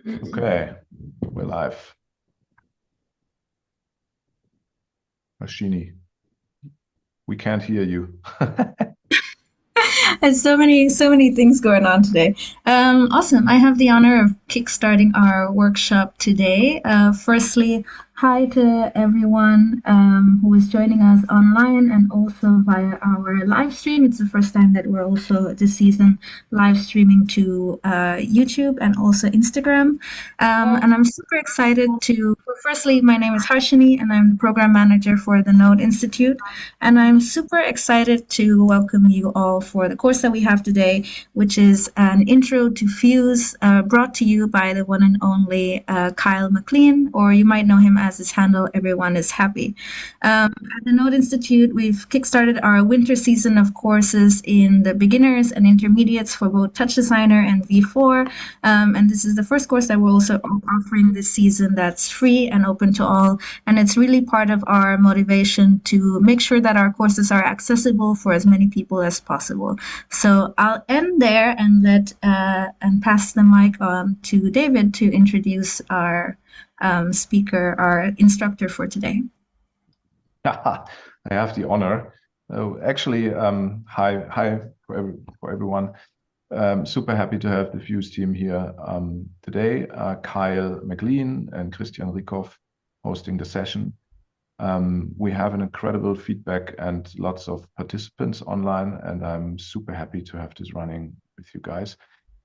Okay, we're live. Machini, we can't hear you. There's so many things going on today. Awesome. I have the honor of kickstarting our workshop today. Firstly, hi to everyone who is joining us online and also via our live stream. It's the first time that we're also this season live streaming to YouTube and also Instagram. And I'm super excited to, well, firstly, my name is Harshini and I'm the program manager for the Node Institute. And I'm super excited to welcome you all for the course that we have today, which is an intro to Fuse, brought to you by the one and only Kyle McLean, or you might know him as his handle, Everyone is Happy. At the Node Institute, we've kickstarted our winter season of courses in the beginners and intermediates for both Touch Designer and V4. And this is the first course that we're also offering this season that's free and open to all. And it's really part of our motivation to make sure that our courses are accessible for as many people as possible. So I'll end there and and pass the mic on to David to introduce our speaker, our instructor for today. I have the honor. Actually, hi for everyone. Super happy to have the Fuse team here today. Kyle McLean and Christian Rikoff hosting the session. We have an incredible feedback and lots of participants online, and I'm super happy to have this running with you guys.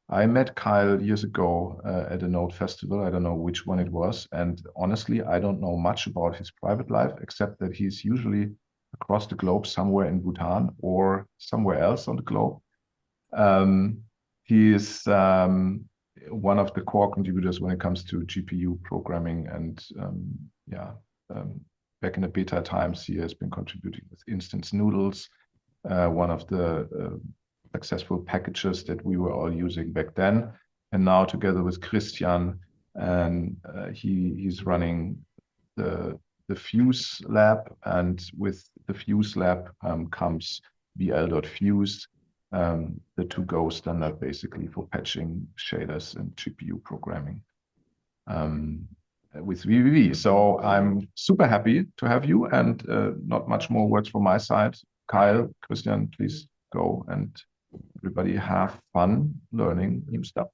I met Kyle years ago at a Node festival. I don't know which one it was. And honestly, I don't know much about his private life, except that he's usually across the globe, somewhere in Bhutan or somewhere else on the globe. He is one of the core contributors when it comes to GPU programming. And back in the beta times, he has been contributing with instance noodles, one of the successful packages that we were all using back then. And now together with Christian, and he's running the Fuse lab, and with the Fuse lab comes vl.fuse, the to-go standard basically for patching shaders and GPU programming with vvvv. So I'm super happy to have you, and not much more words from my side. Kyle, Christian, please go and everybody have fun learning new stuff.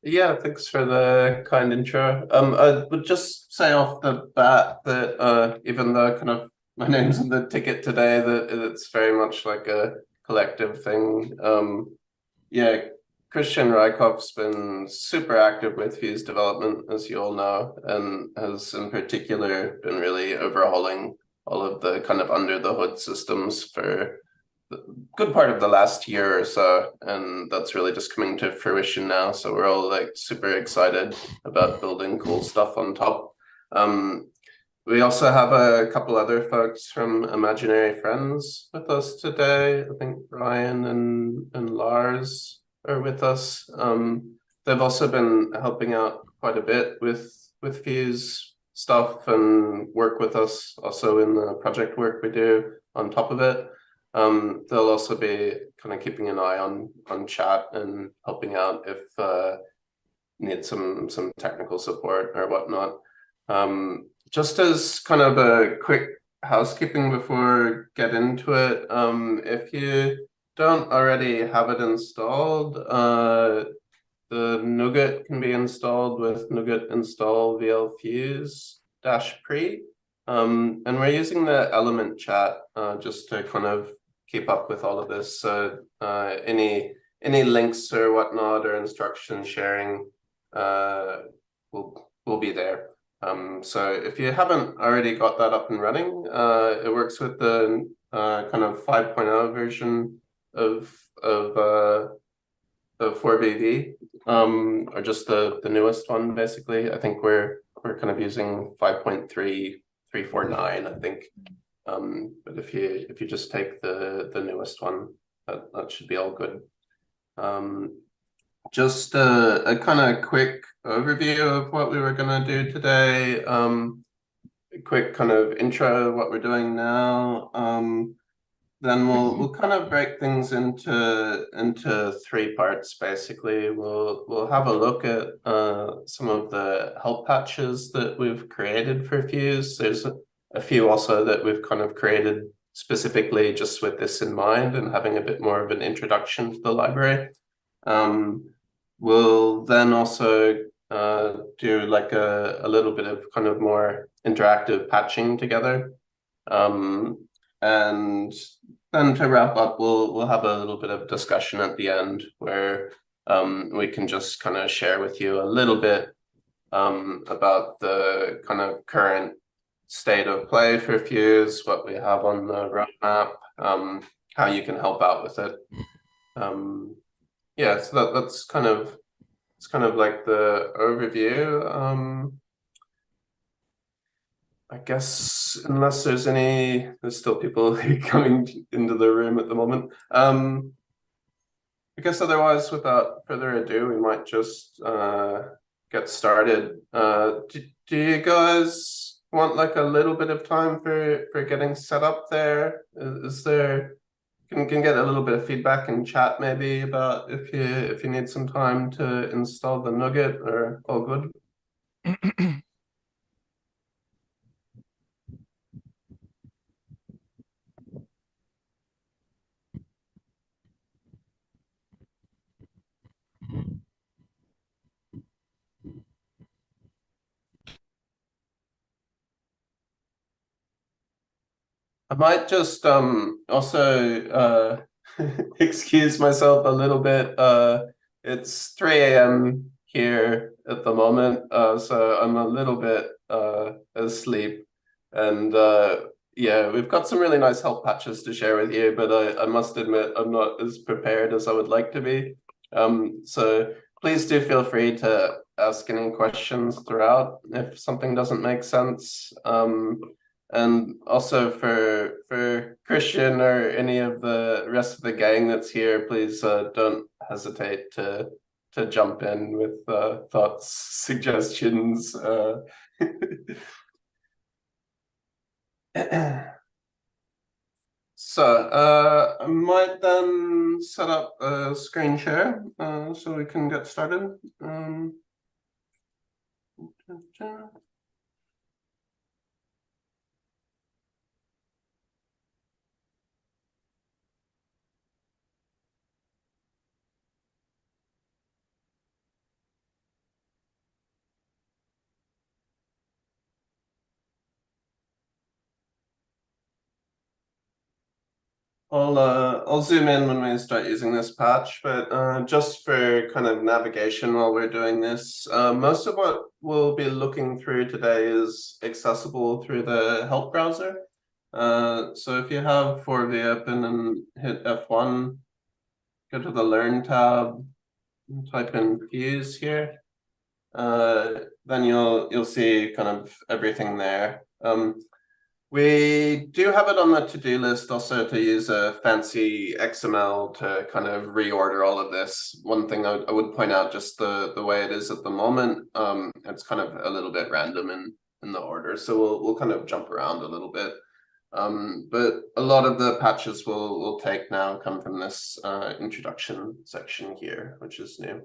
Yeah, thanks for the kind intro. I would just say off the bat that even though kind of my name's in the ticket today, that it's very much like a collective thing. Yeah, Christian Rykoff's been super active with Fuse development, as you all know, and has in particular been really overhauling all of the kind of under the hood systems for the good part of the last year or so, and that's really just coming to fruition now. So we're all like super excited about building cool stuff on top. We also have a couple other folks from Imaginary Friends with us today. I think Ryan and Lars are with us. They've also been helping out quite a bit with Fuse stuff and work with us also in the project work we do on top of it. They'll also be kind of keeping an eye on chat and helping out if need some technical support or whatnot. Just as kind of a quick housekeeping before we get into it, if you don't already have it installed, the NuGet can be installed with NuGet install vlfuse-pre. And we're using the element chat just to kind of keep up with all of this. So any links or whatnot or instruction sharing will be there. So if you haven't already got that up and running, it works with the kind of 5.0 version of 4vv, or just the newest one basically. I think we're kind of using 5.3349, I think. But if you just take the newest one, that should be all good. Just a kind of quick overview of what we were going to do today. A quick kind of intro of what we're doing now. then we'll kind of break things into three parts. Basically, we'll have a look at some of the help patches that we've created for Fuse. There's a few also that we've kind of created specifically just with this in mind and having a bit more of an introduction to the library. We'll then also do like a little bit of kind of more interactive patching together. And then to wrap up, we'll have a little bit of discussion at the end where we can just kind of share with you a little bit about the kind of current state of play for Fuse, what we have on the roadmap, how you can help out with it. Yeah, so that's kind of like the overview. I guess unless there's still people coming into the room at the moment. I guess otherwise, without further ado, we might just get started. Do you guys want like a little bit of time for getting set up there? Is there can get a little bit of feedback in chat maybe about if you need some time to install the Nugget, or all good? I might just also excuse myself a little bit. It's 3 a.m. here at the moment, so I'm a little bit asleep. And yeah, we've got some really nice help patches to share with you, but I must admit I'm not as prepared as I would like to be. So please do feel free to ask any questions throughout if something doesn't make sense. And also for Christian or any of the rest of the gang that's here, please don't hesitate to jump in with thoughts, suggestions. So I might then set up a screen share so we can get started. I'll zoom in when we start using this patch, but just for kind of navigation while we're doing this, most of what we'll be looking through today is accessible through the help browser. So if you have 4V open and hit F1, go to the Learn tab, and type in Fuse here, then you'll see kind of everything there. We do have it on the to-do list also to use a fancy XML to kind of reorder all of this. One thing I would point out, just the way it is at the moment, it's kind of a little bit random in the order. So we'll kind of jump around a little bit. But a lot of the patches we'll take now come from this introduction section here, which is new.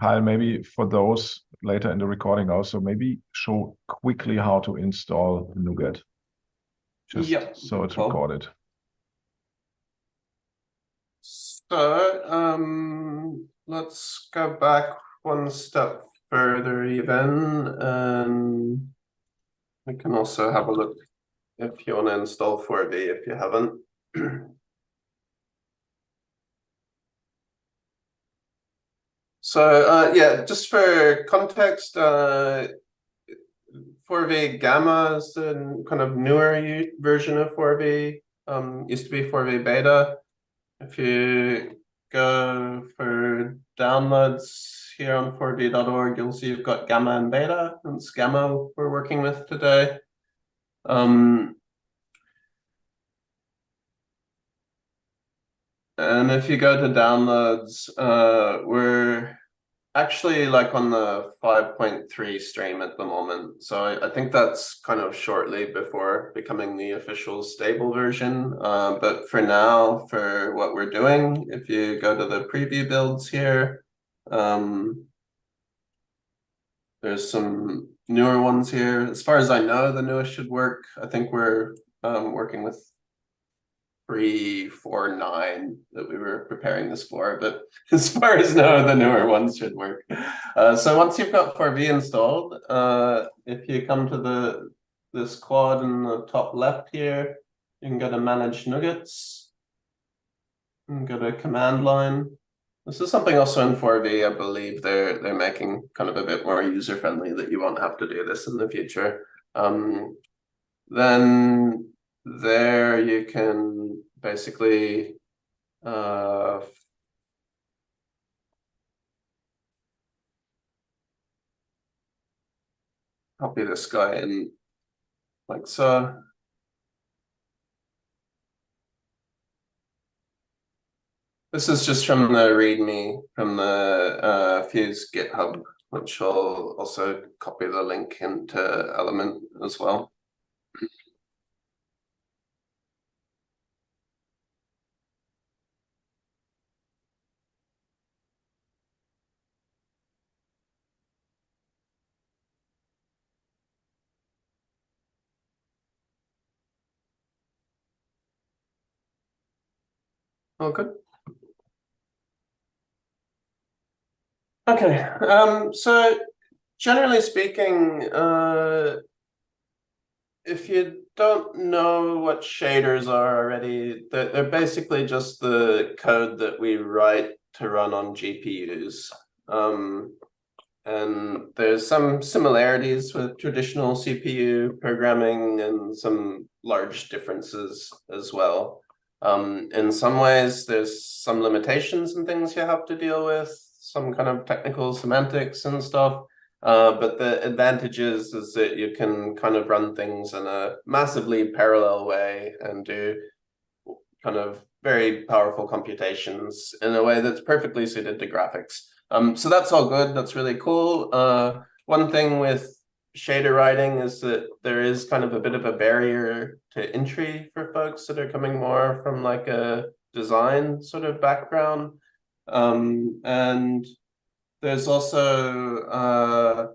Kyle, maybe for those later in the recording also, maybe show quickly how to install NuGet. Just yep. So it's recorded. So let's go back one step further even, and we can also have a look if you want to install 4V if you haven't. So yeah, just for context, 4V Gamma is the kind of newer version of 4V. Used to be 4V Beta. If you go for downloads here on 4v.org, you'll see you've got Gamma and Beta, and it's Gamma we're working with today. And if you go to downloads, we're actually like on the 5.3 stream at the moment. So I think that's kind of shortly before becoming the official stable version. But for now, for what we're doing, if you go to the preview builds here, there's some newer ones here. As far as I know, the newest should work. I think we're working with 349 that we were preparing this for, but as far as no, the newer ones should work. So once you've got 4V installed, if you come to this quad in the top left here, you can go to Manage Nuggets and go to Command Line. This is something also in 4V. I believe they're making kind of a bit more user friendly that you won't have to do this in the future. Then there you can basically copy this guy in like so. This is just from the README from the Fuse GitHub, which will also copy the link into Element as well. Oh, good. Okay, so generally speaking, if you don't know what shaders are already, they're basically just the code that we write to run on GPUs. And there's some similarities with traditional CPU programming and some large differences as well. In some ways, there's some limitations and things you have to deal with, some kind of technical semantics and stuff. But the advantages is that you can kind of run things in a massively parallel way and do kind of very powerful computations in a way that's perfectly suited to graphics. So that's all good. That's really cool. One thing with shader writing is that there is kind of a bit of a barrier to entry for folks that are coming more from like a design sort of background. And there's also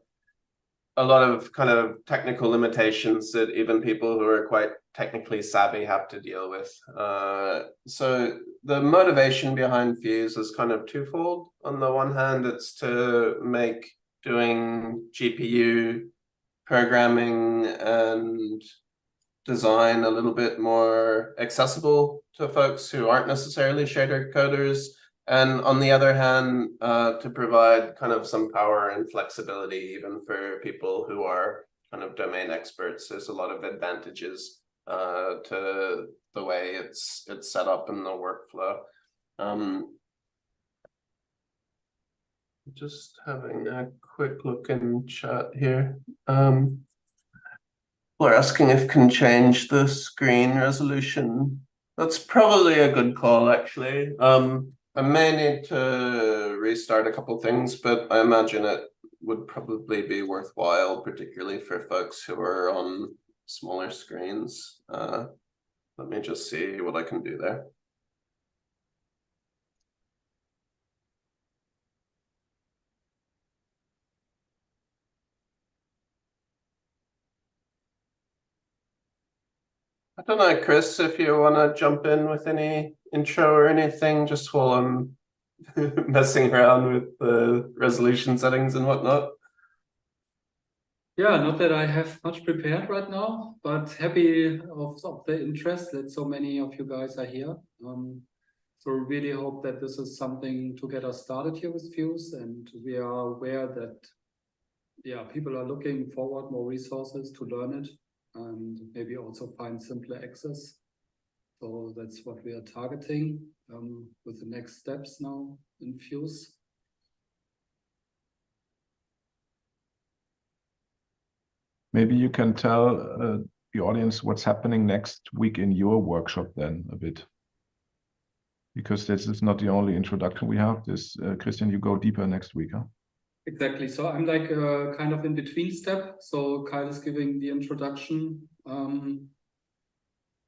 a lot of kind of technical limitations that even people who are quite technically savvy have to deal with. So the motivation behind Fuse is kind of twofold. On the one hand, it's to make doing GPU programming and design a little bit more accessible to folks who aren't necessarily shader coders. And on the other hand, to provide kind of some power and flexibility even for people who are kind of domain experts. There's a lot of advantages to the way it's set up in the workflow. Just having a quick look in chat here. People are asking if can change the screen resolution. That's probably a good call, actually. I may need to restart a couple things, but I imagine it would probably be worthwhile, particularly for folks who are on smaller screens. Let me just see what I can do there. I don't know, Chris, if you want to jump in with any intro or anything, just while I'm messing around with the resolution settings and whatnot. Yeah, not that I have much prepared right now, but happy of the interest that so many of you guys are here. So really hope that this is something to get us started here with Fuse, and we are aware that people are looking forward more resources to learn it and maybe also find simpler access. So that's what we are targeting with the next steps now in Fuse. Maybe you can tell the audience what's happening next week in your workshop then a bit. because this is not the only introduction we have. This, Christian, you go deeper next week, huh? Exactly. So I'm like a kind of in between step. So Kyle is giving the introduction.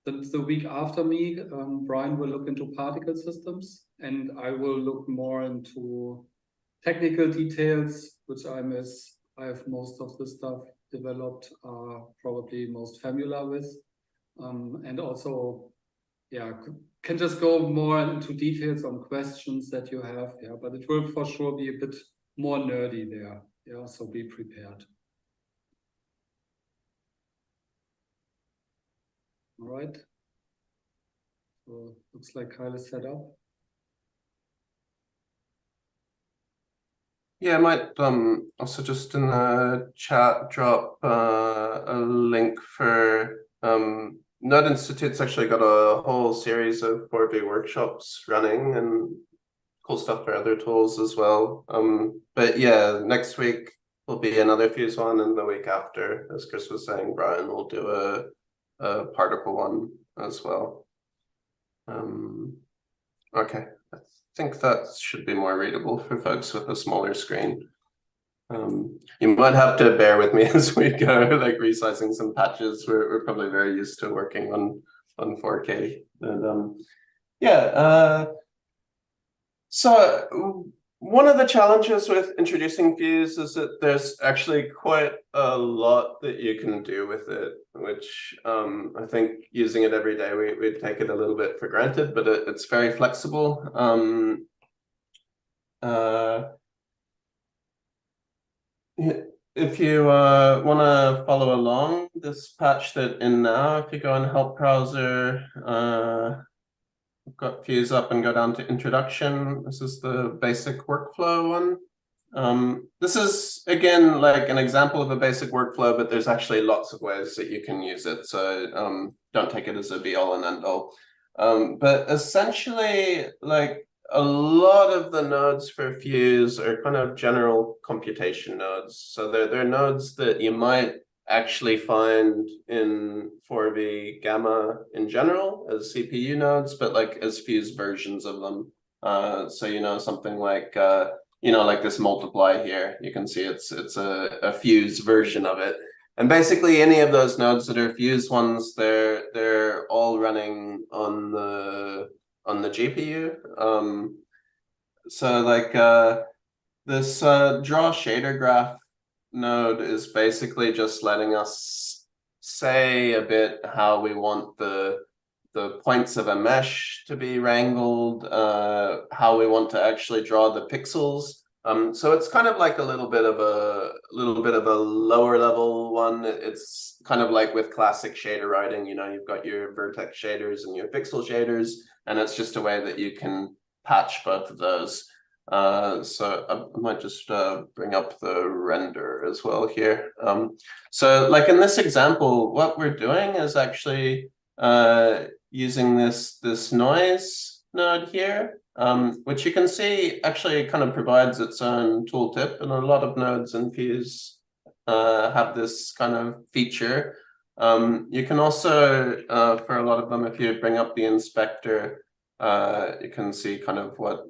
The week after me, Brian will look into particle systems, and I will look more into technical details, which I have most of the stuff developed, probably most familiar with, and also, yeah, can just go more into details on questions that you have. Yeah, but it will for sure be a bit more nerdy there. Yeah, so be prepared. All right. So looks like Kyle is set up. Yeah, I might also just in the chat drop a link for Node Institute's actually got a whole series of 4V workshops running and cool stuff for other tools as well. But yeah, next week will be another Fuse one, and the week after, as Chris was saying, Brian will do a particle one as well. Okay, I think that should be more readable for folks with a smaller screen. You might have to bear with me as we go, like resizing some patches. We're probably very used to working on 4K. And so one of the challenges with introducing Fuse is that there's actually quite a lot that you can do with it, which I think using it every day, we take it a little bit for granted, but it's very flexible. If you want to follow along this patch that in now, if you go in help browser, I've got Fuse up and go down to introduction. This is the basic workflow one. This is, again, like an example of a basic workflow, but there's actually lots of ways that you can use it. So don't take it as a be-all and end-all. But essentially, like a lot of the nodes for Fuse are kind of general computation nodes. So they're nodes that you might actually find in 4V Gamma in general as CPU nodes, but like as Fuse versions of them. So something like like this multiply here, you can see it's a Fuse version of it. And basically any of those nodes that are Fuse ones, they're all running on the GPU. So like this draw shader graph node is basically just letting us say a bit how we want the points of a mesh to be wrangled, how we want to actually draw the pixels. So it's kind of like a little bit of a lower level one. It's kind of like with classic shader writing, you've got your vertex shaders and your pixel shaders, and it's just a way that you can patch both of those. So I might just bring up the render as well here. So like in this example, what we're doing is actually using this noise node here, which you can see actually kind of provides its own tooltip, and a lot of nodes in Fuse have this kind of feature. You can also, for a lot of them, if you bring up the inspector, you can see kind of what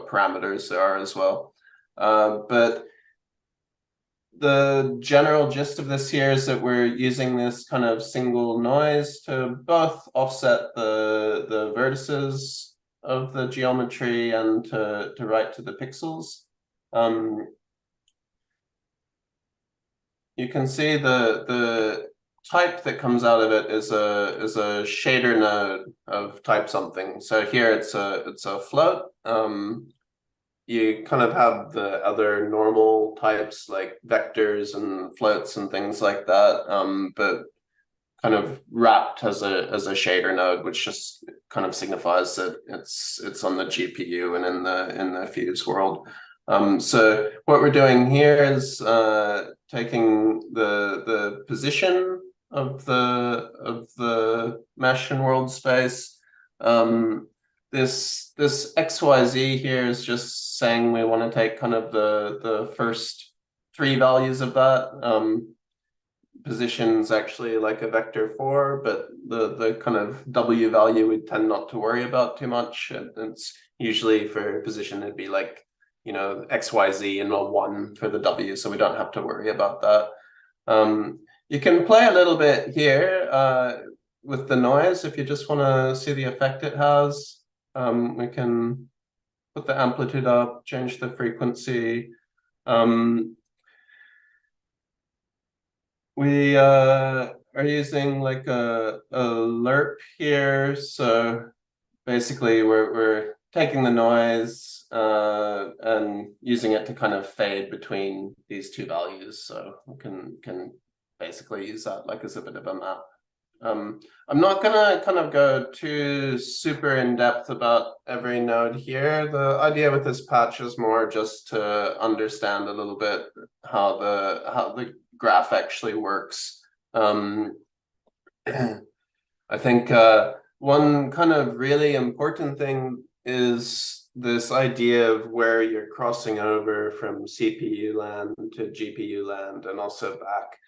parameters there are as well. But the general gist of this here is that we're using this kind of single noise to both offset the vertices of the geometry and to write to the pixels. You can see the type that comes out of it is a shader node of type something. So here it's a float. You kind of have the other normal types like vectors and floats and things like that, but kind of wrapped as a shader node, which just kind of signifies that it's on the GPU and in the Fuse world. So what we're doing here is taking the position of the mesh and world space. This XYZ here is just saying we want to take kind of the first 3 values of that. position's actually like a vector 4, but the kind of W value we tend not to worry about too much. It's usually for position, it'd be like, you know, XYZ and a 1 for the W, so we don't have to worry about that. You can play a little bit here with the noise if you just want to see the effect it has. We can put the amplitude up, change the frequency. We are using like a lerp here, so basically we're taking the noise and using it to kind of fade between these two values, so we can basically use that like as a bit of a map. I'm not gonna kind of go too super in depth about every node here. The idea with this patch is more just to understand a little bit how the graph actually works. I think one kind of really important thing is this idea of where you're crossing over from CPU land to GPU land and also back.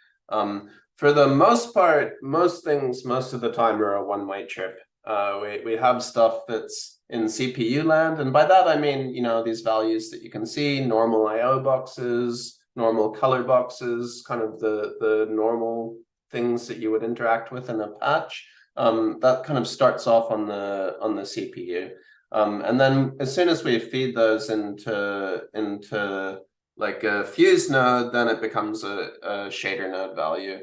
For the most part, most things, most of the time are a one-way trip. We have stuff that's in CPU land, and by that I mean, you know, these values that you can see, normal IO boxes, normal color boxes, kind of the normal things that you would interact with in a patch. That kind of starts off on the CPU. And then as soon as we feed those into like a fuse node, then it becomes a shader node value.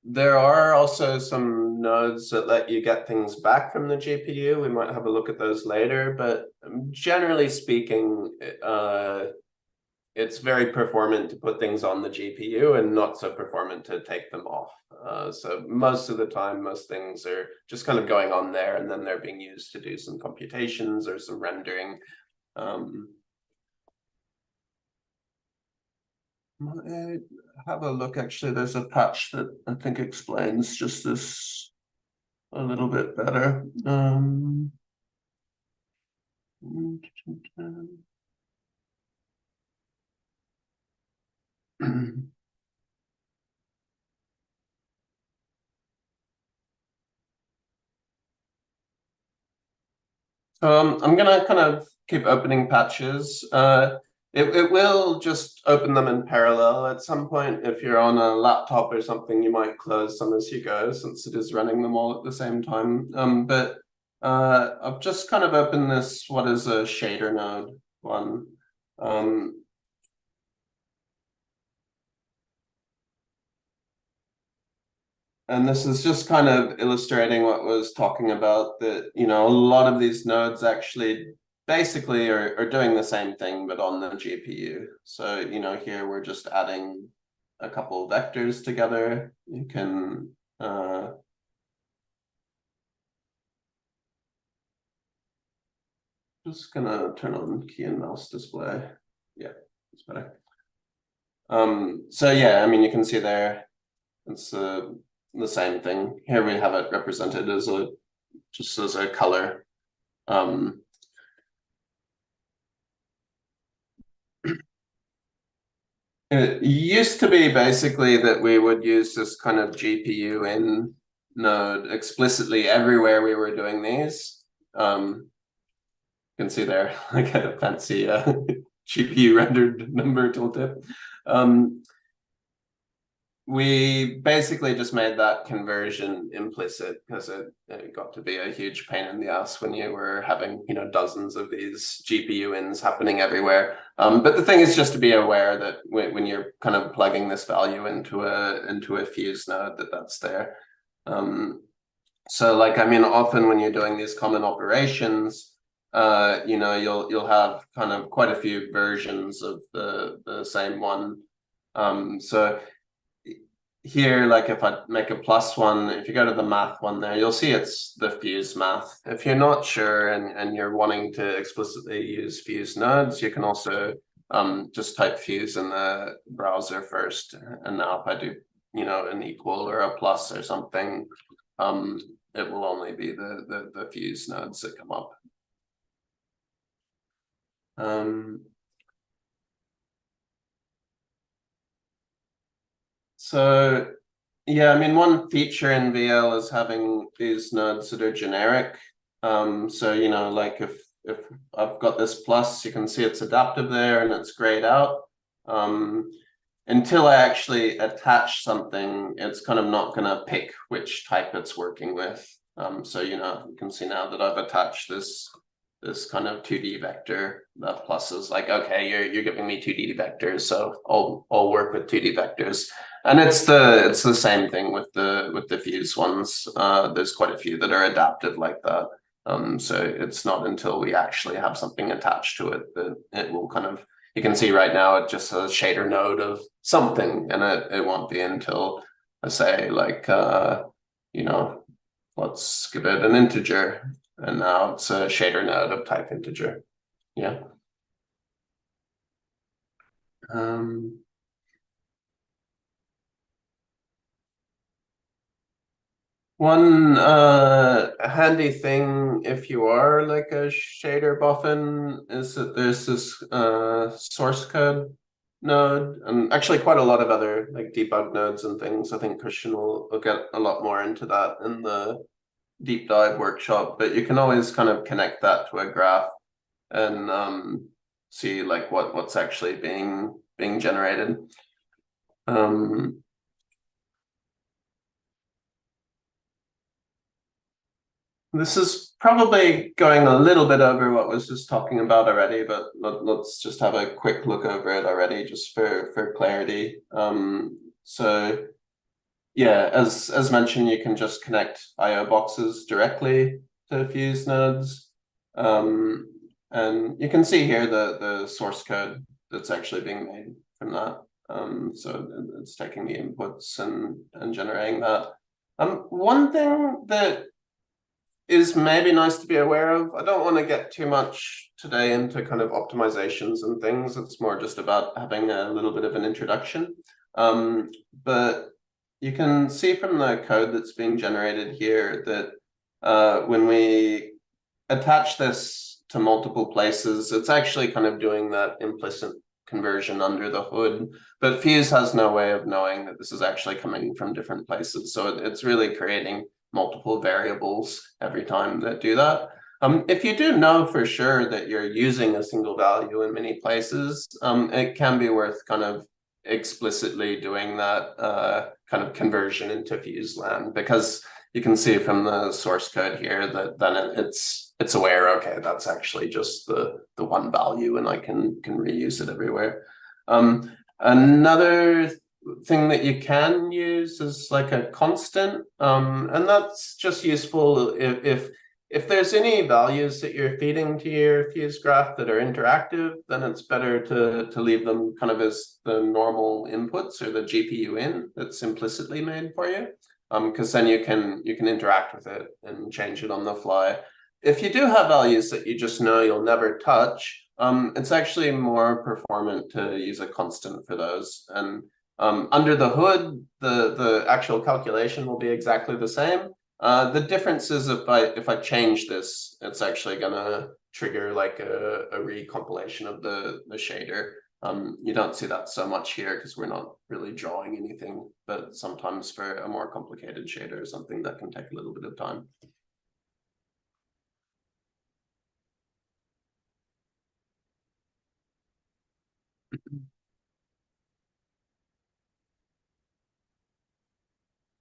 There are also some nodes that let you get things back from the GPU. We might have a look at those later, but generally speaking, it's very performant to put things on the GPU and not so performant to take them off. So most of the time, most things are just kind of going on there, and then they're being used to do some computations or some rendering. Have a look, actually, there's a patch that I think explains just this a little bit better. So I'm gonna kind of keep opening patches. It will just open them in parallel. At some point, if you're on a laptop or something, you might close some as you go, since it is running them all at the same time. But I've just kind of opened this, what is a shader node one. And this is just kind of illustrating what was talking about, that, you know, a lot of these nodes actually basically are doing the same thing, but on the GPU. So, you know, here we're just adding a couple of vectors together. You can just gonna turn on key and mouse display. Yeah, it's better. So yeah, I mean, you can see there, it's the same thing. Here we have it represented as just as a color. It used to be basically that we would use this kind of GPU in node explicitly everywhere we were doing these. You can see there, like a fancy GPU rendered number tooltip. We basically just made that conversion implicit because it got to be a huge pain in the ass when you were having, you know, dozens of these GPU ins happening everywhere. But the thing is just to be aware that when you're kind of plugging this value into a fuse node, that's there. So like, I mean, often when you're doing these common operations, you know, you'll have kind of quite a few versions of the same one. So here, like if I make a +1, if you go to the math one there, you'll see it's the fuse math. If you're not sure and you're wanting to explicitly use fuse nodes, you can also just type fuse in the browser first. And now if I do, you know, an equal or a plus or something, it will only be the fuse nodes that come up. So yeah, I mean, one feature in VL is having these nodes that are generic. So, you know, like if I've got this plus, you can see it's adaptive there and it's grayed out. Until I actually attach something, it's kind of not going to pick which type it's working with. So, you know, you can see now that I've attached this kind of 2D vector. That plus is like, okay, you're giving me 2D vectors, so I'll work with 2D vectors. And it's the same thing with the fuse ones. There's quite a few that are adaptive like that. So it's not until we actually have something attached to it that it will kind of, you can see right now it just says ShaderNode of something, and it won't be until I say like, you know, let's give it an integer, and now it's a ShaderNode of type integer. Yeah. One handy thing if you are like a shader boffin is that there's this source code node, and actually quite a lot of other like debug nodes and things. I think Christian will get a lot more into that in the deep dive workshop, but you can always kind of connect that to a graph and see like what's actually being generated. This is probably going a little bit over what was just talking about already, but let's just have a quick look over it already, just for clarity. So yeah, as mentioned, you can just connect IO boxes directly to Fuse nodes. And you can see here the source code that's actually being made from that. So it's taking the inputs and generating that. One thing that is maybe nice to be aware of, I don't want to get too much today into kind of optimizations and things. It's more just about having a little bit of an introduction. But you can see from the code that's being generated here that when we attach this to multiple places, it's actually kind of doing that implicit conversion under the hood, but Fuse has no way of knowing that this is actually coming from different places. So it's really creating multiple variables every time that do that. If you do know for sure that you're using a single value in many places, it can be worth kind of explicitly doing that kind of conversion into Fuse land, because you can see from the source code here that then it's aware, okay, that's actually just the one value and I can reuse it everywhere. Another thing that you can use is like a constant, and that's just useful if there's any values that you're feeding to your Fuse graph that are interactive, then it's better to leave them kind of as the normal inputs or the GPU in that's implicitly made for you, because then you can interact with it and change it on the fly. If you do have values that you just know you'll never touch, it's actually more performant to use a constant for those. And under the hood, the actual calculation will be exactly the same. The difference is if I change this, it's actually gonna trigger like a recompilation of the shader. You don't see that so much here because we're not really drawing anything, but sometimes for a more complicated shader or something, that can take a little bit of time.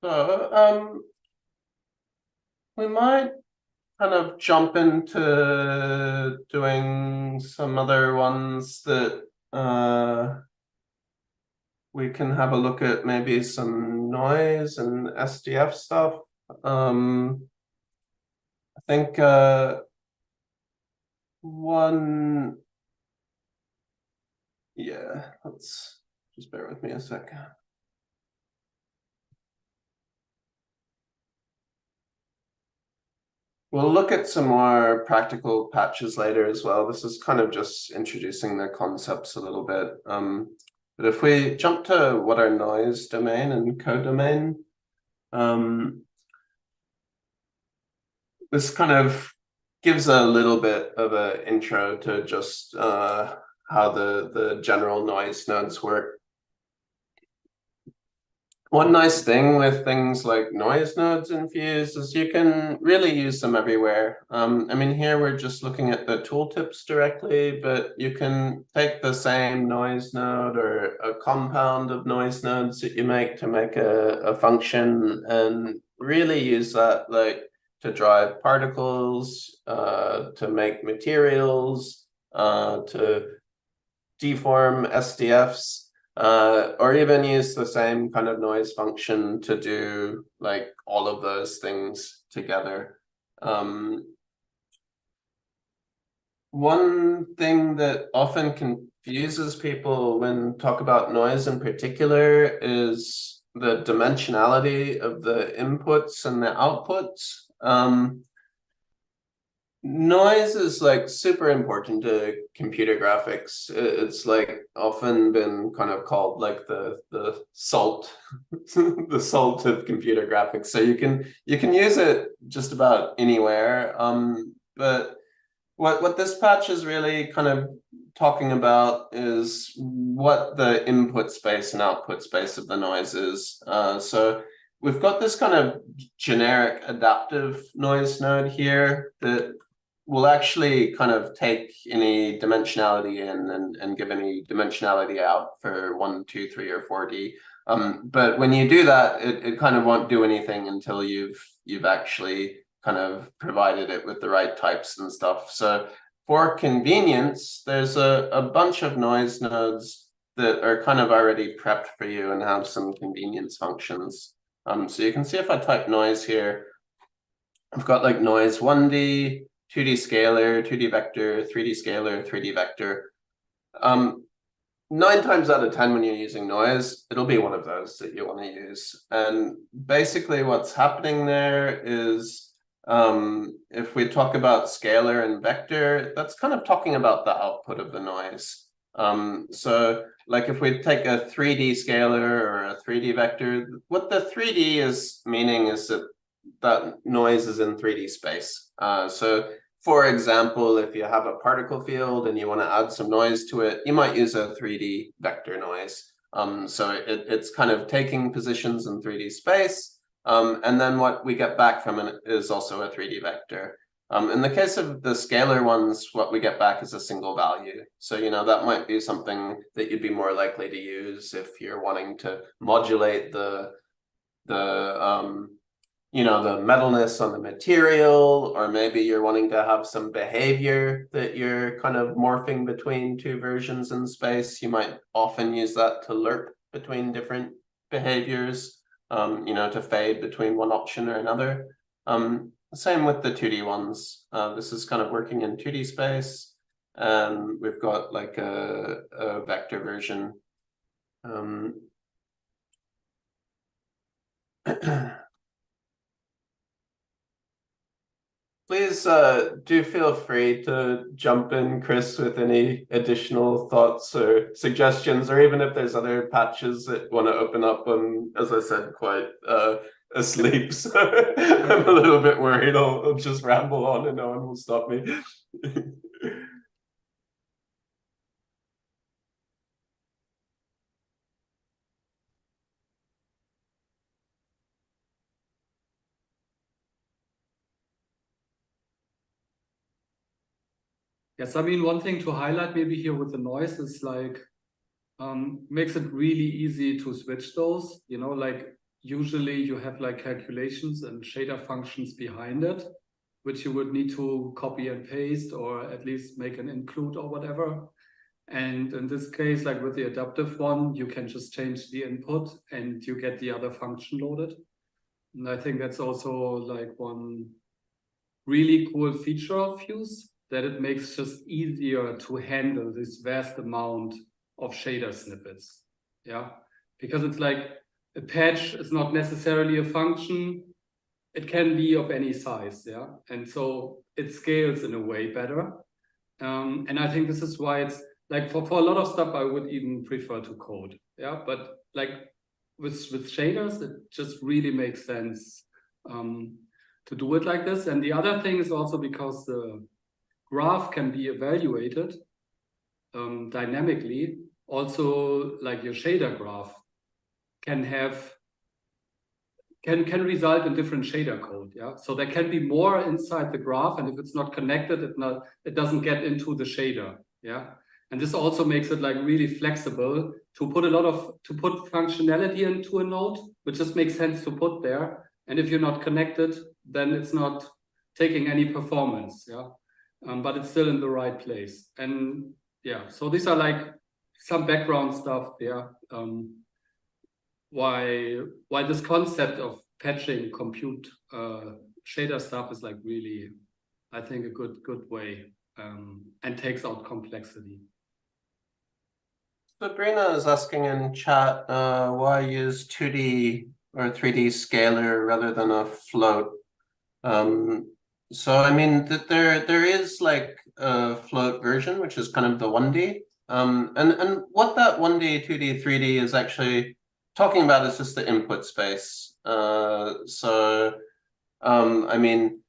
So we might kind of jump into doing some other ones that we can have a look at, maybe some noise and SDF stuff. I think one, yeah, let's just bear with me a second. We'll look at some more practical patches later as well. This is kind of just introducing the concepts a little bit. But if we jump to what are noise domain and code domain, this kind of gives a little bit of an intro to just how the general noise nodes work. One nice thing with things like noise nodes in Fuse is you can really use them everywhere. I mean, here we're just looking at the tooltips directly, but you can take the same noise node or a compound of noise nodes that you make to make a function and really use that like to drive particles, to make materials, to deform SDFs. Or even use the same kind of noise function to do like all of those things together. One thing that often confuses people when talk about noise in particular is the dimensionality of the inputs and the outputs. Noise is like super important to computer graphics. It's like often been kind of called like the salt, the salt of computer graphics. So you can use it just about anywhere. But what this patch is really kind of talking about is what the input space and output space of the noise is. So we've got this kind of generic adaptive noise node here that will actually kind of take any dimensionality in and give any dimensionality out for 1, 2, 3, or 4D. But when you do that, it kind of won't do anything until you've actually kind of provided it with the right types and stuff. So for convenience, there's a bunch of noise nodes that are kind of already prepped for you and have some convenience functions. So you can see if I type noise here, I've got like noise 1D, 2D scalar, 2D vector, 3D scalar, 3D vector. 9 times out of 10 when you're using noise, it'll be one of those that you want to use. And basically what's happening there is if we talk about scalar and vector, that's kind of talking about the output of the noise. So like if we take a 3D scalar or a 3D vector, what the 3D is meaning is that noise is in 3D space. So for example, if you have a particle field and you want to add some noise to it, you might use a 3D vector noise. So it's kind of taking positions in 3D space. And then what we get back from it is also a 3D vector. In the case of the scalar ones, what we get back is a single value. So, you know, that might be something that you'd be more likely to use if you're wanting to modulate the you know, the metalness on the material, or maybe you're wanting to have some behavior that you're kind of morphing between 2 versions in space. You might often use that to lerp between different behaviors, you know, to fade between one option or another. Same with the 2D ones. This is kind of working in 2D space, and we've got like a vector version. Please do feel free to jump in, Chris, with any additional thoughts or suggestions, or even if there's other patches that want to open up. As I said, quite asleep, so I'm a little bit worried I'll just ramble on and no one will stop me. Yes, I mean, one thing to highlight maybe here with the noise is like, makes it really easy to switch those, you know, like usually you have like calculations and shader functions behind it, which you would need to copy and paste or at least make an include or whatever. And in this case, like with the adaptive one, you can just change the input and you get the other function loaded. And I think that's also like one really cool feature of Fuse, that it makes just easier to handle this vast amount of shader snippets. Yeah, because it's like a patch is not necessarily a function. It can be of any size. Yeah, and so it scales in a way better. And I think this is why it's like for a lot of stuff, I would even prefer to code. Yeah, but like with shaders, it just really makes sense to do it like this. And the other thing is also because the graph can be evaluated dynamically. Also, like your shader graph can have can result in different shader code. Yeah, so there can be more inside the graph, and if it's not connected, it doesn't get into the shader. Yeah, and this also makes it like really flexible to put functionality into a node, which just makes sense to put there. And if you're not connected, then it's not taking any performance. Yeah, but it's still in the right place. And yeah, so these are like some background stuff there. Why this concept of patching compute shader stuff is like really, I think, a good way and takes out complexity. Sabrina is asking in chat, why use 2D or 3D scalar rather than a float? So I mean, there is like a float version, which is kind of the 1D. And what that 1D, 2D, 3D is actually talking about is just the input space. I mean,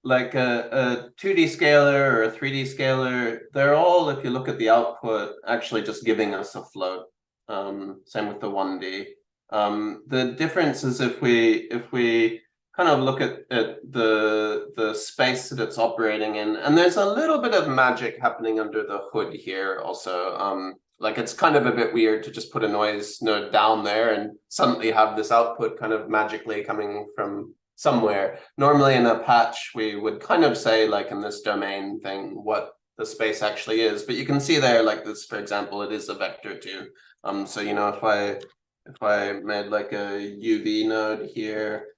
like a 2D scalar or a 3D scalar, they're all, if you look at the output, actually just giving us a float. Same with the 1D. The difference is if we kind of look at the space that it's operating in, and there's a little bit of magic happening under the hood here also. Like it's kind of a bit weird to just put a noise node down there and suddenly have this output kind of magically coming from somewhere. Normally in a patch, we would kind of say, like in this domain thing, what the space actually is. But you can see there, like this, for example, it is a vector too. So you know, if I made like a UV node here,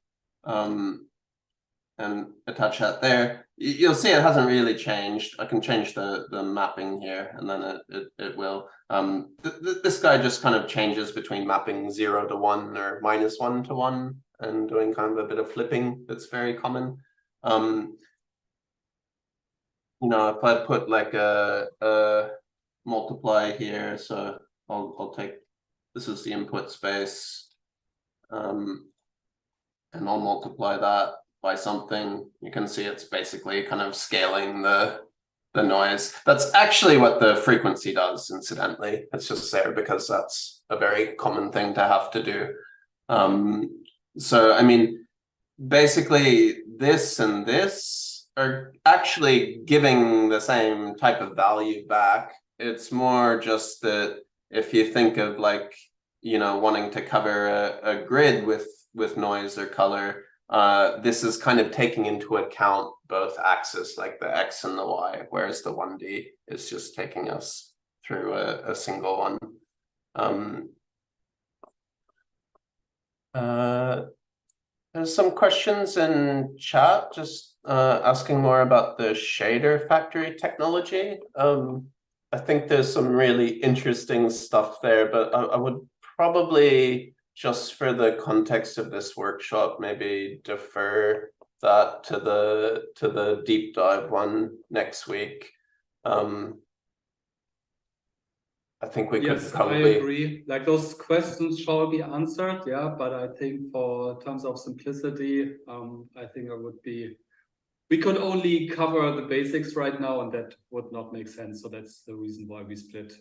and attach that there, you'll see it hasn't really changed. I can change the mapping here, and then it will. This guy just kind of changes between mapping 0 to 1 or -1 to 1 and doing kind of a bit of flipping that's very common. You know, if I put like a multiply here, so I'll take, this is the input space, and I'll multiply that by something, you can see it's basically kind of scaling the noise. That's actually what the frequency does, incidentally. It's just there because that's a very common thing to have to do. So, I mean, basically this and this are actually giving the same type of value back. It's more just that if you think of like, you know, wanting to cover a grid with noise or color, this is kind of taking into account both axes, like the X and the Y, whereas the 1D is just taking us through a single one. There's some questions in chat just asking more about the shader factory technology. I think there's some really interesting stuff there, but I would probably, just for the context of this workshop, maybe defer that to the deep dive one next week. I think we could probably... I agree. Like those questions shall be answered, yeah, but I think for terms of simplicity, I think we could only cover the basics right now, and that would not make sense. So that's the reason why we split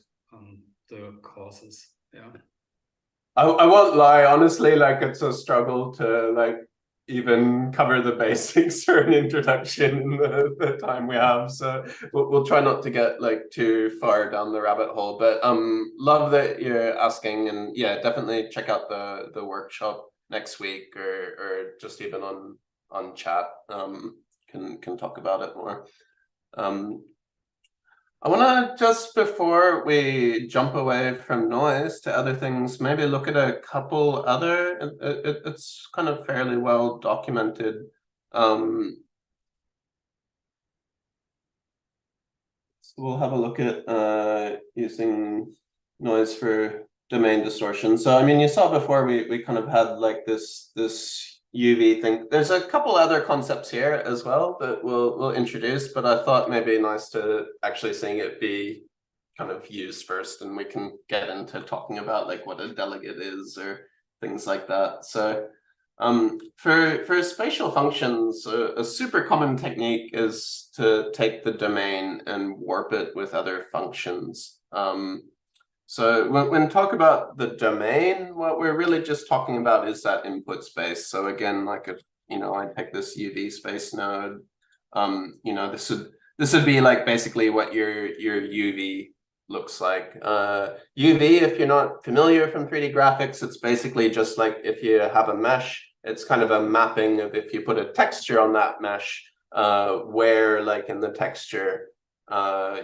the courses, yeah. I won't lie, honestly, like it's a struggle to like even cover the basics for an introduction in the time we have. So we'll try not to get like too far down the rabbit hole, but love that you're asking, and yeah, definitely check out the workshop next week or just even on chat, can talk about it more. I want to, just before we jump away from noise to other things, maybe look at a couple other, it's kind of fairly well documented. So we'll have a look at using noise for domain distortion. So, I mean, you saw before we kind of had like this UV thing. There's a couple other concepts here as well that we'll introduce, but I thought maybe nice to actually seeing it be kind of used first, and we can get into talking about like what a delegate is or things like that. So for spatial functions, a super common technique is to take the domain and warp it with other functions. So when talk about the domain, what we're really just talking about is that input space. So again, like if I take this UV space node, this would be like basically what your UV looks like. UV, if you're not familiar from 3D graphics, it's basically just like if you have a mesh, it's kind of a mapping of if you put a texture on that mesh, where like in the texture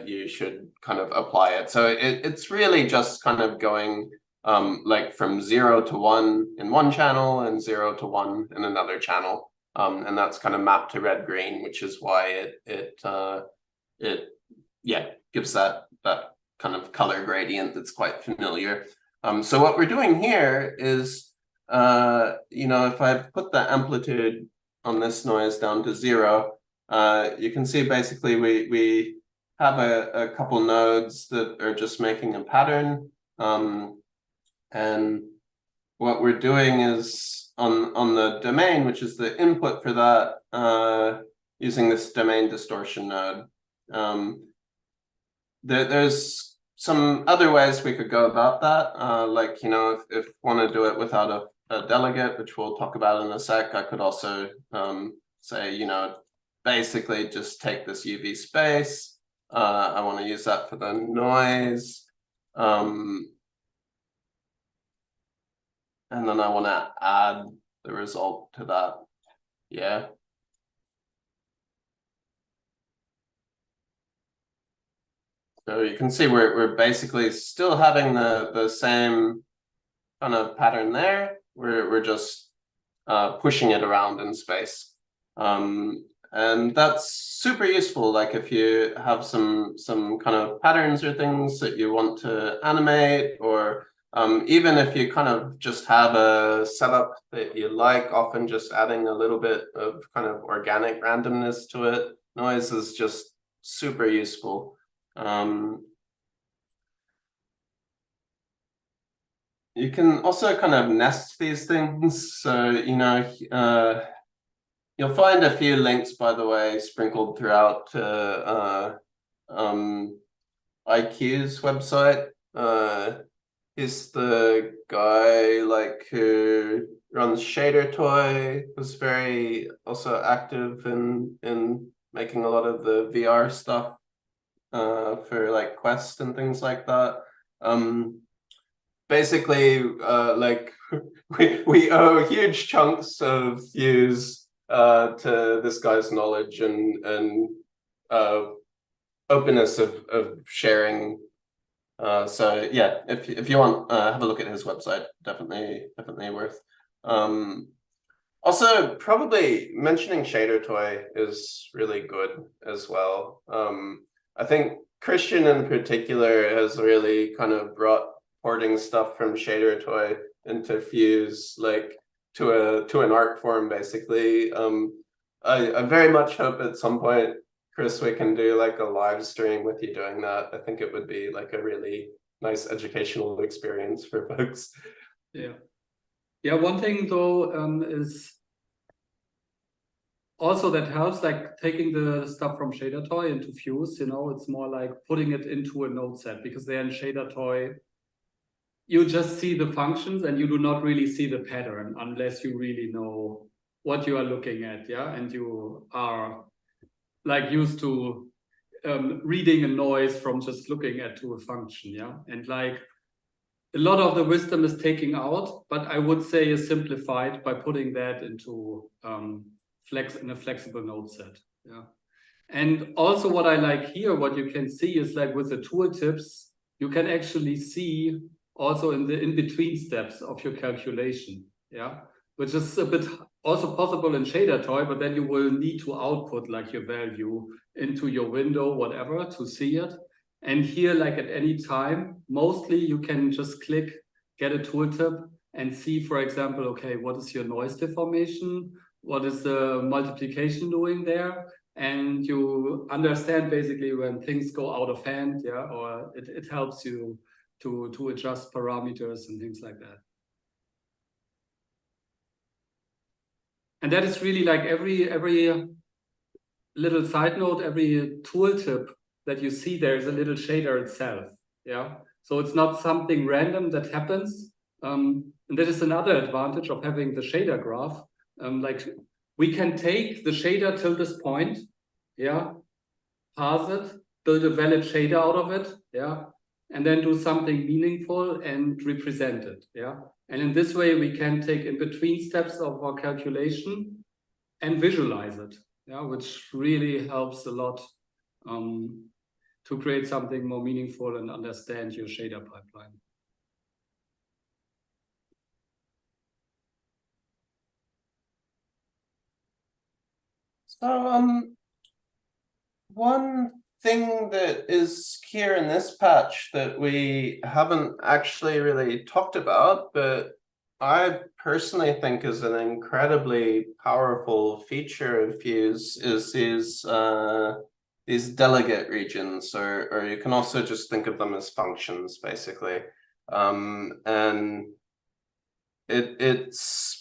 you should kind of apply it. So it's really just kind of going like from 0 to 1 in one channel and 0 to 1 in another channel. And that's kind of mapped to red green, which is why it gives that kind of color gradient that's quite familiar. So what we're doing here is if I put the amplitude on this noise down to 0, you can see basically we have a couple nodes that are just making a pattern. And what we're doing is on the domain, which is the input for that, using this domain distortion node. There's some other ways we could go about that. Like, if want to do it without a delegate, which we'll talk about in a sec, I could also say, basically just take this UV space. I want to use that for the noise. And then I want to add the result to that. Yeah. So you can see we're basically still having the same kind of pattern there. We're just pushing it around in space. And that's super useful. Like if you have some kind of patterns or things that you want to animate, or even if you kind of just have a setup that you like, often just adding a little bit of kind of organic randomness to it. Noise is just super useful. You can also kind of nest these things. So, you'll find a few links, by the way, sprinkled throughout IQ's website. He's the guy who runs ShaderToy, was very also active in making a lot of the VR stuff for like Quest and things like that. Basically, we owe huge chunks of views to this guy's knowledge and openness of sharing. So yeah, if you want, have a look at his website. Definitely worth. Also, probably mentioning ShaderToy is really good as well. I think Christian in particular has really kind of brought porting stuff from ShaderToy into Fuse, like to an art form, basically. I very much hope at some point, Chris, we can do like a live stream with you doing that. I think it would be like a really nice educational experience for folks. Yeah, one thing though is also that helps, like taking the stuff from ShaderToy into Fuse, it's more like putting it into a node set, because there in ShaderToy, you just see the functions and you do not really see the pattern unless you really know what you are looking at, yeah? And you are like used to reading a noise from just looking to a function, yeah? And like a lot of the wisdom is taking out, but I would say is simplified by putting that into in a flexible node set, yeah? And also what I like here, what you can see is like with the tooltips, you can actually see also in the in-between steps of your calculation, yeah, which is a bit also possible in ShaderToy, but then you will need to output like your value into your window, whatever, to see it. And here, like at any time, mostly you can just click, get a tooltip and see, for example, okay, what is your noise deformation? What is the multiplication doing there? And you understand basically when things go out of hand, yeah, or it helps you to adjust parameters and things like that. And that is really like every little side note, every tooltip that you see there is a little shader itself, yeah? So it's not something random that happens. And that is another advantage of having the shader graph. Like we can take the shader till this point, yeah, parse it, build a valid shader out of it, yeah, and then do something meaningful and represent it, yeah. And in this way, we can take in between steps of our calculation and visualize it, yeah, which really helps a lot to create something more meaningful and understand your shader pipeline. So one thing that is here in this patch that we haven't actually really talked about, but I personally think is an incredibly powerful feature of Fuse, is these delegate regions, or you can also just think of them as functions, basically. And it's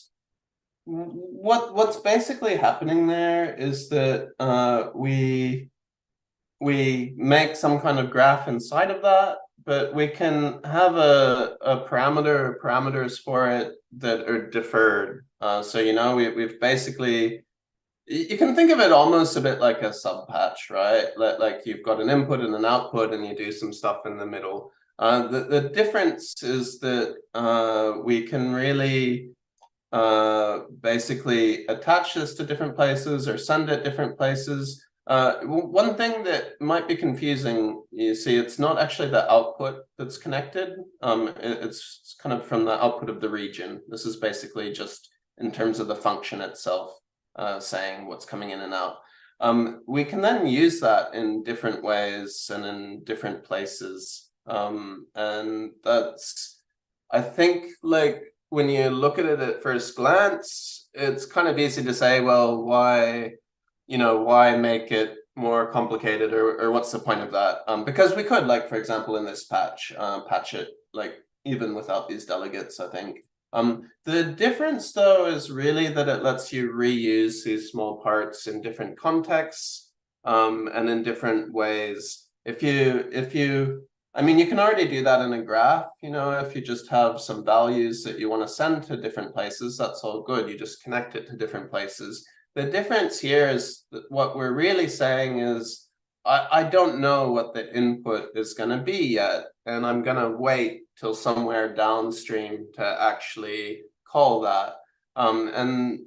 what's basically happening there is that we make some kind of graph inside of that, but we can have a parameter or parameters for it that are deferred. So, you know, we've basically, you can think of it almost a bit like a sub patch, right? Like you've got an input and an output and you do some stuff in the middle. The difference is that we can really basically attach this to different places or send it different places. One thing that might be confusing, you see, it's not actually the output that's connected. It's kind of from the output of the region. This is basically just in terms of the function itself, saying what's coming in and out. We can then use that in different ways and in different places. And that's, I think, like, when you look at it at first glance, it's kind of easy to say, well, why make it more complicated, or what's the point of that? Because we could, like, for example, in this patch, patch it like even without these delegates, I think. The difference, though, is really that it lets you reuse these small parts in different contexts and in different ways. I mean, you can already do that in a graph, you know, if you just have some values that you want to send to different places, that's all good. You just connect it to different places. The difference here is that what we're really saying is, I don't know what the input is going to be yet, and I'm going to wait till somewhere downstream to actually call that. And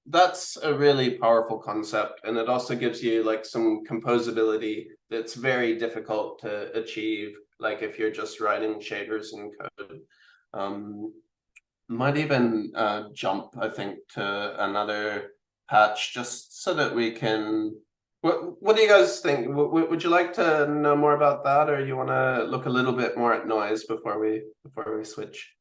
that's a really powerful concept, and it also gives you like some composability that's very difficult to achieve, like if you're just writing shaders in code. Might even jump, I think, to another patch just so that we can. What do you guys think? Would you like to know more about that, or you want to look a little bit more at noise before we switch?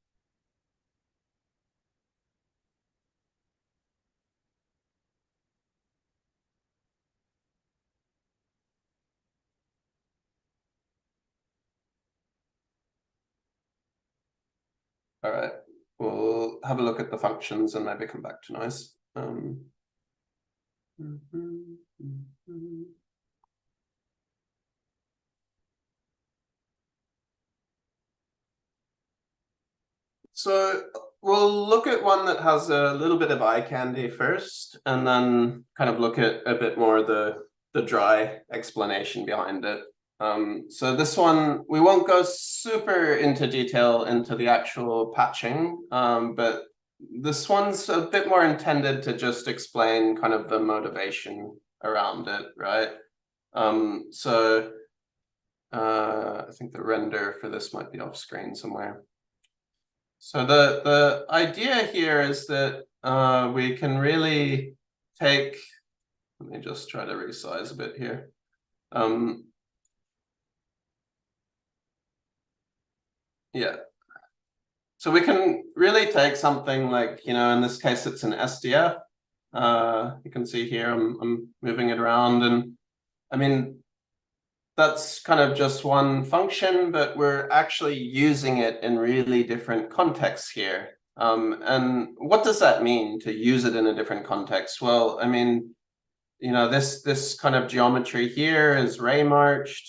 All right, we'll have a look at the functions and maybe come back to noise. So we'll look at one that has a little bit of eye candy first, and then kind of look at a bit more the dry explanation behind it. So this one, we won't go super into detail into the actual patching, but this one's a bit more intended to just explain kind of the motivation around it, right? So I think the render for this might be off screen somewhere. So the idea here is that we can really take, let me just try to resize a bit here. Yeah. So we can really take something like, you know, in this case, it's an SDF. You can see here, I'm moving it around, and I mean, that's kind of just one function, but we're actually using it in really different contexts here. And what does that mean, to use it in a different context? Well, I mean, this kind of geometry here is Raymarched.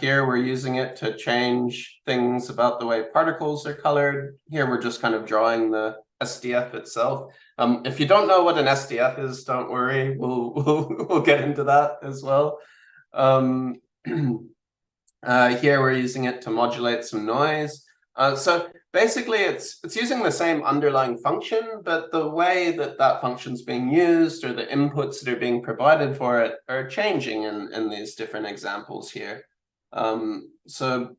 Here we're using it to change things about the way particles are colored. Here we're just kind of drawing the SDF itself. If you don't know what an SDF is, don't worry. We'll get into that as well. Here we're using it to modulate some noise. So basically, it's using the same underlying function, but the way that function's being used or the inputs that are being provided for it are changing in these different examples here. So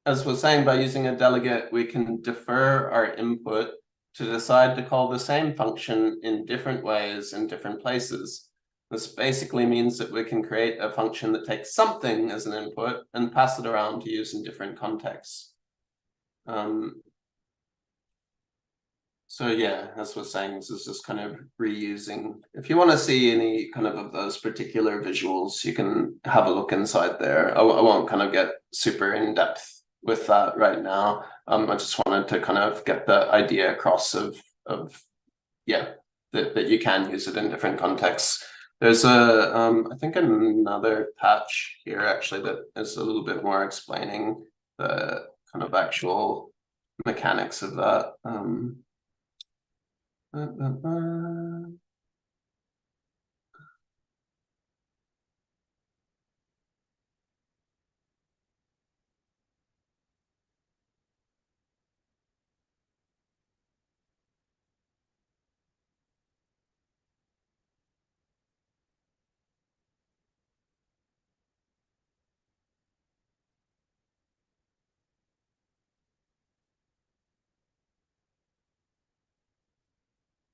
as we're saying, by using a delegate, we can defer our input to decide to call the same function in different ways in different places. This basically means that we can create a function that takes something as an input and pass it around to use in different contexts. So yeah, as we're saying, this is just kind of reusing. If you want to see any kind of those particular visuals, you can have a look inside there. I won't kind of get super in depth with that right now. I just wanted to kind of get the idea across of that you can use it in different contexts. There's I think another patch here actually that is a little bit more explaining the kind of actual mechanics of that.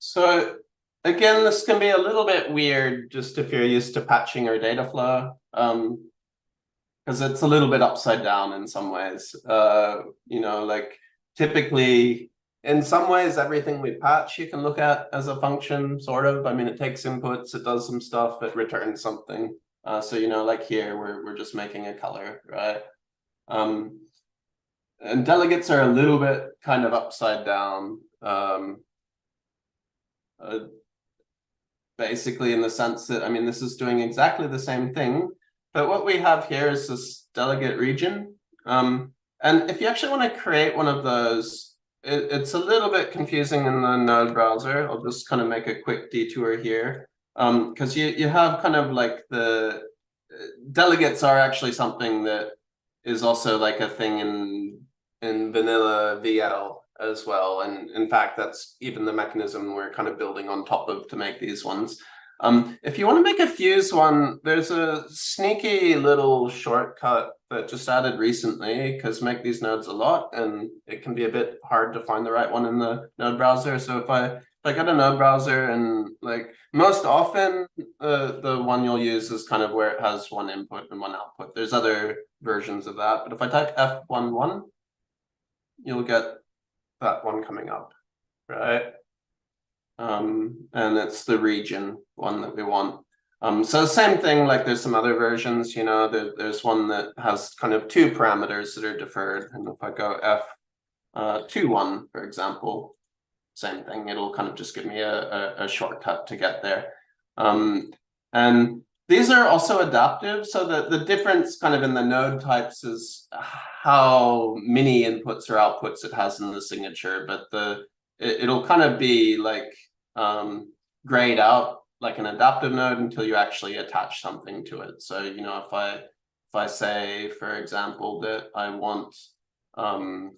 So again, this can be a little bit weird just if you're used to patching your data flow, because it's a little bit upside down in some ways. Like typically, in some ways, everything we patch you can look at as a function, sort of. I mean, it takes inputs, it does some stuff, it returns something. So like here, we're just making a color, right? And delegates are a little bit kind of upside down. Basically in the sense that, I mean, this is doing exactly the same thing, but what we have here is this delegate region. And if you actually want to create one of those, it's a little bit confusing in the Node browser. I'll just kind of make a quick detour here, because you have kind of like the delegates are actually something that is also like a thing in vanilla VL as well. And in fact, that's even the mechanism we're kind of building on top of to make these ones. If you want to make a fuse one, there's a sneaky little shortcut that just added recently, because make these nodes a lot, and it can be a bit hard to find the right one in the node browser. So if I get a node browser, and like most often the one you'll use is kind of where it has one input and one output. There's other versions of that, but if I type F11, you'll get that one coming up, right? And it's the region one that we want. So same thing, like there's some other versions, there's one that has kind of two parameters that are deferred. And if I go F21, for example, same thing, it'll kind of just give me a shortcut to get there. And these are also adaptive, so the difference kind of in the node types is how many inputs or outputs it has in the signature, but it'll kind of be like grayed out like an adaptive node until you actually attach something to it. So if I say, for example, that I want, I'm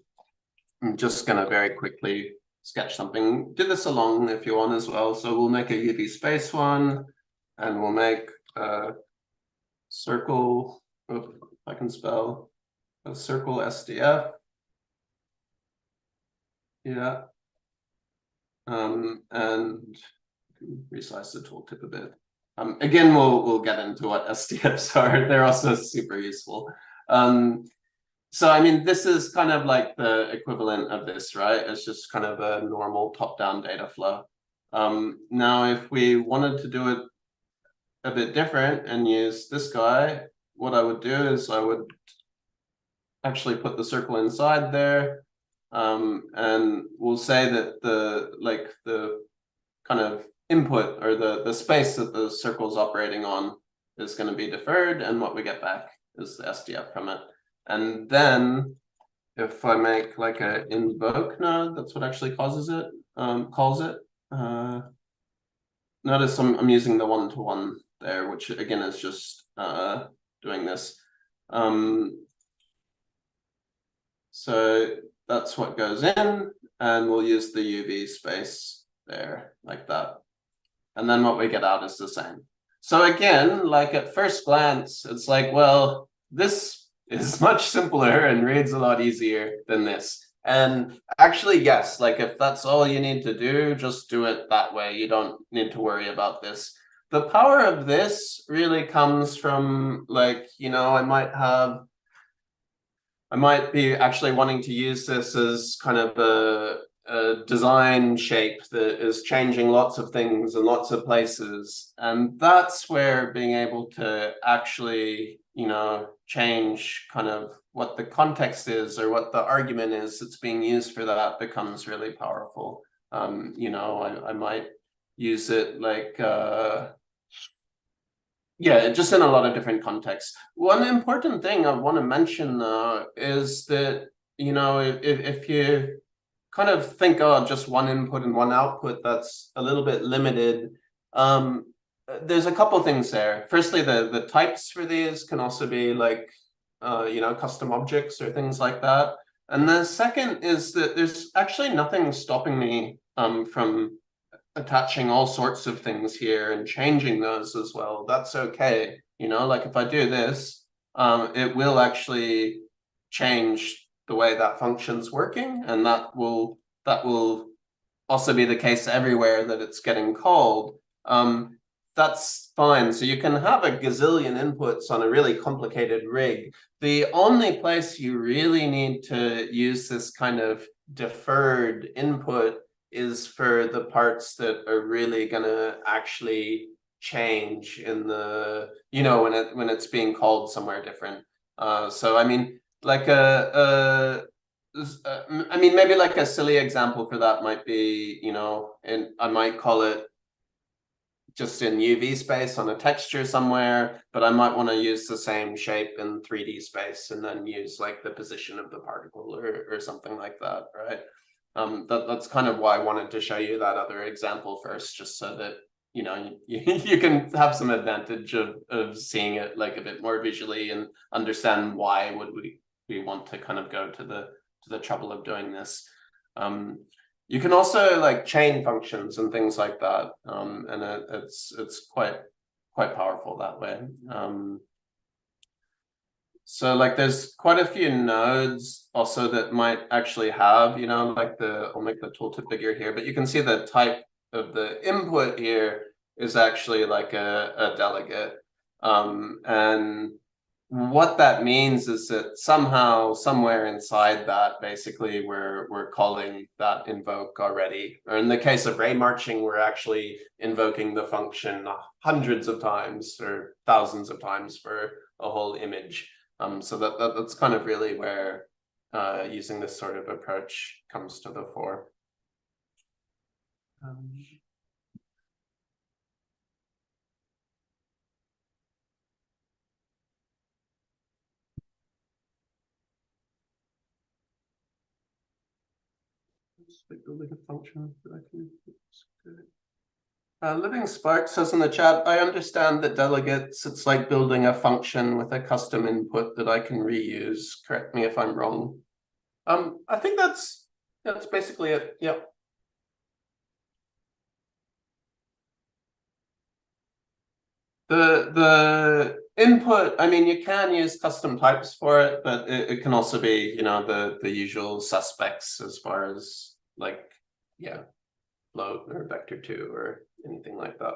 just gonna very quickly sketch something. Do this along if you want as well. So we'll make a UV space one, and we'll make a circle, if I can spell, a circle SDF. Yeah. And resize the tooltip a bit. Again, we'll get into what SDFs are. They're also super useful. So I mean, this is kind of like the equivalent of this, right? It's just kind of a normal top-down data flow. Now, if we wanted to do it a bit different and use this guy, what I would do is I would actually put the circle inside there, and we'll say that the kind of input, or the space that the circle's operating on, is going to be deferred, and what we get back is the SDF from it. And then if I make like a invoke node, that's what actually calls it. Notice I'm using the one-to-one there, which again is just doing this. So that's what goes in, and we'll use the UV space there like that. And then what we get out is the same. So again, like at first glance, it's like, well, this is much simpler and reads a lot easier than this. And actually, yes, like if that's all you need to do, just do it that way. You don't need to worry about this. The power of this really comes from, like, you know, I might be actually wanting to use this as kind of a design shape that is changing lots of things in lots of places. And that's where being able to actually, you know, change kind of what the context is or what the argument is that's being used for that becomes really powerful. You know, I might use it like, yeah, just in a lot of different contexts. One important thing I want to mention, though, is that, you know, if you kind of think, oh, just one input and one output, that's a little bit limited. There's a couple things there. Firstly, the types for these can also be like, you know, custom objects or things like that. And the second is that there's actually nothing stopping me from attaching all sorts of things here and changing those as well. That's okay. You know, like if I do this, it will actually change the way that function's working, and that will also be the case everywhere that it's getting called. That's fine. So you can have a gazillion inputs on a really complicated rig. The only place you really need to use this kind of deferred input is for the parts that are really going to actually change in the, you know, when it's being called somewhere different. So I mean, like I mean, maybe like a silly example for that might be, you know, and I might call it just in UV space on a texture somewhere, but I might want to use the same shape in 3D space and then use like the position of the particle or something like that, right? That's kind of why I wanted to show you that other example first, just so that, you know, you can have some advantage of seeing it like a bit more visually and understand why would we want to kind of go to the trouble of doing this. You can also like chain functions and things like that, and it's quite powerful that way. So like there's quite a few nodes also that might actually have, you know, like I'll make the tooltip bigger here, but you can see the type of the input here is actually like a delegate. And what that means is that somehow, somewhere inside that, basically we're calling that invoke already. Or in the case of Raymarching, we're actually invoking the function hundreds of times or thousands of times for a whole image. So that's kind of really where using this sort of approach comes to the fore. Building a function that I can Living Spark says in the chat, I understand that delegates, it's like building a function with a custom input that I can reuse. Correct me if I'm wrong. I think that's basically it. Yep. The input, I mean, you can use custom types for it, but it can also be, you know, the usual suspects as far as like, yeah, float or vector2 or anything like that.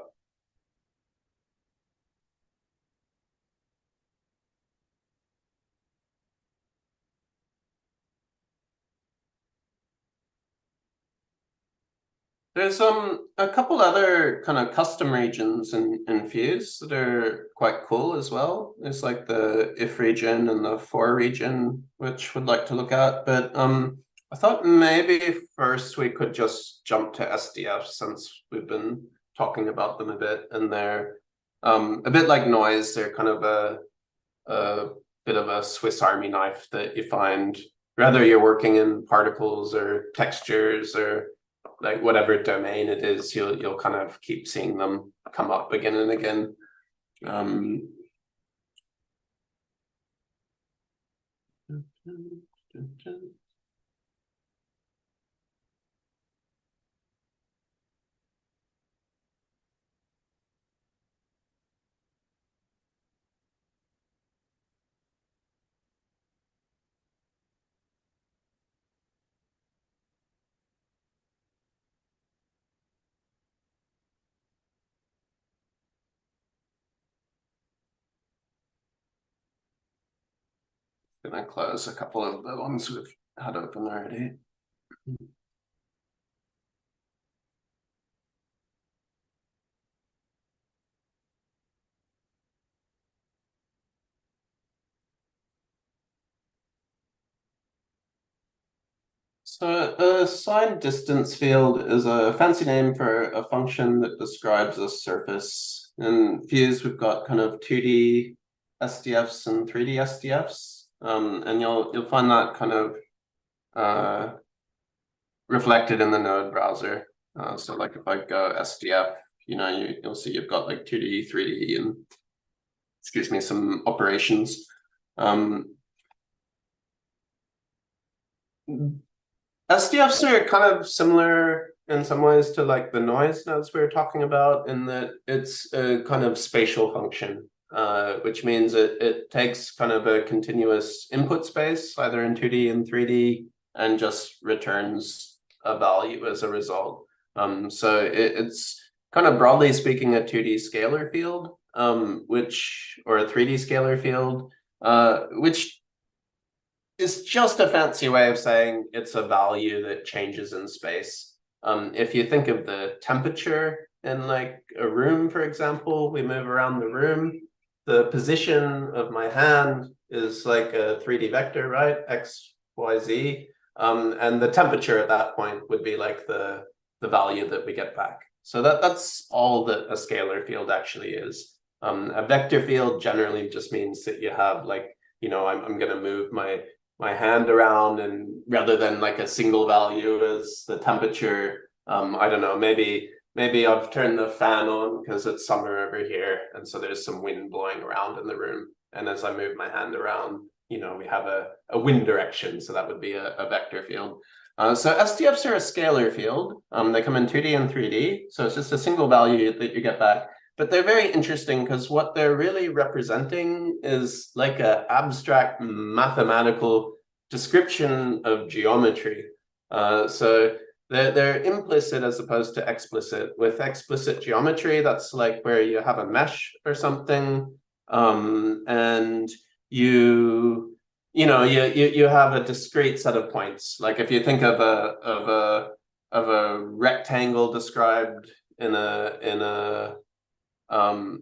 There's a couple other kind of custom regions in Fuse that are quite cool as well. There's like the if region and the for region, which we'd like to look at. But I thought maybe first we could just jump to SDF since we've been talking about them a bit, and they're a bit like noise. They're kind of a bit of a Swiss Army knife that you find, whether you're working in particles or textures or like whatever domain it is, you'll kind of keep seeing them come up again and again. Gonna close a couple of the ones we've had open already. So a signed distance field is a fancy name for a function that describes a surface. In Fuse, we've got kind of 2D SDFs and 3D SDFs, and you'll find that kind of reflected in the Node browser. So like if I go SDF, you'll see you've got like 2D, 3D, and excuse me, some operations. SDFs are kind of similar in some ways to like the noise nodes we were talking about, in that it's a kind of spatial function, which means it takes kind of a continuous input space, either in 2D and 3D, and just returns a value as a result. So it's kind of broadly speaking a 2D scalar field, or a 3D scalar field, which is just a fancy way of saying it's a value that changes in space. If you think of the temperature in like a room, for example, we move around the room, the position of my hand is like a 3D vector, right? X, Y, Z. And the temperature at that point would be like the value that we get back. So that's all that a scalar field actually is. A vector field generally just means that you have like, I'm going to move my hand around, and rather than like a single value as the temperature, I don't know, maybe I've turned the fan on because it's summer over here, and so there's some wind blowing around in the room, and as I move my hand around, we have a wind direction, so that would be a vector field. So SDFs are a scalar field. They come in 2D and 3D, so it's just a single value that you get back. But they're very interesting because what they're really representing is like an abstract mathematical description of geometry. So they're implicit as opposed to explicit. With explicit geometry, that's like where you have a mesh or something, and you have a discrete set of points. Like if you think of a rectangle described in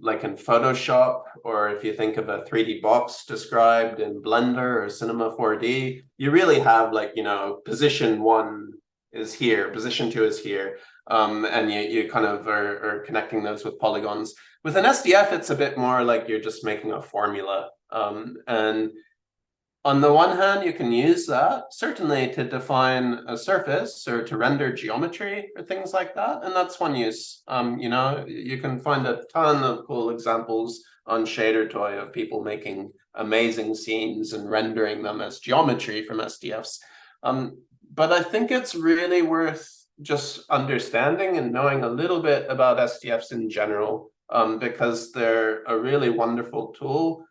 like in Photoshop, or if you think of a 3D box described in Blender or Cinema 4D, you really have like, position 1 is here, position 2 is here, and you kind of are connecting those with polygons. With an SDF, it's a bit more like you're just making a formula. And on the one hand, you can use that certainly to define a surface or to render geometry or things like that. And that's one use. You can find a ton of cool examples on ShaderToy of people making amazing scenes and rendering them as geometry from SDFs. But I think it's really worth just understanding and knowing a little bit about SDFs in general, because they're a really wonderful tool.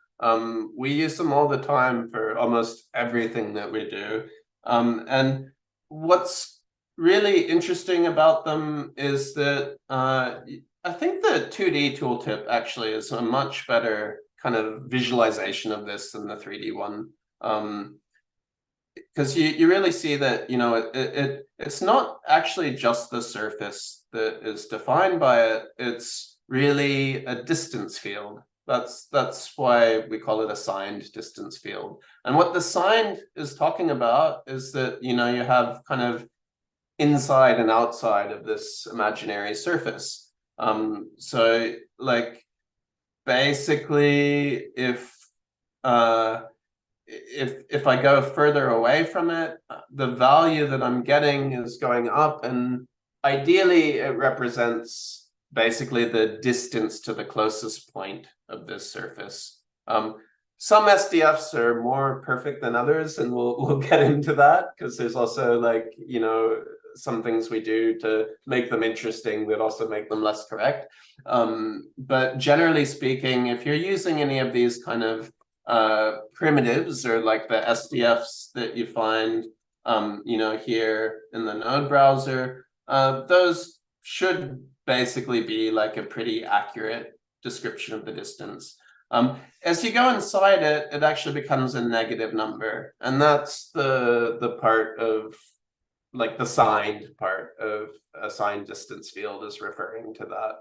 We use them all the time for almost everything that we do. And what's really interesting about them is that I think the 2D tooltip actually is a much better kind of visualization of this than the 3D one. Because you really see that, it's not actually just the surface that is defined by it. It's really a distance field. That's why we call it a signed distance field. And what the signed is talking about is that, you have kind of inside and outside of this imaginary surface. So like basically if I go further away from it, the value that I'm getting is going up, and ideally it represents basically the distance to the closest point of this surface. Some SDFs are more perfect than others, and we'll get into that because there's also like, you know, some things we do to make them interesting that also make them less correct. But generally speaking, if you're using any of these kind of primitives or like the SDFs that you find, you know, here in the Node browser, those should basically be like a pretty accurate description of the distance. As you go inside it, it actually becomes a negative number, and that's the part of like the signed part of a signed distance field is referring to that.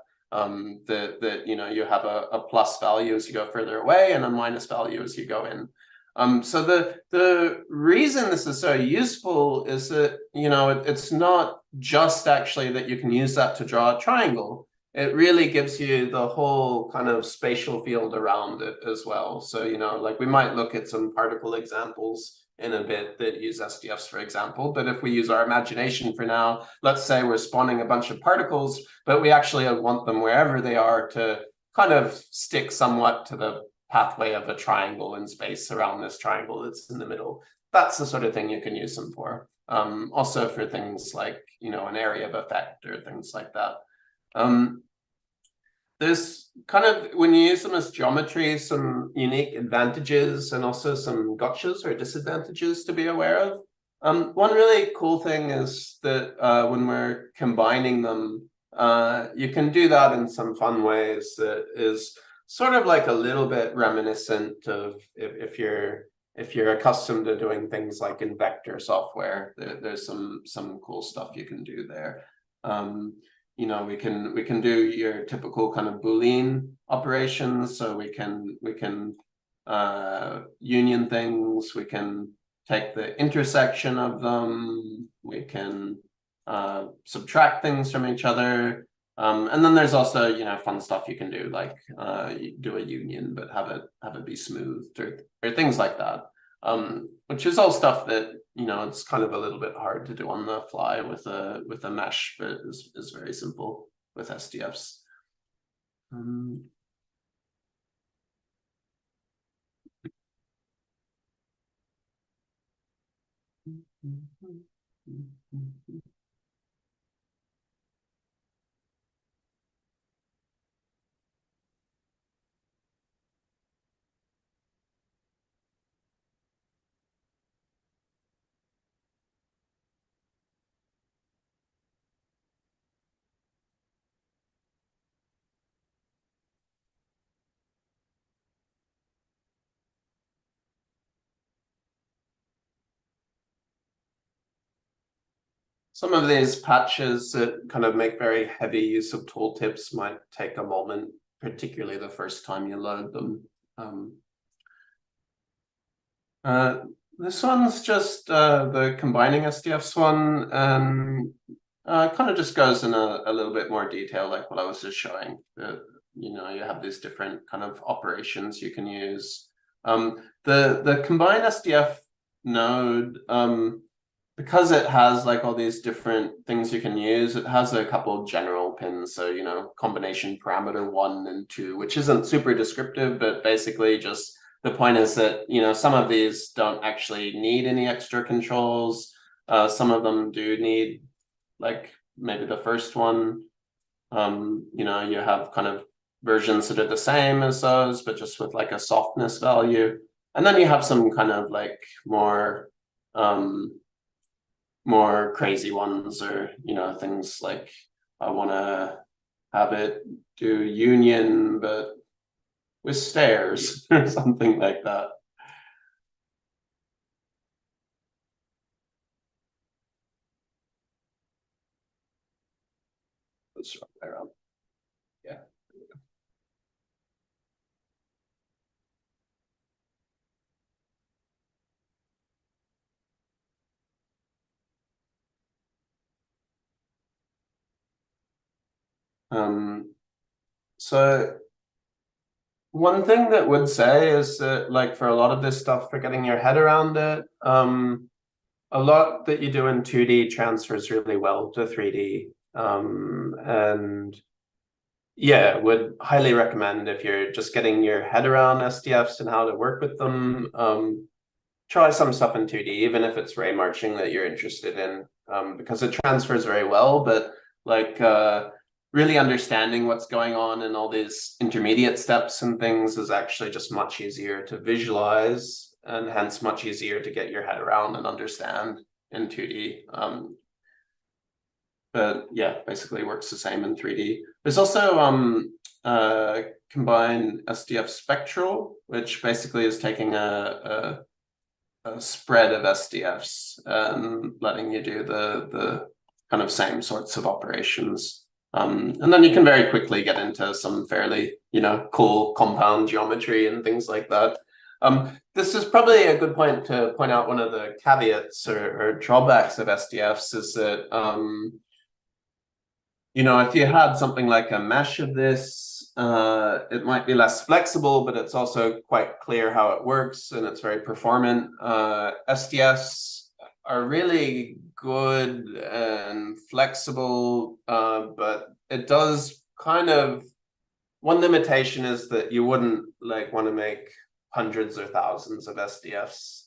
That you know, you have a plus value as you go further away and a minus value as you go in. So the reason this is so useful is that, you know, it's not just actually that you can use that to draw a triangle. It really gives you the whole kind of spatial field around it as well. So, you know, like we might look at some particle examples in a bit that use SDFs, for example. But if we use our imagination for now, let's say we're spawning a bunch of particles, but we actually want them wherever they are to kind of stick somewhat to the pathway of a triangle in space around this triangle that's in the middle. That's the sort of thing you can use them for. Also for things like, you know, an area of effect or things like that. There's kind of, when you use them as geometry, some unique advantages and also some gotchas or disadvantages to be aware of. One really cool thing is that when we're combining them, you can do that in some fun ways that is sort of like a little bit reminiscent of if you're accustomed to doing things like in vector software, there's some cool stuff you can do there. You know, we can do your typical kind of Boolean operations. So we can union things. We can take the intersection of them. We can subtract things from each other. And then there's also, you know, fun stuff you can do, like you do a union but have it be smoothed or things like that. Which is all stuff that, you know, it's kind of a little bit hard to do on the fly with a mesh, but is very simple with SDFs. Some of these patches that kind of make very heavy use of tooltips might take a moment, particularly the first time you load them. This one's just the combining SDFs one, and kind of just goes in a little bit more detail, like what I was just showing. You know, you have these different kind of operations you can use. The combine SDF node, because it has like all these different things you can use, it has a couple of general pins. So, you know, combination parameter 1 and 2, which isn't super descriptive, but basically just the point is that, you know, some of these don't actually need any extra controls. Some of them do need, like maybe the first one. You know, you have kind of versions that are the same as those, but just with like a softness value. And then you have some kind of like more crazy ones, or, you know, things like I want to have it do union, but with stairs or something like that. Let's run around. Yeah. So one thing that would say is that, like, for a lot of this stuff, for getting your head around it, a lot that you do in 2D transfers really well to 3D. And yeah, would highly recommend, if you're just getting your head around SDFs and how to work with them, try some stuff in 2D, even if it's Raymarching that you're interested in, because it transfers very well, but like really understanding what's going on in all these intermediate steps and things is actually just much easier to visualize, and hence much easier to get your head around and understand in 2D. But yeah, basically works the same in 3D. There's also combined SDF spectral, which basically is taking a spread of SDFs and letting you do the kind of same sorts of operations. And then you can very quickly get into some fairly, cool compound geometry and things like that. This is probably a good point to point out one of the caveats or drawbacks of SDFs is that, if you had something like a mesh of this, it might be less flexible, but it's also quite clear how it works and it's very performant. SDFs are really good and flexible, but it does kind of, one limitation is that you wouldn't want to make hundreds or thousands of SDFs,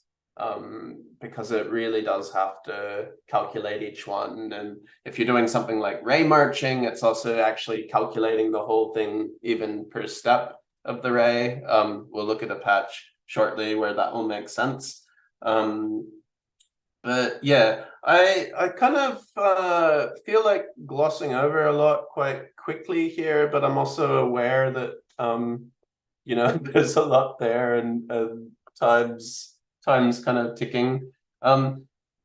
because it really does have to calculate each one. And if you're doing something like Raymarching, it's also actually calculating the whole thing even per step of the ray. We'll look at a patch shortly where that will make sense. But yeah, I kind of feel like glossing over a lot quite quickly here, but I'm also aware that there's a lot there, and time's kind of ticking.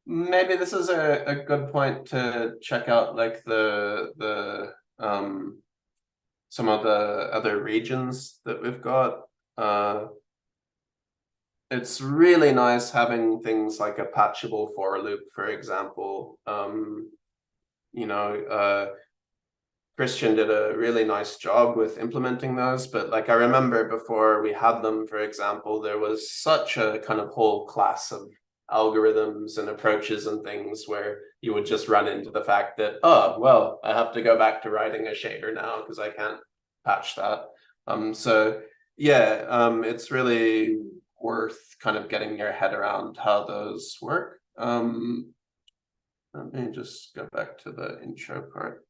Maybe this is a good point to check out some of the other regions that we've got. It's really nice having things like a patchable for loop, for example. Christian did a really nice job with implementing those, but I remember before we had them, for example, there was such a kind of whole class of algorithms and approaches and things where you would just run into the fact that, oh, well, I have to go back to writing a shader now because I can't patch that. So yeah, it's really worth kind of getting your head around how those work. Let me just go back to the intro part.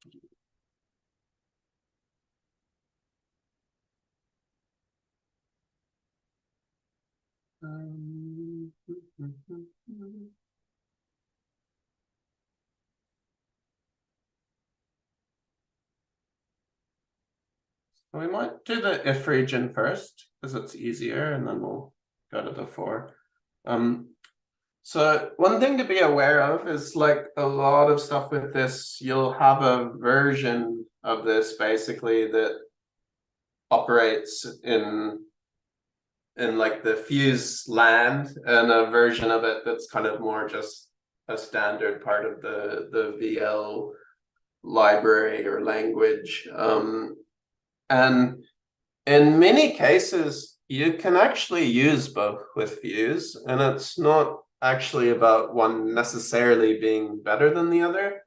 We might do the if region first because it's easier, and then we'll go to the for. So one thing to be aware of is a lot of stuff with this, you'll have a version of this basically that operates in the fuse land, and a version of it that's kind of more just a standard part of the VL library or language. And in many cases, you can actually use both with Fuse, and it's not actually about one necessarily being better than the other.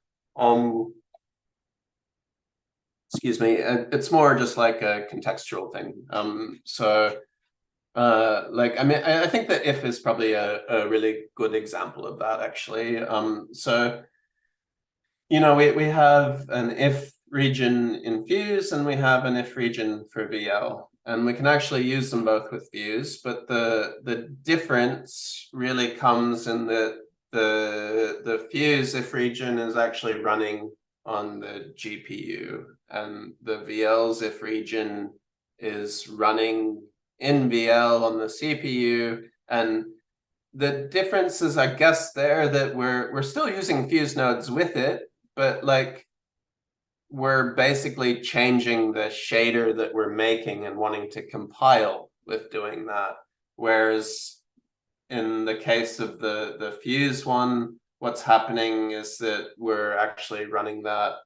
Excuse me, it's more just like a contextual thing. I think that if is probably a really good example of that, actually. We have an if region in Fuse, and we have an if region for VL, and we can actually use them both with Fuse, but the difference really comes in that the Fuse if region is actually running on the GPU, and the VL's if region is running in VL on the CPU. And the difference is, I guess, there that we're still using Fuse nodes with it, but we're basically changing the shader that we're making and wanting to compile with doing that. Whereas in the case of the Fuse one, what's happening is that we're actually running that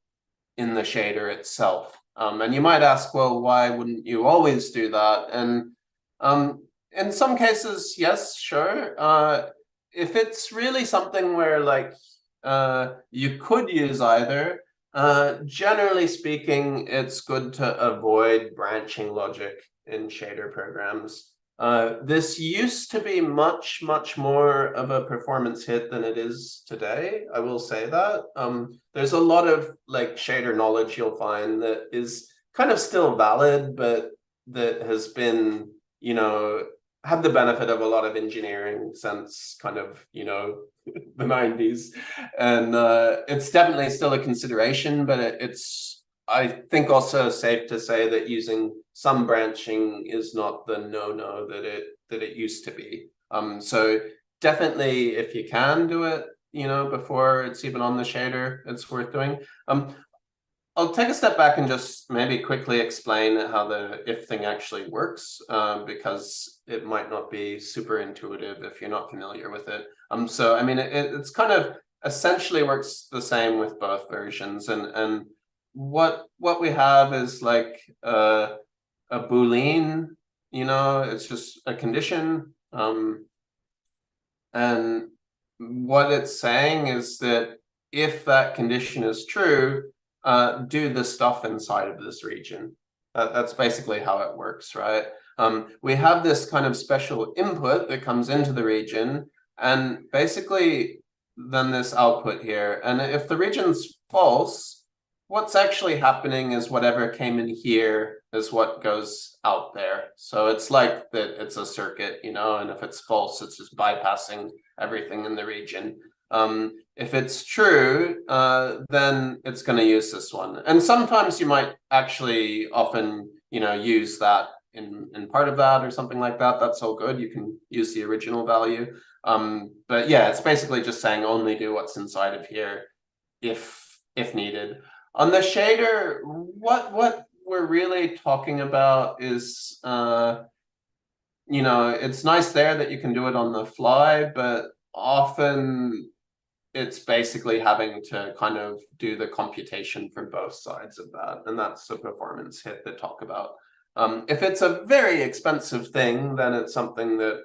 in the shader itself. And you might ask, well, why wouldn't you always do that? And in some cases, yes, sure. If it's really something where like you could use either, generally speaking, it's good to avoid branching logic in shader programs. This used to be much, much more of a performance hit than it is today. I will say that. There's a lot of like shader knowledge you'll find that is kind of still valid, but that has been, you know, had the benefit of a lot of engineering since kind of, you know, the 90s. And it's definitely still a consideration, but it's, I think, also safe to say that using some branching is not the no-no that it used to be. So definitely, if you can do it, you know, before it's even on the shader, it's worth doing. I'll take a step back and just maybe quickly explain how the if thing actually works, because it might not be super intuitive if you're not familiar with it. So I mean, it's kind of essentially works the same with both versions, and what we have is like a Boolean, you know, it's just a condition, and what it's saying is that if that condition is true, do the stuff inside of this region. That's basically how it works, right? We have this kind of special input that comes into the region, and basically then this output here. And if the region's false, what's actually happening is whatever came in here is what goes out there. So it's like that it's a circuit, you know, and if it's false, it's just bypassing everything in the region. If it's true, then it's going to use this one. And sometimes you might actually often, you know, use that in part of that or something like that. That's all good. You can use the original value. But yeah, it's basically just saying only do what's inside of here if needed. On the shader, what we're really talking about is, you know, it's nice there that you can do it on the fly, but often it's basically having to kind of do the computation for both sides of that. And that's the performance hit they talk about. If it's a very expensive thing, then it's something that,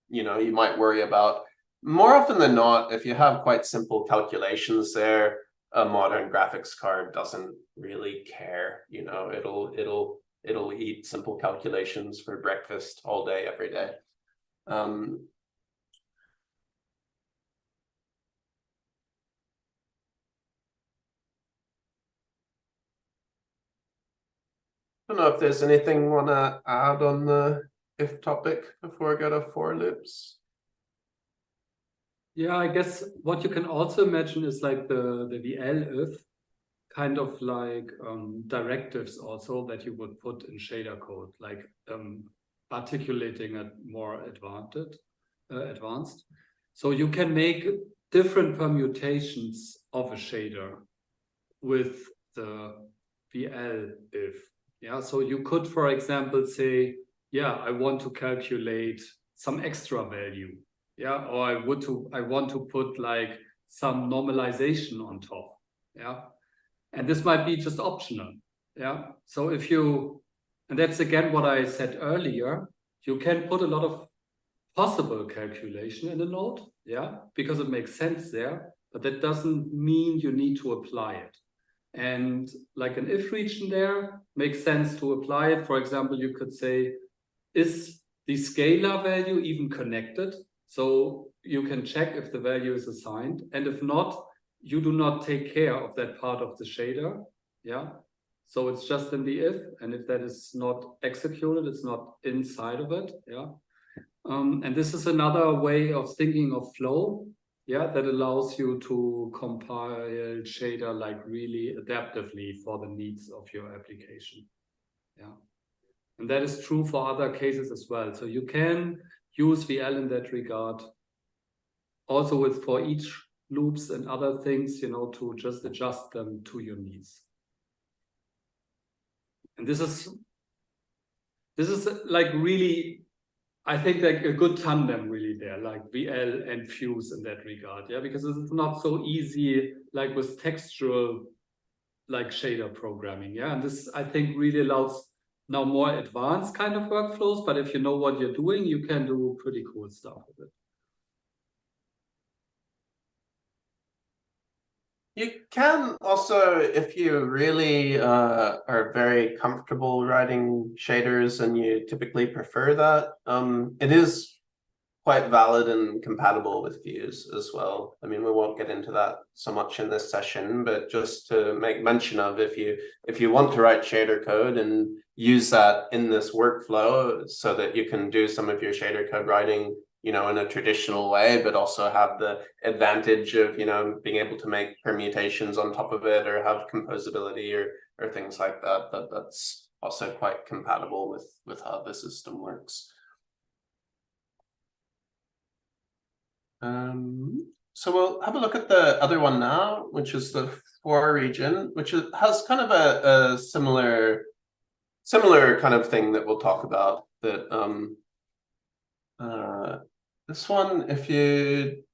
you know, you might worry about. More often than not, if you have quite simple calculations there, a modern graphics card doesn't really care. You know, it'll eat simple calculations for breakfast all day, every day. I don't know if there's anything you want to add on the if topic before I go to for loops. Yeah, I guess what you can also imagine is like the VL if kind of like directives also that you would put in shader code, like articulating it more advanced. So you can make different permutations of a shader with the VL if. Yeah, so you could, for example, say, yeah, I want to calculate some extra value. Yeah, or I want to put like some normalization on top. Yeah, and this might be just optional. Yeah, so if you, and that's again what I said earlier, you can put a lot of possible calculation in a node. Yeah, because it makes sense there, but that doesn't mean you need to apply it. And like an if region there makes sense to apply it. For example, you could say, is the scalar value even connected? So you can check if the value is assigned. And if not, you do not take care of that part of the shader. Yeah. So it's just in the if. And if that is not executed, it's not inside of it. Yeah. And this is another way of thinking of flow. Yeah, that allows you to compile shader like really adaptively for the needs of your application. Yeah, and that is true for other cases as well. So you can use VL in that regard. Also with for each loops and other things, you know, to just adjust them to your needs. And this is like really, I think like a good tandem really there, like VL and Fuse in that regard, yeah, because it's not so easy like with textual like shader programming. Yeah, and this I think really allows now more advanced kind of workflows, but if you know what you're doing, you can do pretty cool stuff with it. You can also, if you really are very comfortable writing shaders and you typically prefer that, it is quite valid and compatible with Vue as well. I mean, we won't get into that so much in this session, but just to make mention of, if you want to write shader code and use that in this workflow so that you can do some of your shader code writing, you know, in a traditional way, but also have the advantage of, you know, being able to make permutations on top of it or have composability or things like that, that's also quite compatible with how the system works. So we'll have a look at the other one now, which is the for region, which has kind of a similar kind of thing that we'll talk about. That this one, in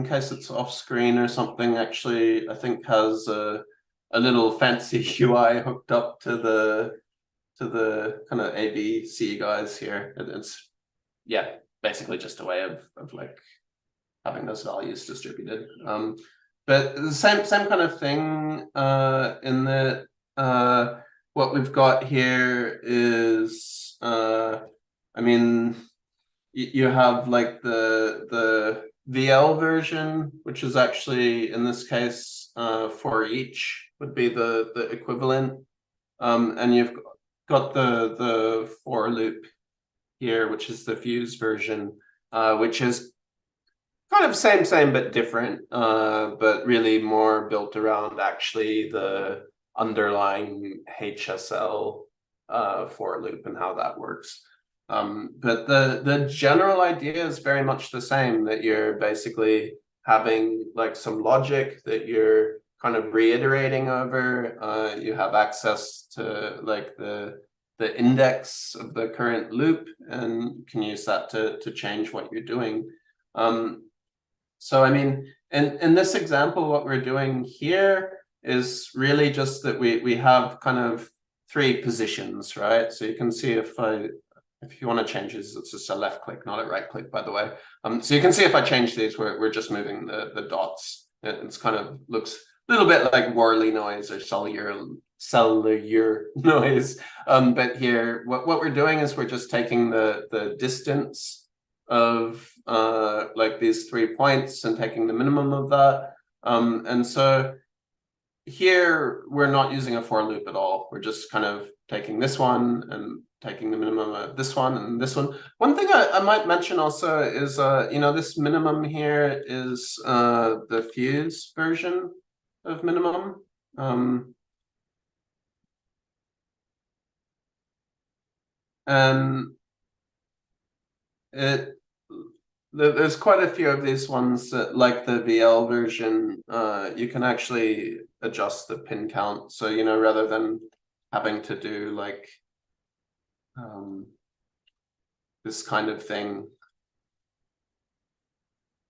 case it's off screen or something, actually I think has a little fancy UI hooked up to the kind of ABC guys here. It's yeah, basically just a way of like having those values distributed. But the same kind of thing in that what we've got here is, I mean, you have like the VL version, which is actually in this case for each would be the equivalent, and you've got the for loop here, which is the Vue version, which is kind of same but different, but really more built around actually the underlying HSL for loop and how that works. But the general idea is very much the same, that you're basically having like some logic that you're kind of reiterating over. You have access to like the index of the current loop and can use that to change what you're doing. So I mean, in this example, what we're doing here is really just that we have kind of 3 positions, right? So you can see if you want to change these, it's just a left click, not a right click, by the way. So you can see if I change these, we're just moving the dots. It's kind of looks a little bit like whirly noise or cellular noise. But here, what we're doing is we're just taking the distance of like these 3 points and taking the minimum of that. And so here we're not using a for loop at all. We're just kind of taking this one and taking the minimum of this one and this one. One thing I might mention also is, you know, this minimum here is the Vue version of minimum. And there's quite a few of these ones that, like the VL version, you can actually adjust the pin count. So, you know, rather than having to do like this kind of thing,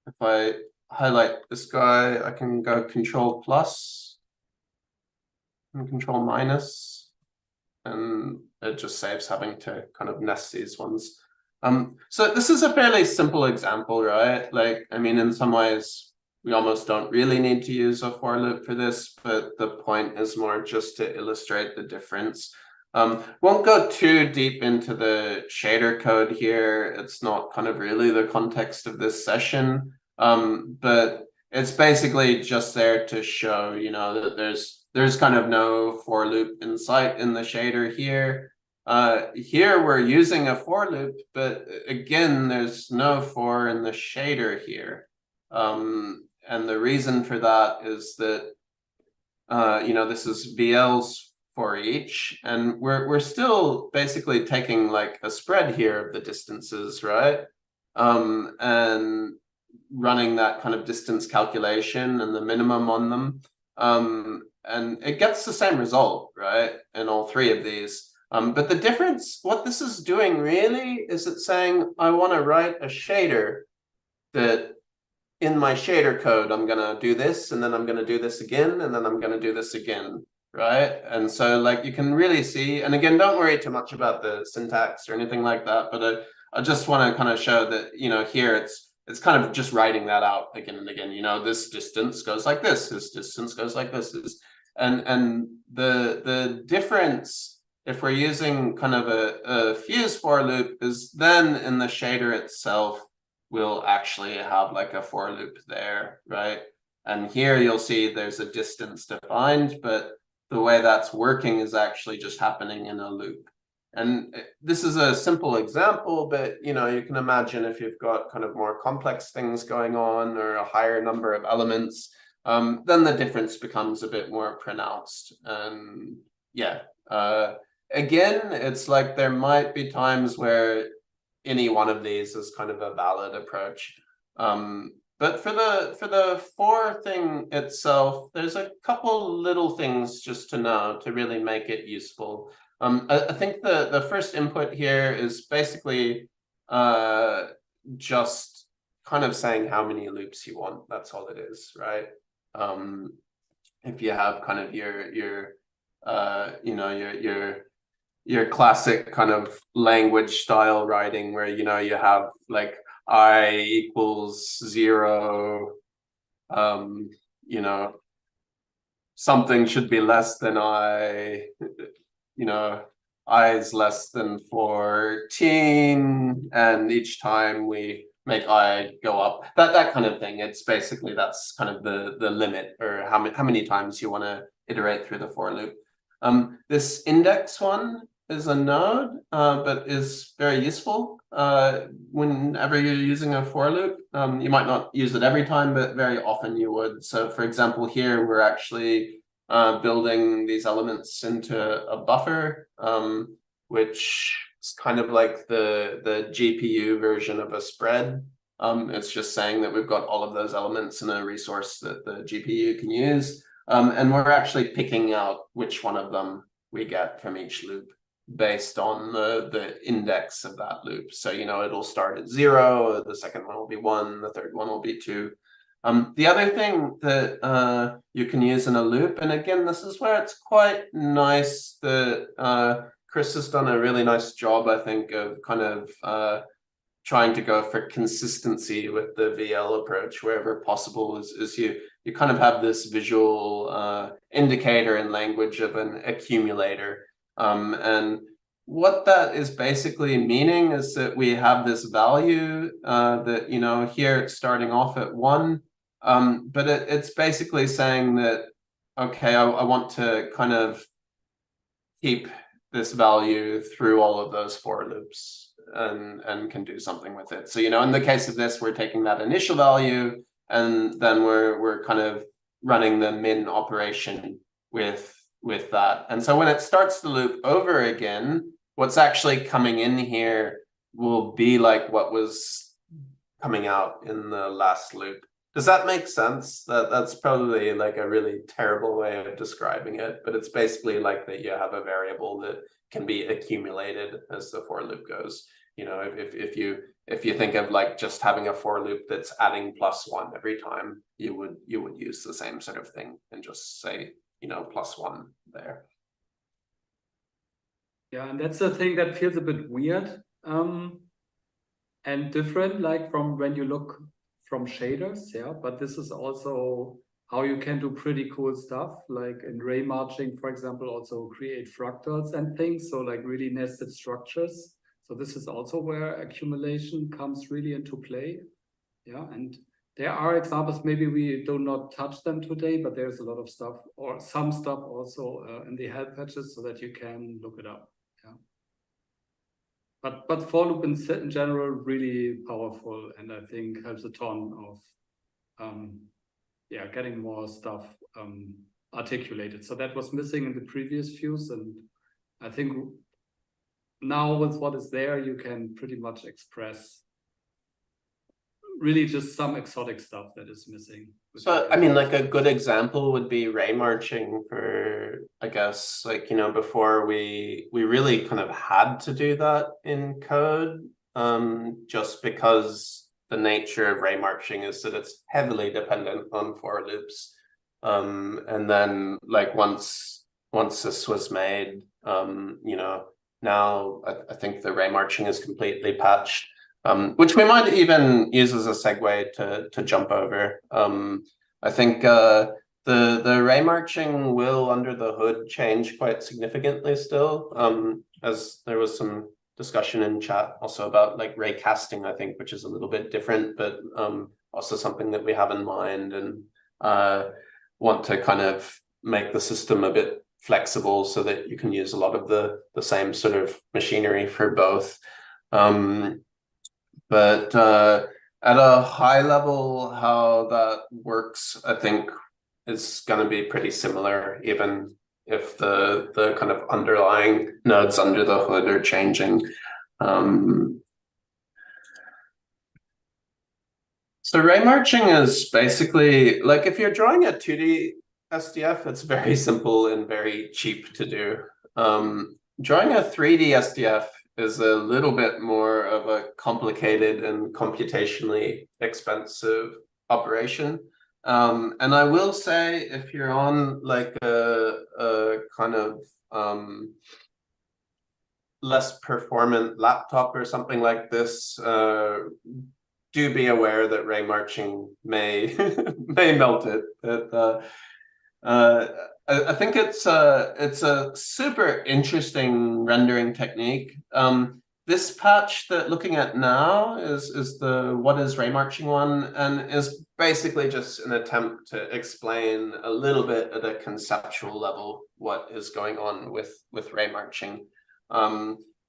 if I highlight this guy, I can go Control plus and Control minus, and it just saves having to kind of nest these ones. So this is a fairly simple example, right? Like, I mean, in some ways, we almost don't really need to use a for loop for this, but the point is more just to illustrate the difference. Won't go too deep into the shader code here. It's not kind of really the context of this session, but it's basically just there to show, you know, that there's kind of no for loop in sight in the shader here. Here we're using a for loop, but again, there's no for in the shader here. And the reason for that is that, you know, this is VL's for each, and we're still basically taking like a spread here of the distances, right? And running that kind of distance calculation and the minimum on them. And it gets the same result, right, in all 3 of these. But the difference, what this is doing really is it's saying, I want to write a shader that in my shader code, I'm going to do this, and then I'm going to do this again, and then I'm going to do this again, right? And so like you can really see, and again, don't worry too much about the syntax or anything like that, but I just want to kind of show that, you know, here it's kind of just writing that out again and again. You know, this distance goes like this distance goes like this. And the difference, if we're using kind of a fuse for loop, is then in the shader itself, we'll actually have like a for loop there, right? And here you'll see there's a distance defined, but the way that's working is actually just happening in a loop. And this is a simple example, but you know, you can imagine if you've got kind of more complex things going on or a higher number of elements, then the difference becomes a bit more pronounced. And yeah, again, it's like there might be times where any one of these is kind of a valid approach. But for the for thing itself, there's a couple little things just to know to really make it useful. I think the first input here is basically just kind of saying how many loops you want. That's all it is, right? If you have kind of your you know, your classic kind of language style writing where, you know, you have like I equals 0, you know, something should be less than I, you know, I is less than 14, and each time we make I go up, that kind of thing. It's basically, that's kind of the limit, or how many times you want to iterate through the for loop. This index one is a node, but is very useful whenever you're using a for loop. You might not use it every time, but very often you would. So for example, here we're actually building these elements into a buffer, which is kind of like the GPU version of a spread. It's just saying that we've got all of those elements in a resource that the GPU can use. And we're actually picking out which one of them we get from each loop based on the index of that loop. So, you know, it'll start at 0, the second one will be 1, the third one will be 2. The other thing that you can use in a loop, and again, this is where it's quite nice that Chris has done a really nice job, I think, of kind of trying to go for consistency with the VL approach wherever possible, is you kind of have this visual indicator in language of an accumulator. And what that is basically meaning is that we have this value that, you know, here it's starting off at 1, but it's basically saying that, okay, I want to kind of keep this value through all of those for loops and can do something with it. So, you know, in the case of this, we're taking that initial value and then we're kind of running the min operation with that. And so when it starts the loop over again, what's actually coming in here will be like what was coming out in the last loop. Does that make sense? That's probably like a really terrible way of describing it, but it's basically like that you have a variable that can be accumulated as the for loop goes. You know, if you think of like just having a for loop that's adding +1 every time, you would use the same sort of thing and just say, you know, +1 there. Yeah, and that's the thing that feels a bit weird and different, like from when you look from shaders, yeah, but this is also how you can do pretty cool stuff, like in Raymarching, for example, also create fractals and things, so like really nested structures. So this is also where accumulation comes really into play, yeah, and there are examples, maybe we do not touch them today, but there's a lot of stuff, or some stuff also in the help patches so that you can look it up, yeah. But for loop in general, really powerful, and I think helps a ton of yeah, getting more stuff articulated. So that was missing in the previous views, and I think now with what is there, you can pretty much express really just some exotic stuff that is missing. So, I mean, like a good example would be Raymarching for, I guess, like, you know, before we really kind of had to do that in code, just because the nature of Raymarching is that it's heavily dependent on for loops. And then like once this was made, you know, now I think the Raymarching is completely patched, which we might even use as a segue to jump over. I think the Raymarching will, under the hood, change quite significantly still, as there was some discussion in chat also about like ray casting, I think, which is a little bit different, but also something that we have in mind and want to kind of make the system a bit flexible so that you can use a lot of the same sort of machinery for both. But at a high level, how that works, I think, is going to be pretty similar, even if the kind of underlying nodes under the hood are changing. So Raymarching is basically, like if you're drawing a 2D SDF, it's very simple and very cheap to do. Drawing a 3D SDF is a little bit more of a complicated and computationally expensive operation. And I will say, if you're on like a kind of less performant laptop or something like this, do be aware that Raymarching may may melt it. But I think it's a super interesting rendering technique. This patch that looking at now is the What is Raymarching one, and is basically just an attempt to explain a little bit at a conceptual level what is going on with Raymarching.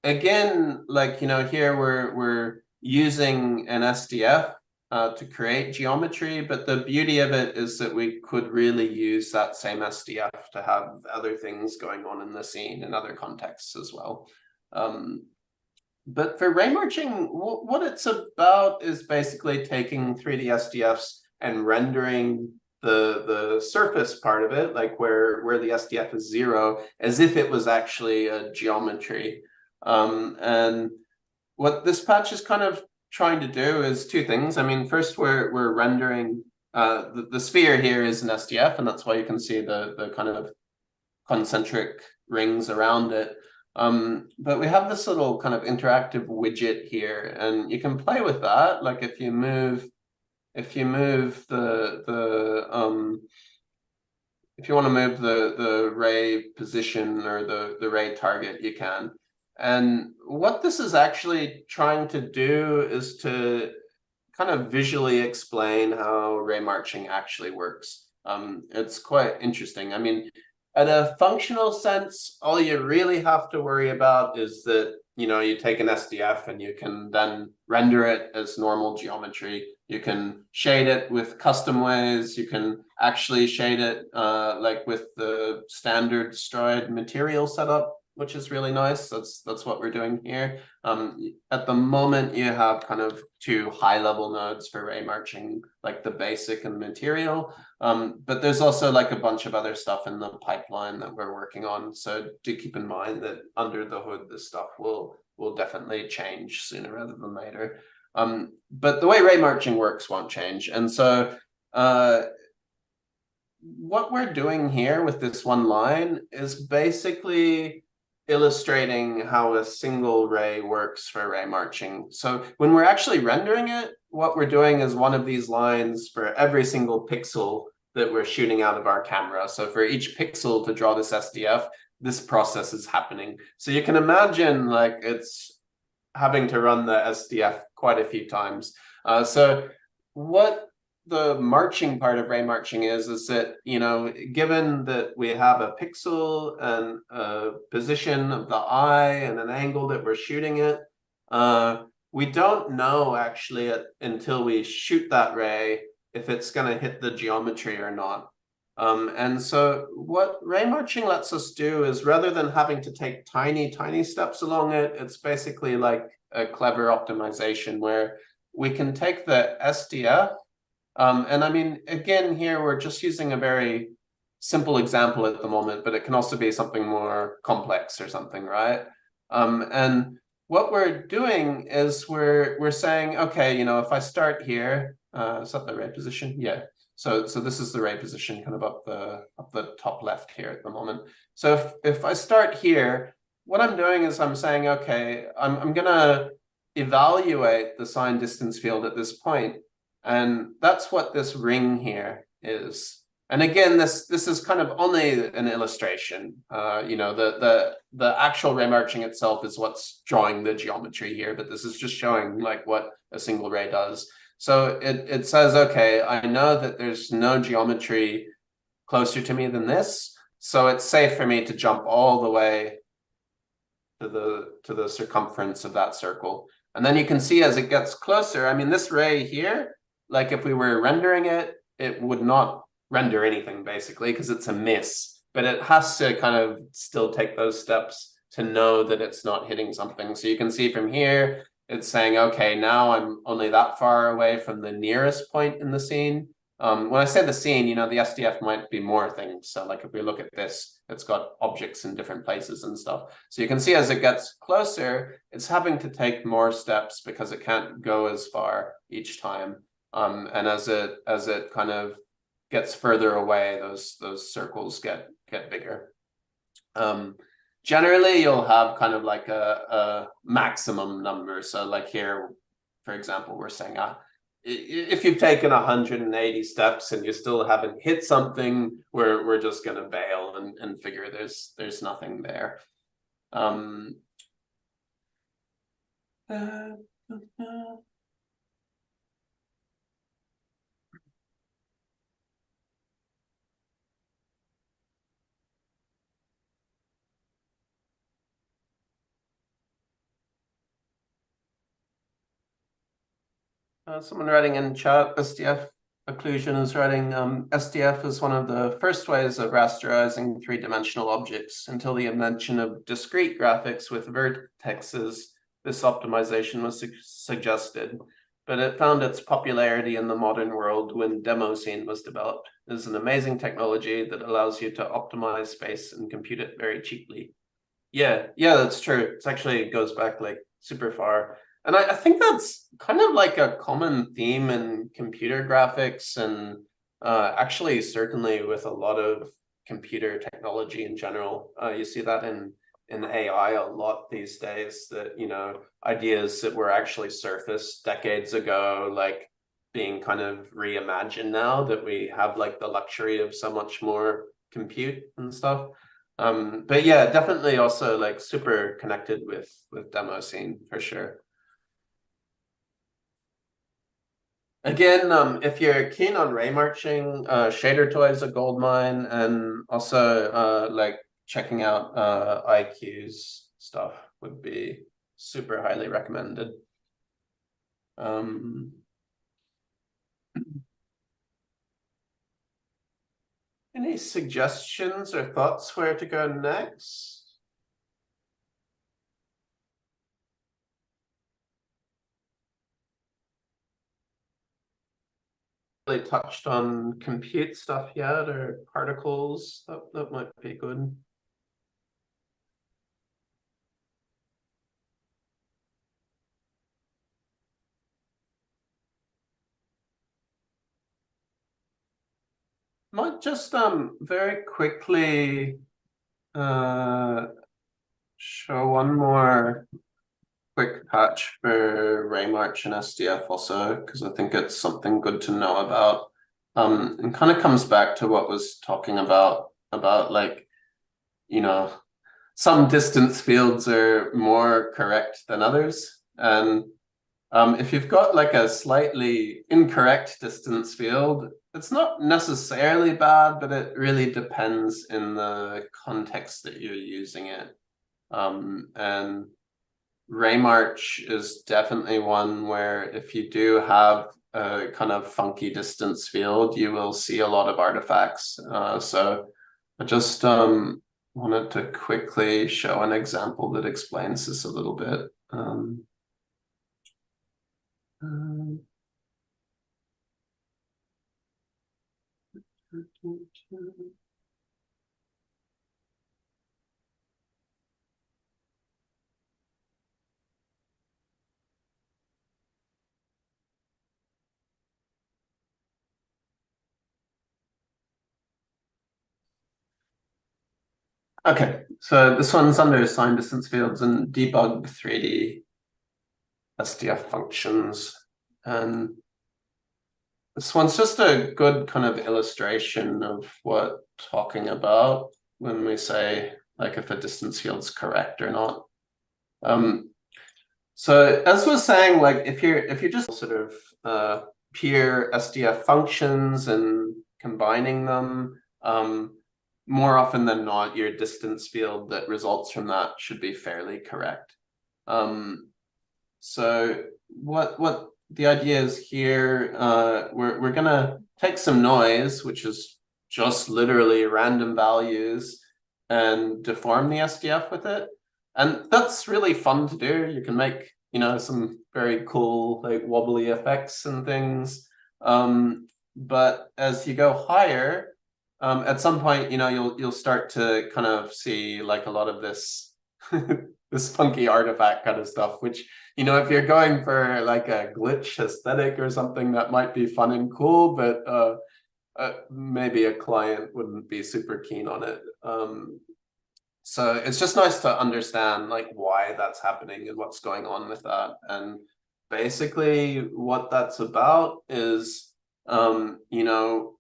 Again, like, you know, here we're using an SDF to create geometry, but the beauty of it is that we could really use that same SDF to have other things going on in the scene in other contexts as well. But for Raymarching, what it's about is basically taking 3D SDFs and rendering the surface part of it, like where the SDF is 0, as if it was actually a geometry. And what this patch is kind of trying to do is two things. I mean, first we're rendering the sphere here is an SDF, and that's why you can see the kind of concentric rings around it. But we have this little kind of interactive widget here, and you can play with that. Like if you move if you want to move the ray position or the ray target, you can. And what this is actually trying to do is to kind of visually explain how Raymarching actually works. It's quite interesting. I mean, at a functional sense, all you really have to worry about is that, you know, you take an SDF and you can then render it as normal geometry. You can shade it with custom ways. You can actually shade it like with the standard Stroid material setup, which is really nice. That's what we're doing here. At the moment, you have kind of two high-level nodes for Raymarching, like the basic and material. But there's also like a bunch of other stuff in the pipeline that we're working on. So do keep in mind that under the hood, this stuff will definitely change sooner rather than later. But the way Raymarching works won't change. And so what we're doing here with this one line is basically illustrating how a single ray works for Raymarching. So when we're actually rendering it, what we're doing is one of these lines for every single pixel that we're shooting out of our camera. So for each pixel to draw this SDF, this process is happening. So you can imagine like it's having to run the SDF quite a few times. So what the marching part of Raymarching is that, you know, given that we have a pixel and a position of the eye and an angle that we're shooting it, we don't know actually until we shoot that ray if it's going to hit the geometry or not. And so what Raymarching lets us do is, rather than having to take tiny steps along it, it's basically like a clever optimization where we can take the SDF. And I mean, again, here we're just using a very simple example at the moment, but it can also be something more complex or something, right? And what we're doing is we're saying, okay, you know, if I start here, is that the right position? Yeah. So this is the right position, kind of up the top left here at the moment. So if I start here, what I'm doing is I'm saying, okay, I'm gonna evaluate the sign distance field at this point, and that's what this ring here is. And again, this is kind of only an illustration. You know, the actual Raymarching itself is what's drawing the geometry here, but this is just showing like what a single ray does. So it says, okay, I know that there's no geometry closer to me than this, so it's safe for me to jump all the way to the circumference of that circle. And then you can see as it gets closer, I mean, this ray here, like if we were rendering it, it would not render anything basically because it's a miss, but it has to kind of still take those steps to know that it's not hitting something. So you can see from here, it's saying, okay, now I'm only that far away from the nearest point in the scene. When I say the scene, you know, the SDF might be more things. So like if we look at this, it's got objects in different places and stuff. So you can see as it gets closer, it's having to take more steps because it can't go as far each time. And as it kind of gets further away, those circles get bigger. Generally, you'll have kind of like a maximum number. So like here, for example, we're saying if you've taken 180 steps and you still haven't hit something, we're just going to bail and figure there's nothing there. Someone writing in chat, SDF occlusion is writing, SDF is one of the first ways of rasterizing three-dimensional objects. Until the invention of discrete graphics with vertexes, this optimization was suggested, but it found its popularity in the modern world when Demoscene was developed. It is an amazing technology that allows you to optimize space and compute it very cheaply. Yeah, that's true. It actually goes back like super far. And I think that's kind of like a common theme in computer graphics and actually certainly with a lot of computer technology in general. You see that in AI a lot these days, that, you know, ideas that were actually surfaced decades ago, like being kind of reimagined now that we have like the luxury of so much more compute and stuff. But yeah, definitely also like super connected with Demoscene for sure. Again, if you're keen on Raymarching, ShaderToy is a goldmine, and also like checking out IQ's stuff would be super highly recommended. Any suggestions or thoughts where to go next? Really touched on compute stuff yet, or particles? That might be good. Might just very quickly show one more quick patch for Raymarch and SDF also, because I think it's something good to know about. And kind of comes back to what was talking about like, you know, some distance fields are more correct than others. And if you've got like a slightly incorrect distance field, it's not necessarily bad, but it really depends in the context that you're using it. And Raymarch is definitely one where if you do have a kind of funky distance field, you will see a lot of artifacts. So I just wanted to quickly show an example that explains this a little bit. Okay, so this one's under assigned distance fields and debug 3D SDF functions. And this one's just a good kind of illustration of what talking about when we say like if a distance field's correct or not. So as was saying, like if you're just sort of pure SDF functions and combining them, more often than not, your distance field that results from that should be fairly correct. So what the idea is here, we're gonna take some noise, which is just literally random values, and deform the SDF with it. And that's really fun to do. You can make, some very cool like wobbly effects and things. But as you go higher, at some point, you'll start to kind of see like a lot of this this funky artifact kind of stuff, which, if you're going for like a glitch aesthetic or something, that might be fun and cool, but maybe a client wouldn't be super keen on it. So it's just nice to understand like why that's happening and what's going on with that. And basically what that's about is,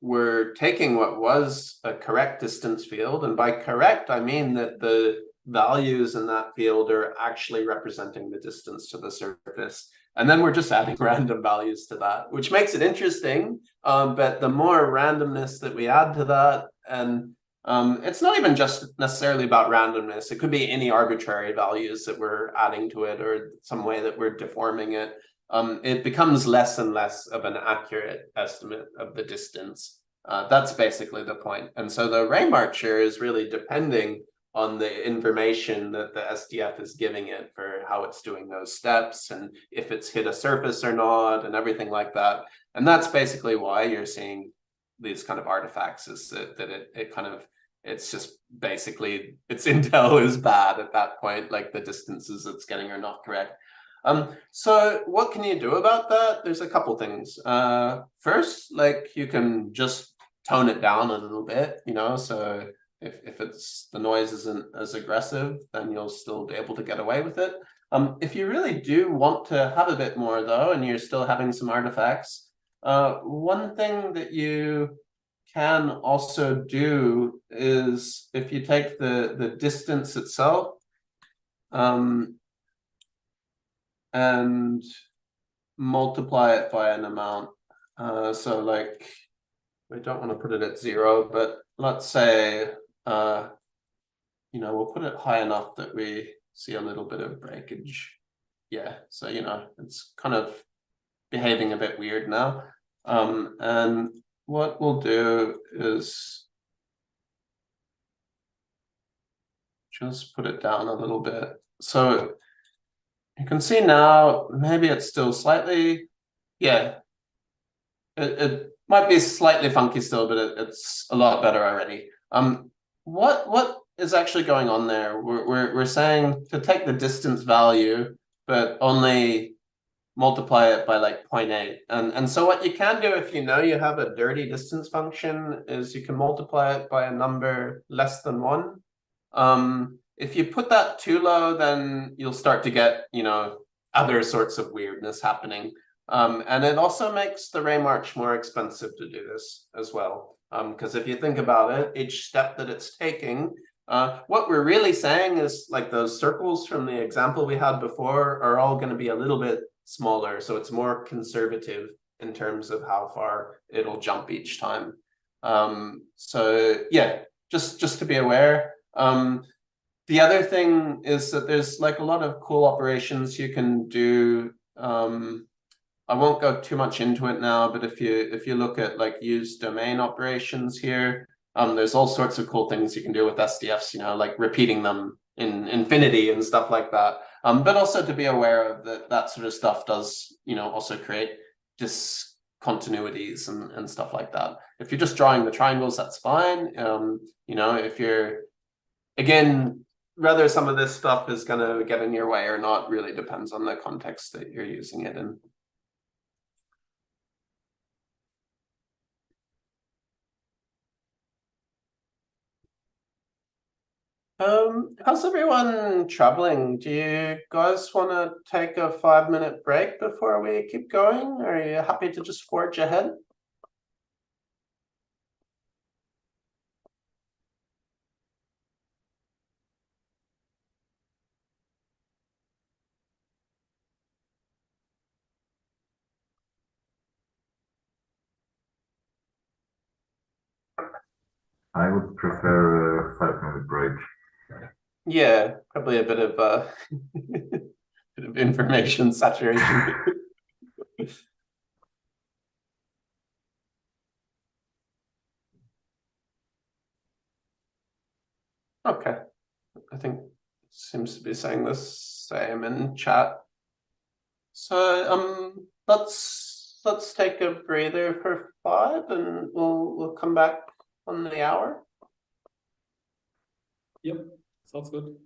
we're taking what was a correct distance field, and by correct, I mean that the values in that field are actually representing the distance to the surface. And then we're just adding random values to that, which makes it interesting. But the more randomness that we add to that, and it's not even just necessarily about randomness. It could be any arbitrary values that we're adding to it or some way that we're deforming it. It becomes less and less of an accurate estimate of the distance. That's basically the point. And so the Raymarcher is really depending on the information that the SDF is giving it for how it's doing those steps and if it's hit a surface or not and everything like that. And that's basically why you're seeing these kind of artifacts, is that it's just basically its intel is bad at that point, like the distances it's getting are not correct. So what can you do about that? There's a couple things. First, like you can just tone it down a little bit, so if it's the noise isn't as aggressive, then you'll still be able to get away with it. If you really do want to have a bit more though, and you're still having some artifacts, one thing that you can also do is if you take the distance itself and multiply it by an amount. So like, we don't want to put it at 0, but let's say, we'll put it high enough that we see a little bit of breakage. Yeah, so, it's kind of behaving a bit weird now. And what we'll do is just put it down a little bit. So you can see now, maybe it's still slightly, yeah, it might be slightly funky still, but it's a lot better already. What is actually going on there? We're saying to take the distance value, but only multiply it by like 0.8. And so what you can do if you have a dirty distance function is you can multiply it by a number less than 1. If you put that too low, then you'll start to get, other sorts of weirdness happening. And it also makes the Raymarch more expensive to do this as well. Because if you think about it, each step that it's taking, what we're really saying is like those circles from the example we had before are all going to be a little bit smaller. So it's more conservative in terms of how far it'll jump each time. So yeah, just to be aware. The other thing is that there's like a lot of cool operations you can do. I won't go too much into it now, but if you look at like use domain operations here, there's all sorts of cool things you can do with SDFs, like repeating them in infinity and stuff like that. But also to be aware of that sort of stuff does, also create discontinuities and stuff like that. If you're just drawing the triangles, that's fine. If you're, again, whether some of this stuff is going to get in your way or not really depends on the context that you're using it in. How's everyone traveling? Do you guys want to take a 5-minute break before we keep going? Or are you happy to just forge ahead? I would prefer a 5-minute break. Yeah, probably a bit of bit of information saturation. Okay, I think seems to be saying the same in chat. So let's take a breather for 5, and we'll come back on the hour. Yep, sounds good.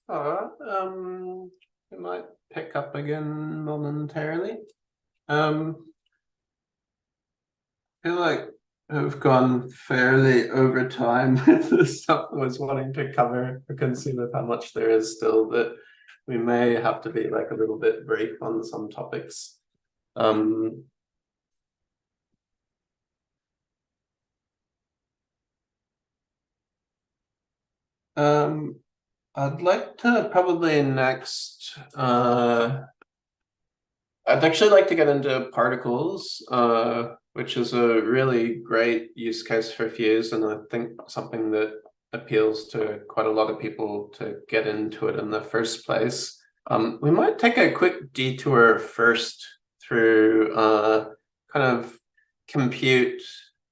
We might pick up again momentarily. I feel like I've gone fairly over time with the stuff I was wanting to cover. I can see with how much there is still that we may have to be like a little bit brief on some topics. I'd like to probably next, I'd actually like to get into particles, which is a really great use case for Fuse, and I think something that appeals to quite a lot of people to get into it in the first place. We might take a quick detour first through kind of compute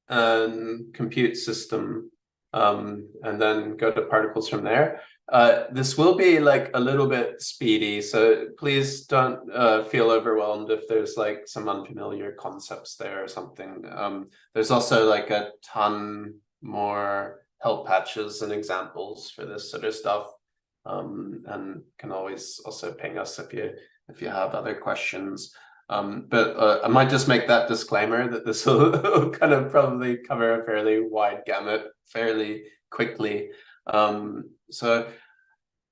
and compute system, and then go to particles from there. This will be like a little bit speedy, so please don't feel overwhelmed if there's like some unfamiliar concepts there or something. There's also like a ton more help patches and examples for this sort of stuff, and can always also ping us if you have other questions. But I might just make that disclaimer that this will kind of probably cover a fairly wide gamut fairly quickly. So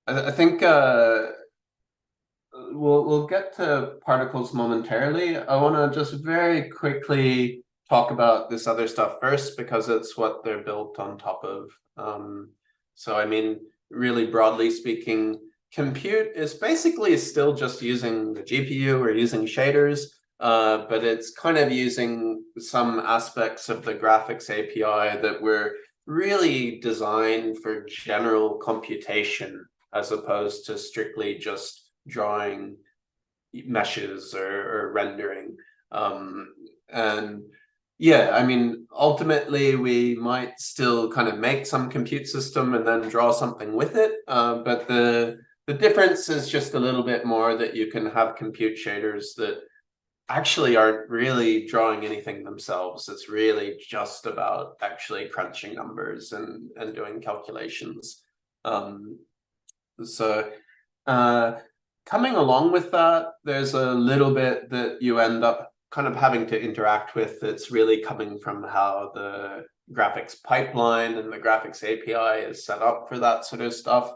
I think we'll get to particles momentarily. I want to just very quickly talk about this other stuff first because it's what they're built on top of. So I mean, really broadly speaking, compute is basically still just using the GPU or using shaders, but it's kind of using some aspects of the graphics API that were really designed for general computation as opposed to strictly just drawing meshes or rendering. And yeah, I mean, ultimately we might still kind of make some compute system and then draw something with it, but the difference is just a little bit more that you can have compute shaders that actually aren't really drawing anything themselves. It's really just about actually crunching numbers and doing calculations. So coming along with that, there's a little bit that you end up kind of having to interact with that's really coming from how the graphics pipeline and the graphics API is set up for that sort of stuff.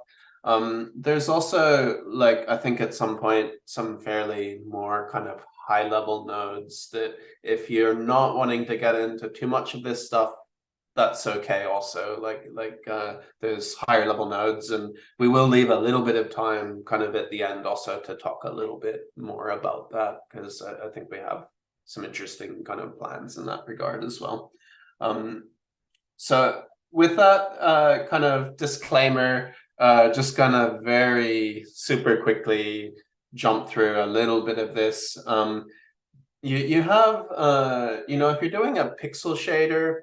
There's also, like, I think at some point, some fairly more kind of high-level nodes that if you're not wanting to get into too much of this stuff, that's okay also. Like there's higher level nodes, and we will leave a little bit of time kind of at the end also to talk a little bit more about that, because I think we have some interesting kind of plans in that regard as well. So with that kind of disclaimer, just gonna very super quickly jump through a little bit of this. You have, if you're doing a pixel shader,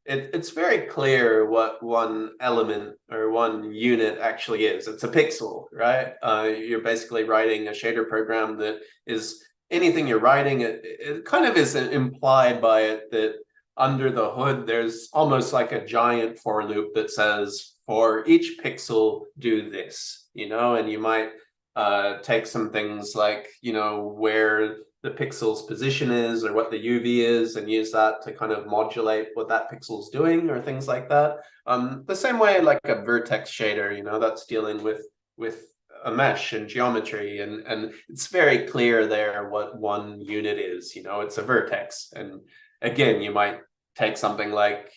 it's very clear what one element or one unit actually is. It's a pixel, right? You're basically writing a shader program that is anything you're writing. It kind of is implied by it that under the hood, there's almost like a giant for loop that says, for each pixel, do this, and you might take some things like, where the pixel's position is or what the UV is and use that to kind of modulate what that pixel's doing or things like that. The same way like a vertex shader, that's dealing with a mesh and geometry, and it's very clear there what one unit is, it's a vertex. And again, you might take something like,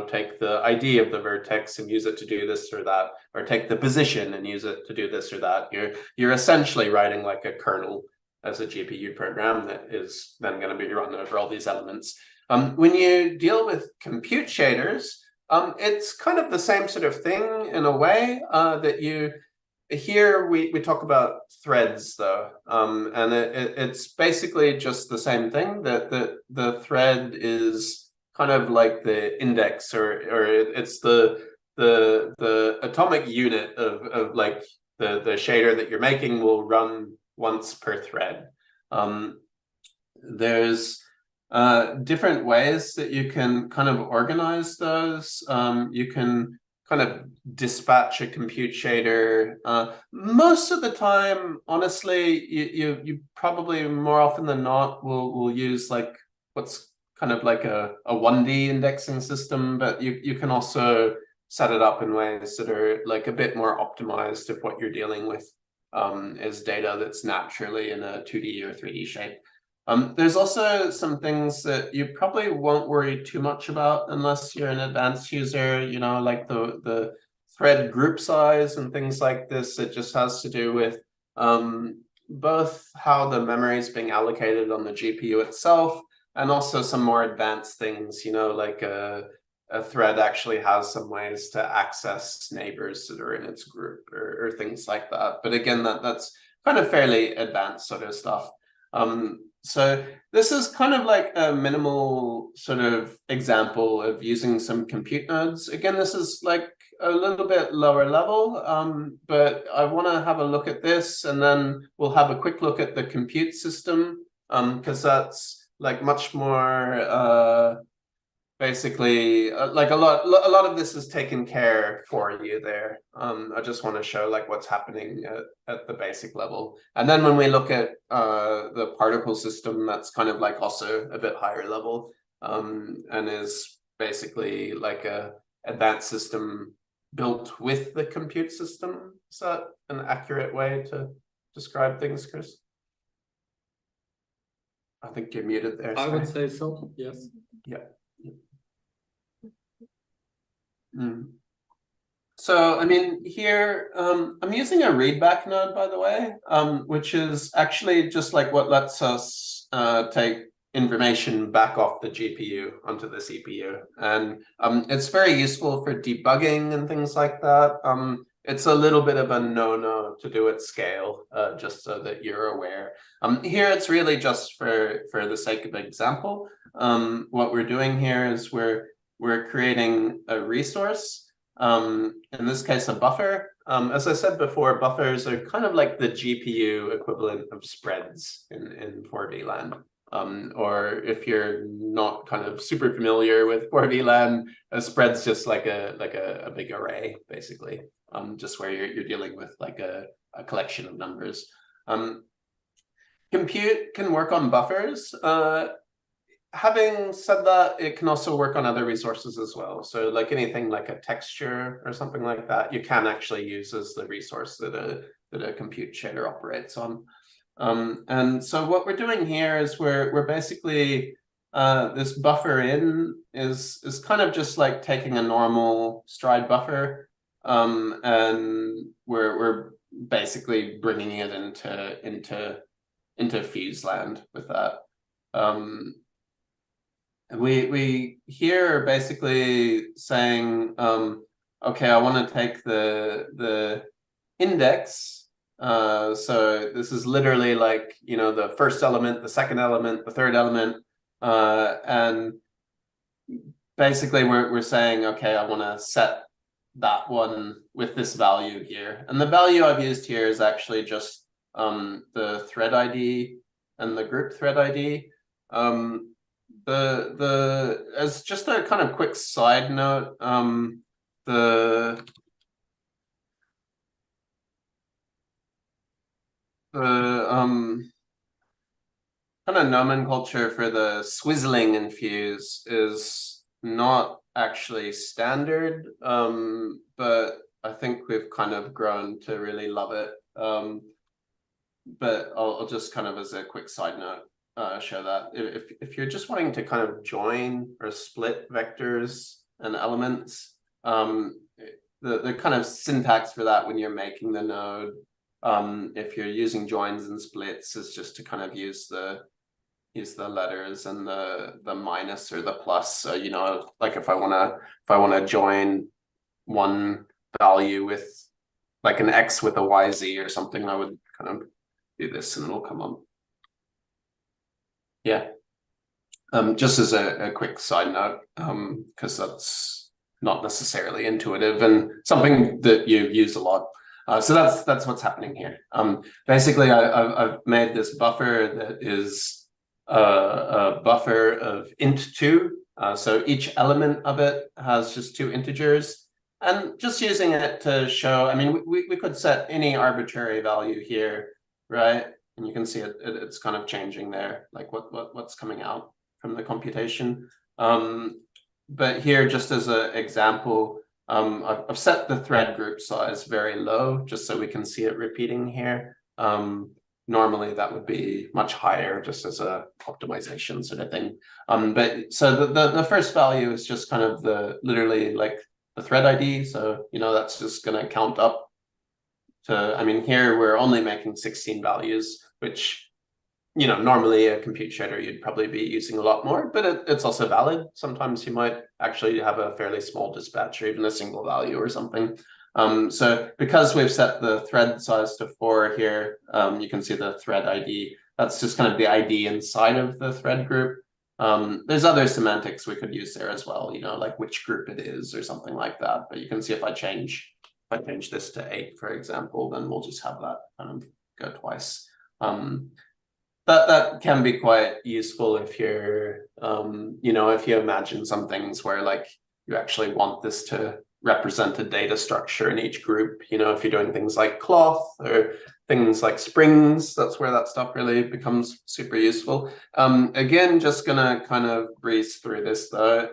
take the ID of the vertex and use it to do this or that, or take the position and use it to do this or that. You're essentially writing like a kernel as a GPU program that is then going to be run over all these elements. When you deal with compute shaders, it's kind of the same sort of thing in a way that here we talk about threads though, and it's basically just the same thing, that the thread is kind of like the index, or it's the atomic unit of like the shader that you're making will run once per thread. There's different ways that you can kind of organize those. You can kind of dispatch a compute shader. Most of the time, honestly, you probably more often than not will use like what's kind of like a 1D indexing system, but you can also set it up in ways that are like a bit more optimized if what you're dealing with is data that's naturally in a 2D or 3D shape. There's also some things that you probably won't worry too much about unless you're an advanced user, you know, like the thread group size and things like this. It just has to do with both how the memory is being allocated on the GPU itself, and also some more advanced things, you know, like a thread actually has some ways to access neighbors that are in its group or things like that. But again, that's kind of fairly advanced sort of stuff. So this is kind of like a minimal sort of example of using some compute nodes. Again, this is like a little bit lower level, but I want to have a look at this, and then we'll have a quick look at the compute system, because that's like much more basically like a lot of this is taken care for you there. I just want to show like what's happening at the basic level, and then when we look at the particle system, that's kind of like also a bit higher level, and is basically like a advanced system built with the compute system. Is that an accurate way to describe things, Chris? I think you're muted there. I would say so, yes. Yeah. So, I mean, here, I'm using a readback node, by the way, which is actually just like what lets us take information back off the GPU onto the CPU. And it's very useful for debugging and things like that. It's a little bit of a no-no to do at scale, just so that you're aware. Here, it's really just for the sake of example. What we're doing here is we're creating a resource, in this case, a buffer. As I said before, buffers are kind of like the GPU equivalent of spreads in 4V land. Or if you're not kind of super familiar with 4V land, a spread's just like a big array, basically, just where you're dealing with like a collection of numbers. Compute can work on buffers. Having said that, it can also work on other resources as well. So like anything like a texture or something like that, you can actually use as the resource that a compute shader operates on. And so what we're doing here is we're basically, this buffer in is kind of just like taking a normal stride buffer, and we're basically bringing it into fuse land with that. We here are basically saying, okay, I want to take the index. So this is literally like, you know, the first element, the second element, the third element, and basically we're saying, okay, I want to set that one with this value here, and the value I've used here is actually just the thread ID and the group thread ID. As just a kind of quick side note, the kind of nomenclature for the swizzling in Fuse is not actually standard, but I think we've kind of grown to really love it. But I'll just kind of as a quick side note show that if you're just wanting to kind of join or split vectors and elements, the kind of syntax for that when you're making the node, if you're using joins and splits, is just to kind of use the letters and the minus or the plus. So, you know, like if I want to join one value with like an X with a YZ or something, I would kind of do this and it'll come up. Yeah. Just as a quick side note, because that's not necessarily intuitive and something that you use a lot. So that's what's happening here. Basically, I've made this buffer that is a buffer of int2. So each element of it has just 2 integers. And just using it to show, I mean, we could set any arbitrary value here, right? And you can see it's kind of changing there, like what's coming out from the computation. But here, just as an example, I've set the thread group size very low, just so we can see it repeating here. Normally that would be much higher, just as a optimization sort of thing. But so the first value is just kind of literally like the thread ID. So, that's just going to count up to, I mean, here we're only making 16 values, which, normally a compute shader, you'd probably be using a lot more, but it's also valid. Sometimes you might actually have a fairly small dispatch or even a single value or something. So because we've set the thread size to 4 here, you can see the thread ID. That's just kind of the ID inside of the thread group. There's other semantics we could use there as well, like which group it is or something like that. But you can see if I change this to 8, for example, then we'll just have that kind of go twice. That can be quite useful if you're, if you imagine some things where like you actually want this to represent a data structure in each group. If you're doing things like cloth or things like springs, that's where that stuff really becomes super useful. Again, just gonna kind of breeze through this though,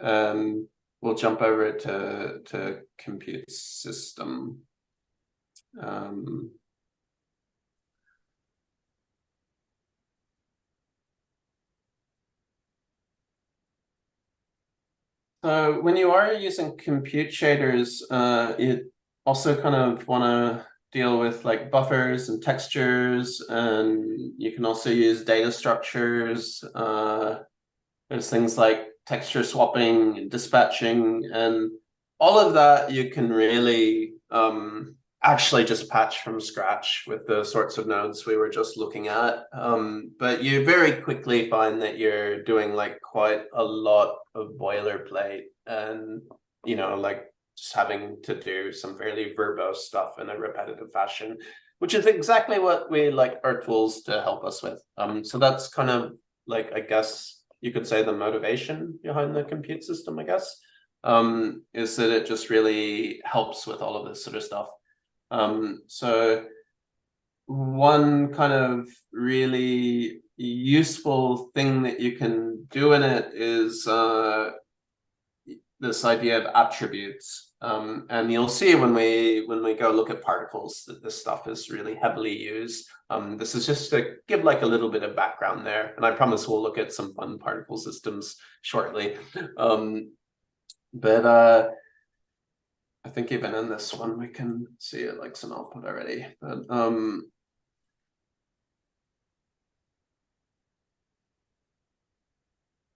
and we'll jump over to compute system. So when you are using compute shaders, you also kind of want to deal with like buffers and textures, and you can also use data structures. There's things like texture swapping and dispatching, and all of that you can really actually just patch from scratch with the sorts of nodes we were just looking at. But you very quickly find that you're doing like quite a lot of boilerplate and, like just having to do some fairly verbose stuff in a repetitive fashion, which is exactly what we like our tools to help us with. So that's kind of like, I guess you could say the motivation behind the compute system, I guess, is that it just really helps with all of this sort of stuff. So one kind of really useful thing that you can do in it is this idea of attributes. And you'll see when we go look at particles that this stuff is really heavily used. This is just to give like a little bit of background there. And I promise we'll look at some fun particle systems shortly. But I think even in this one, we can see it like some output already. But,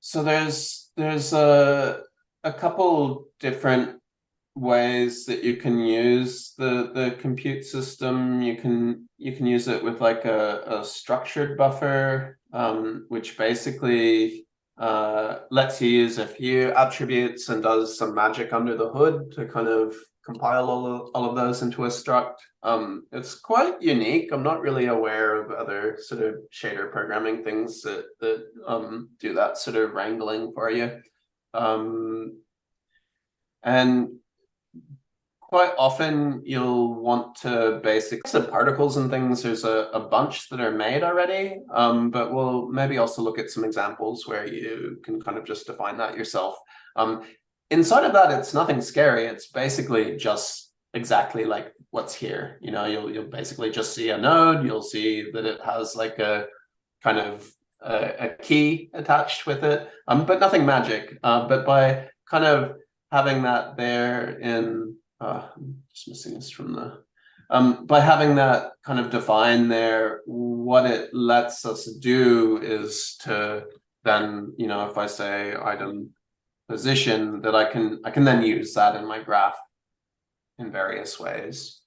so there's a couple different ways that you can use the compute system. You can use it with like a structured buffer, which basically lets you use a few attributes and does some magic under the hood to kind of compile all of those into a struct. It's quite unique. I'm not really aware of other sort of shader programming things that do that sort of wrangling for you. And quite often you'll want to basically the particles and things, there's a bunch that are made already, but we'll maybe also look at some examples where you can kind of just define that yourself. Inside of that, it's nothing scary. It's basically just exactly like what's here. You'll basically just see a node. You'll see that it has like a kind of a key attached with it, but nothing magic. But by kind of having that there in I'm just missing this from the by having that kind of defined there, what it lets us do is to then, if I say item position, that I can then use that in my graph in various ways,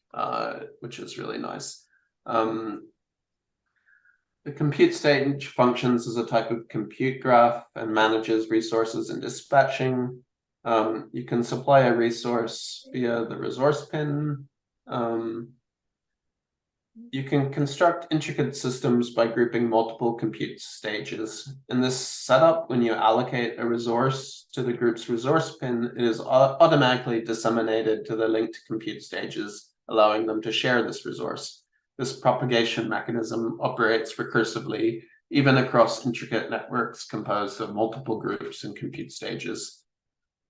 which is really nice. The compute stage functions as a type of compute graph and manages resources and dispatching. You can supply a resource via the resource pin. you can construct intricate systems by grouping multiple compute stages. In this setup, when you allocate a resource to the group's resource pin, it is automatically disseminated to the linked compute stages, allowing them to share this resource. This propagation mechanism operates recursively, even across intricate networks composed of multiple groups and compute stages.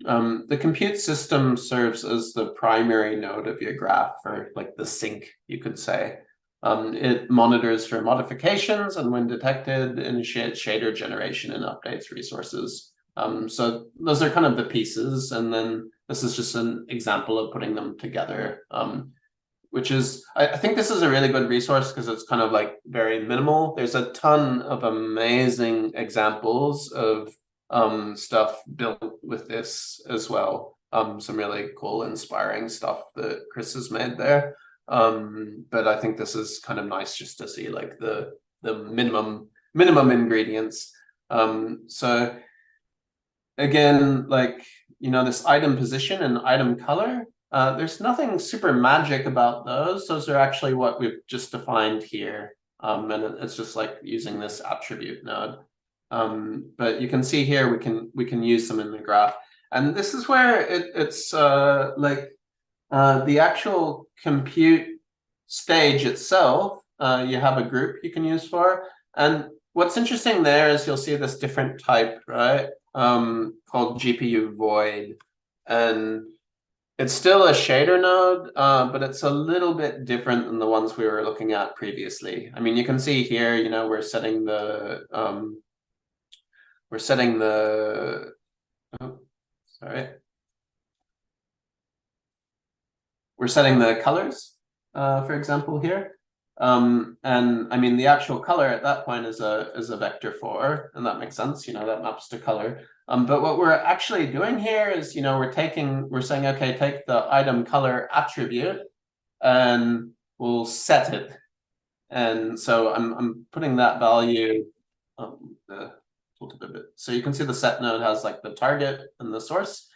The compute system serves as the primary node of your graph, or like the sink, you could say. It monitors for modifications, and when detected, initiates shader generation and updates resources. So those are kind of the pieces, and then this is just an example of putting them together, which is, I think this is a really good resource because it's kind of like very minimal. There's a ton of amazing examples of stuff built with this as well. Some really cool, inspiring stuff that Chris has made there. But I think this is kind of nice just to see like the minimum ingredients. So again, like, you know, this item position and item color, there's nothing super magic about those. Those are actually what we've just defined here. And it's just like using this attribute node. But you can see here we can use them in the graph. And this is where it's like the actual compute stage itself, you have a group you can use for. And what's interesting there is you'll see this different type, right? Called GPU void. And it's still a shader node, but it's a little bit different than the ones we were looking at previously. I mean, you can see here, you know, we're setting the we're setting the colors, for example, here. And I mean, the actual color at that point is a vector 4, and that makes sense, you know, that maps to color. But what we're actually doing here is, you know, we're saying, okay, take the item color attribute and we'll set it. And so I'm putting that value, so you can see the set node has like the target and the source.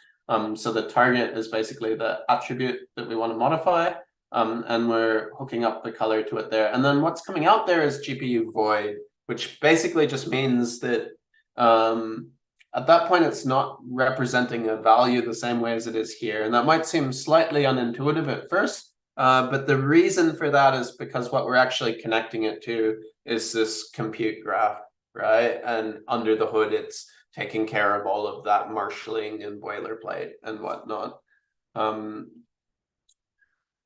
So the target is basically the attribute that we want to modify. And we're hooking up the color to it there. And then what's coming out there is GPU void, which basically just means that at that point, it's not representing a value the same way as it is here. And that might seem slightly unintuitive at first, but the reason for that is because what we're actually connecting it to is this compute graph, right? And under the hood, it's taking care of all of that marshalling and boilerplate and whatnot.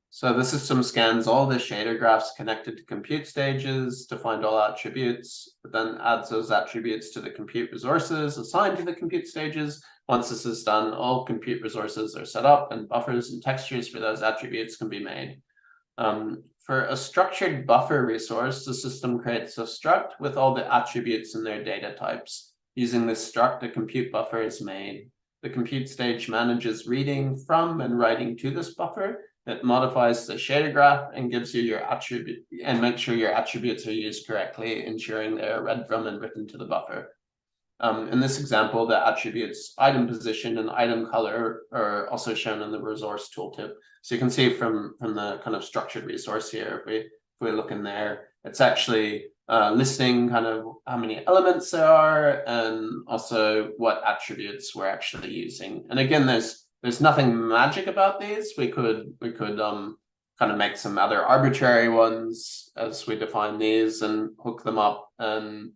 So the system scans all the shader graphs connected to compute stages to find all attributes, but then adds those attributes to the compute resources assigned to the compute stages. Once this is done, all compute resources are set up and buffers and textures for those attributes can be made. For a structured buffer resource, the system creates a struct with all the attributes and their data types. Using this struct, a compute buffer is made. The compute stage manages reading from and writing to this buffer. It modifies the shader graph and gives you your attribute and makes sure your attributes are used correctly, ensuring they're read from and written to the buffer. In this example, the attributes item position and item color are also shown in the resource tooltip. So you can see from the kind of structured resource here, if we look in there, it's actually listing kind of how many elements there are and also what attributes we're actually using. And again, there's nothing magic about these. We could kind of make some other arbitrary ones as we define these and hook them up, and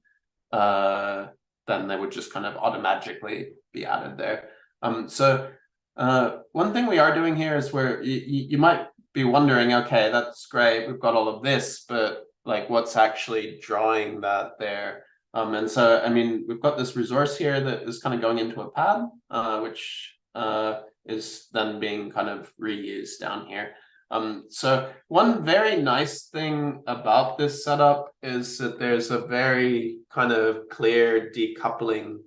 then they would just kind of automatically be added there. So one thing we are doing here is where you might be wondering, okay, that's great, we've got all of this, but like what's actually drawing that there? And so, I mean, we've got this resource here that is kind of going into a pad, which is then being kind of reused down here. So one very nice thing about this setup is that there's a very kind of clear decoupling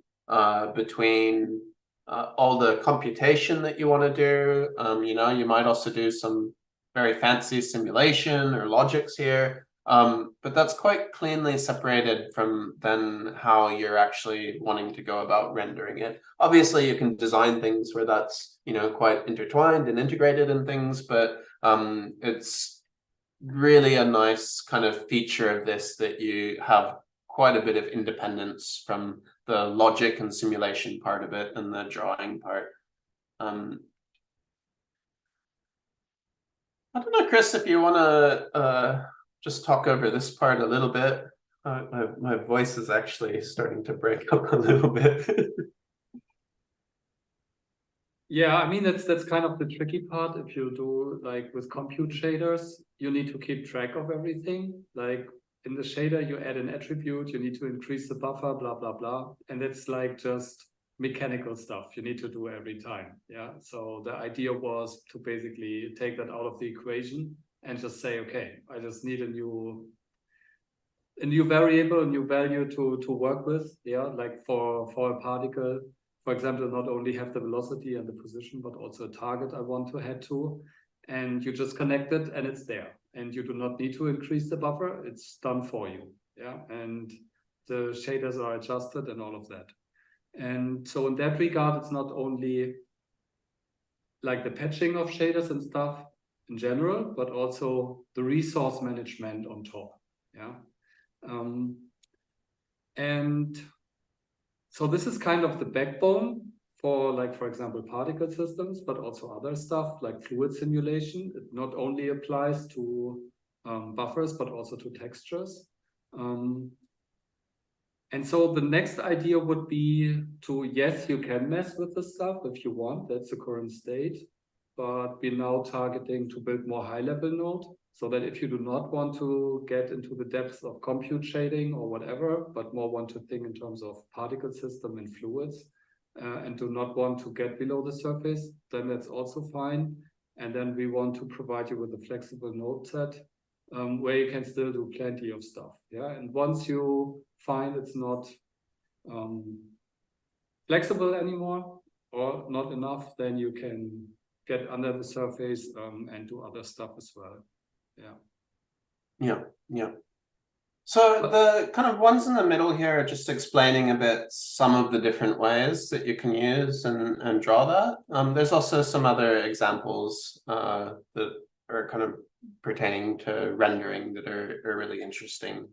between all the computation that you want to do. You know, you might also do some very fancy simulation or logics here, but that's quite cleanly separated from then how you're actually wanting to go about rendering it. Obviously, you can design things where that's, you know, quite intertwined and integrated and things, but it's really a nice kind of feature of this, that you have quite a bit of independence from the logic and simulation part of it and the drawing part. I don't know, Chris, if you want to just talk over this part a little bit. My voice is actually starting to break up a little bit. Yeah, I mean, that's kind of the tricky part. If you do like with compute shaders, you need to keep track of everything. Like in the shader, you add an attribute, you need to increase the buffer, blah, blah, blah. And it's like just mechanical stuff you need to do every time. Yeah. So the idea was to basically take that out of the equation and just say, okay, I just need a new variable, a new value to work with. Yeah. Like for a particle, for example, not only have the velocity and the position, but also a target I want to head to. And you just connect it and it's there. And you do not need to increase the buffer. It's done for you. Yeah. And the shaders are adjusted and all of that. And so in that regard, it's not only like the patching of shaders and stuff in general, but also the resource management on top. Yeah. And so this is kind of the backbone for, like, for example, particle systems, but also other stuff like fluid simulation. It not only applies to buffers, but also to textures. And so the next idea would be to, yes, you can mess with the stuff if you want. That's the current state. But we're now targeting to build more high-level node, so that if you do not want to get into the depths of compute shading or whatever, but more want to think in terms of particle system and fluids, and do not want to get below the surface, then that's also fine. And then we want to provide you with a flexible node set where you can still do plenty of stuff. Yeah, and once you find it's not flexible anymore or not enough, then you can get under the surface and do other stuff as well. Yeah. So the kind of ones in the middle here are just explaining a bit some of the different ways that you can use and draw that. There's also some other examples that are kind of pertaining to rendering that are really interesting.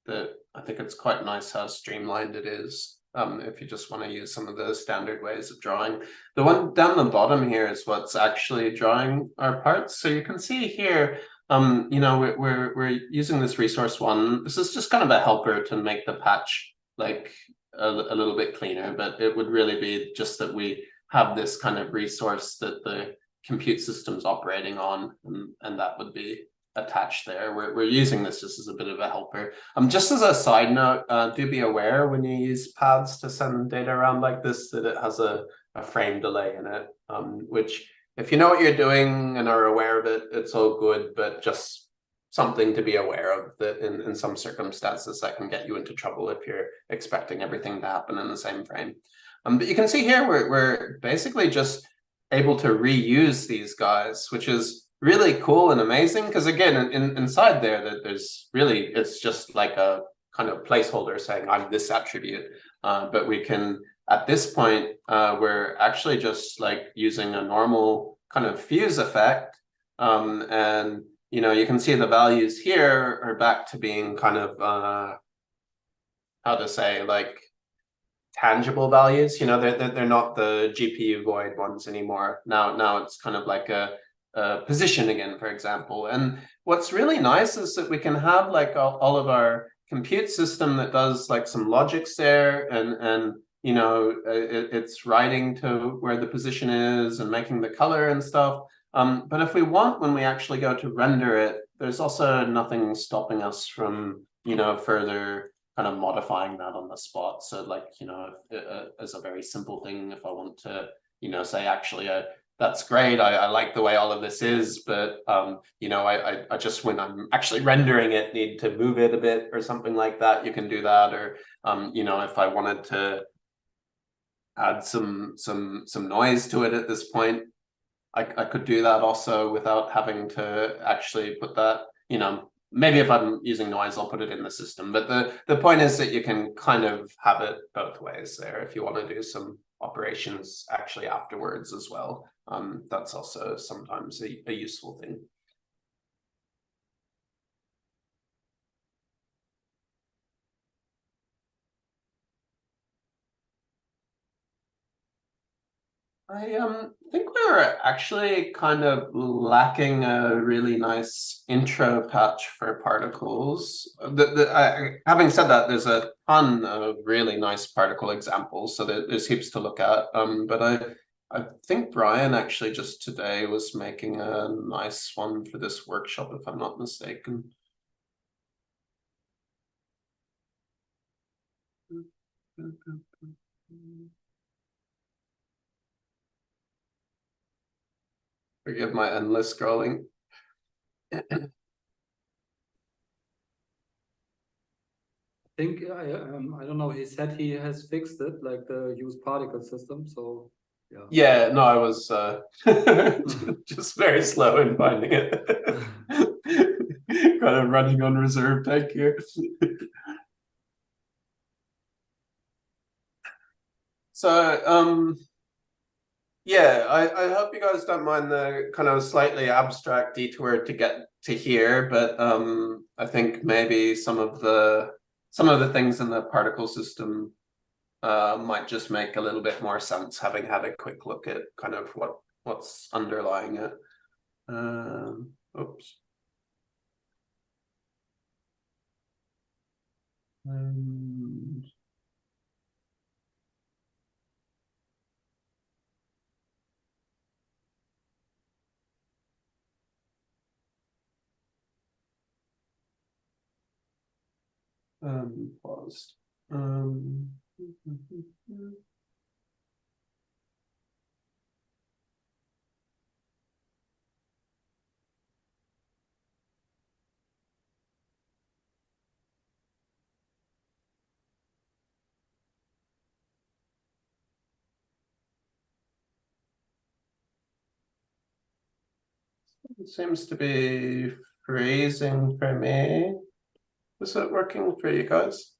That I think it's quite nice how streamlined it is. If you just want to use some of the standard ways of drawing. The one down the bottom here is what's actually drawing our parts. So you can see here, you know, we're using this resource one. This is just kind of a helper to make the patch like a little bit cleaner, but it would really be just that we have this kind of resource that the compute system's operating on, and that would be attached there. We're using this just as a bit of a helper. Just as a side note, do be aware when you use paths to send data around like this that it has a frame delay in it, which if you know what you're doing and are aware of it, it's all good, but just something to be aware of, that in some circumstances that can get you into trouble if you're expecting everything to happen in the same frame. But you can see here we're basically just able to reuse these guys, which is really cool and amazing, because again, inside there, there's really, it's just like a kind of placeholder saying I'm this attribute, but we can, at this point, we're actually just like using a normal kind of fuse effect, and you know, you can see the values here are back to being kind of how to say, like tangible values. You know, they're not the GPU void ones anymore. Now it's kind of like a position again, for example. And what's really nice is that we can have like all of our compute system that does like some logics there, and you know, it's writing to where the position is and making the color and stuff. But if we want, when we actually go to render it, there's also nothing stopping us from, you know, further kind of modifying that on the spot. So like, you know, as a very simple thing, if I want to, you know, say, actually, that's great, I like the way all of this is, but, you know, I just, when I'm actually rendering it, need to move it a bit or something like that, you can do that. Or, you know, if I wanted to add some noise to it at this point, I could do that also without having to actually put that, you know, maybe if I'm using noise, I'll put it in the system. But the point is that you can kind of have it both ways there if you want to do some operations actually afterwards as well. That's also sometimes a useful thing. I think we're actually kind of lacking a really nice intro patch for particles. Having said that, there's a ton of really nice particle examples, so there's heaps to look at. But I think Brian actually just today was making a nice one for this workshop, if I'm not mistaken. Forgive my endless scrolling. I think I don't know. He said he has fixed it, like the use particle system. So yeah. Yeah, no, I was just very slow in finding it. Kind of running on reserve tank here. So yeah, I hope you guys don't mind the kind of slightly abstract detour to get to here, but I think maybe some of the things in the particle system might just make a little bit more sense, having had a quick look at kind of what's underlying it. Oops. Paused. It seems to be freezing for me. Is it working for you guys?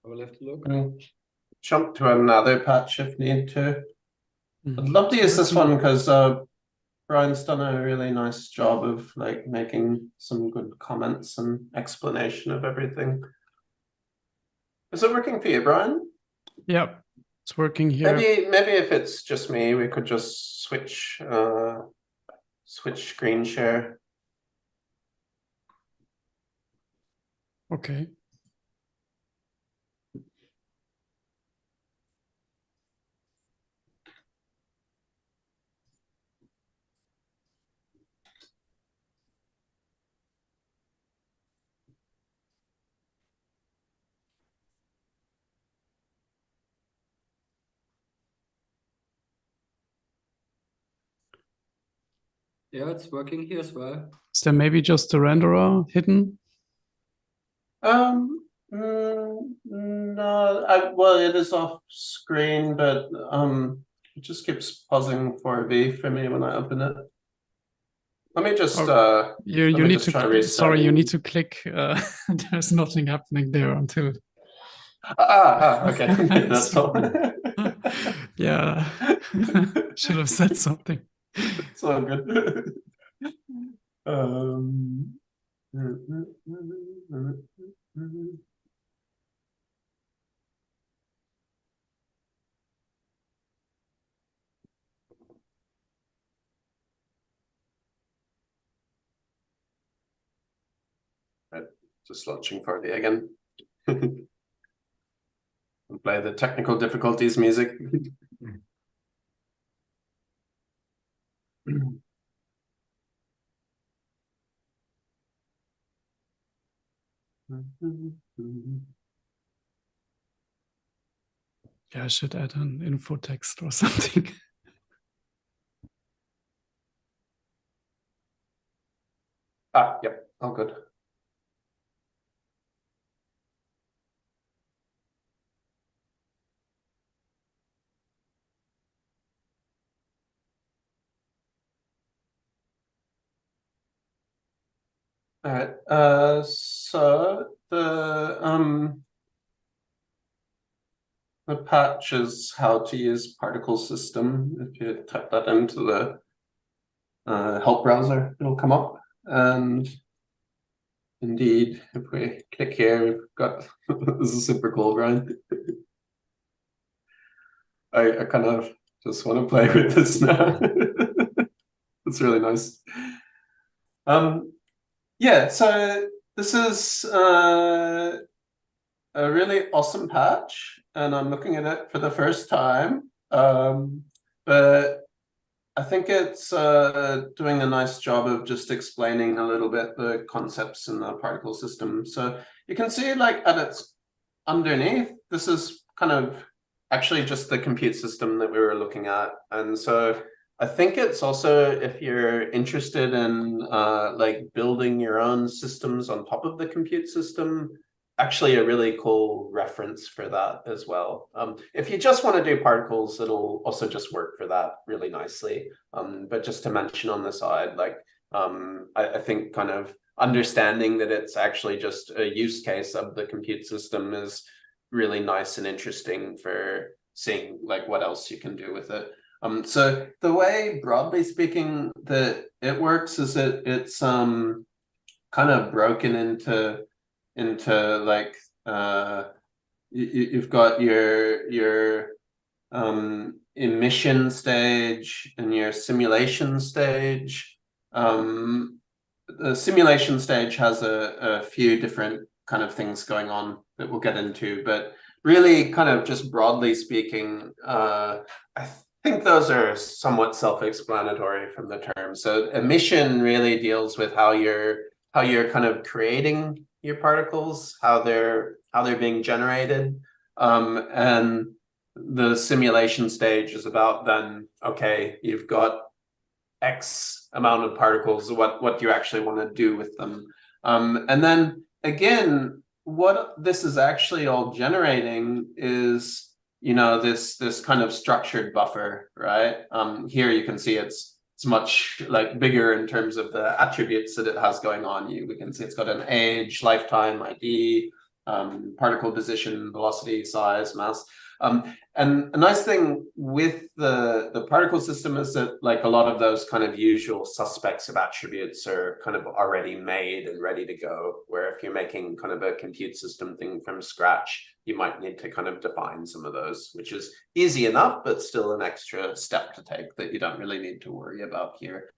I will have to look. Jump to another patch if need to. I'd love to use this working. one because Brian's done a really nice job of like making some good comments and explanation of everything. Is it working for you, Brian? Yep, it's working here. Maybe if it's just me, we could just switch screen share. Okay. Yeah, it's working here as well. Is there maybe just the renderer hidden? No, well, it is off screen, but it just keeps pausing for V for me when I open it. Let me just You let me need just to try sorry, restarting. you need to click. There's nothing happening there until. Okay. That's all. Yeah, should have said something. It's all good. Right, just launching for the again. Play the technical difficulties music. Yeah, I should add an info text or something. Yep, all good. All right. So the patch is how to use particle system. If you type that into the help browser, it'll come up. And indeed, if we click here, we've got this is super cool, Brian. I kind of just want to play with this now. It's really nice. Yeah, so this is a really awesome patch, and I'm looking at it for the first time. But I think it's doing a nice job of just explaining a little bit the concepts in the particle system. So you can see, like, at its underneath, this is kind of actually just the compute system that we were looking at. And so I think it's also, if you're interested in like building your own systems on top of the compute system, actually a really cool reference for that as well. If you just want to do particles, it'll also just work for that really nicely. But just to mention on the side, like I think kind of understanding that it's actually just a use case of the compute system is really nice and interesting for seeing like what else you can do with it. So the way, broadly speaking, that it works is that it's kind of broken into like you've got your emission stage and your simulation stage. The simulation stage has a few different kind of things going on that we'll get into, but really kind of just broadly speaking, I think those are somewhat self-explanatory from the term. So emission really deals with how you're kind of creating your particles, how they're being generated, and the simulation stage is about then, okay, you've got X amount of particles, what do you actually want to do with them? And then again, what this is actually all generating is, you know, this kind of structured buffer, right? Here you can see it's much like bigger in terms of the attributes that it has going on. We can see it's got an age, lifetime, ID, particle position, velocity, size, mass. And a nice thing with the particle system is that like a lot of those kind of usual suspects of attributes are kind of already made and ready to go, where if you're making kind of a compute system thing from scratch, you might need to kind of define some of those, which is easy enough, but still an extra step to take that you don't really need to worry about here.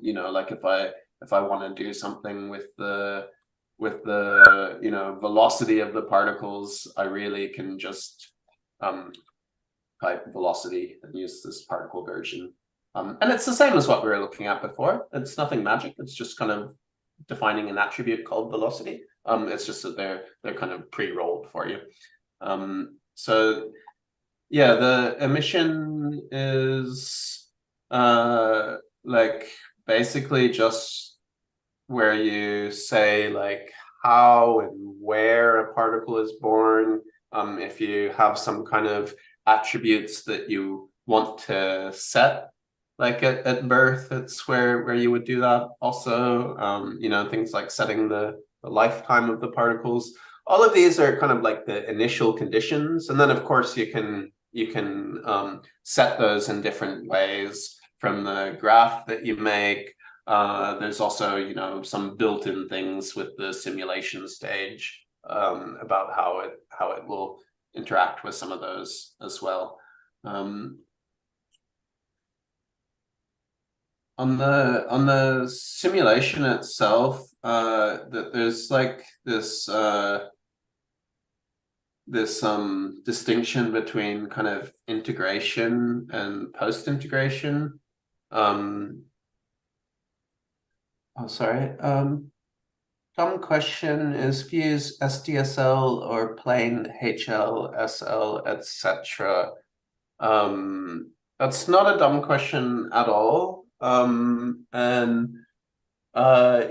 You know, like if I want to do something with the you know, velocity of the particles, I really can just type velocity and use this particle version. And it's the same as what we were looking at before. It's nothing magic. It's just kind of defining an attribute called velocity. It's just that they're kind of pre-rolled for you. So yeah, the emission is like basically just where you say like how and where a particle is born. If you have some kind of attributes that you want to set, like at birth, it's where you would do that. Also, you know, things like setting the lifetime of the particles. All of these are kind of like the initial conditions, and then of course you can set those in different ways from the graph that you make. There's also, you know, some built-in things with the simulation stage about how it will interact with some of those as well. On the simulation itself, there's like this distinction between kind of integration and post-integration. Oh, sorry. Some question is fuse SDSL or plain HL, SL, etc. That's not a dumb question at all.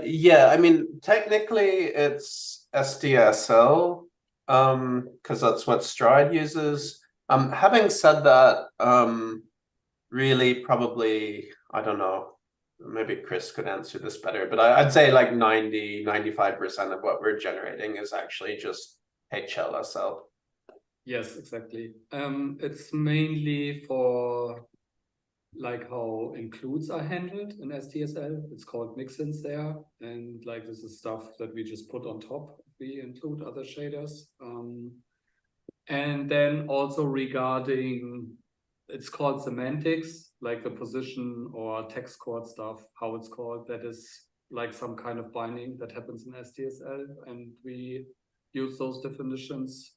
Yeah, I mean, technically it's SDSL, because that's what Stride uses. Having said that, really probably, I don't know, maybe Chris could answer this better, but I'd say like 90–95% of what we're generating is actually just HLSL. Yes, exactly. It's mainly for like how includes are handled in SDSL. It's called mixins there, and like this is stuff that we just put on top if we include other shaders. And then also regarding, it's called semantics, like the position or text chord stuff, how it's called, that is like some kind of binding that happens in SDSL, and we use those definitions.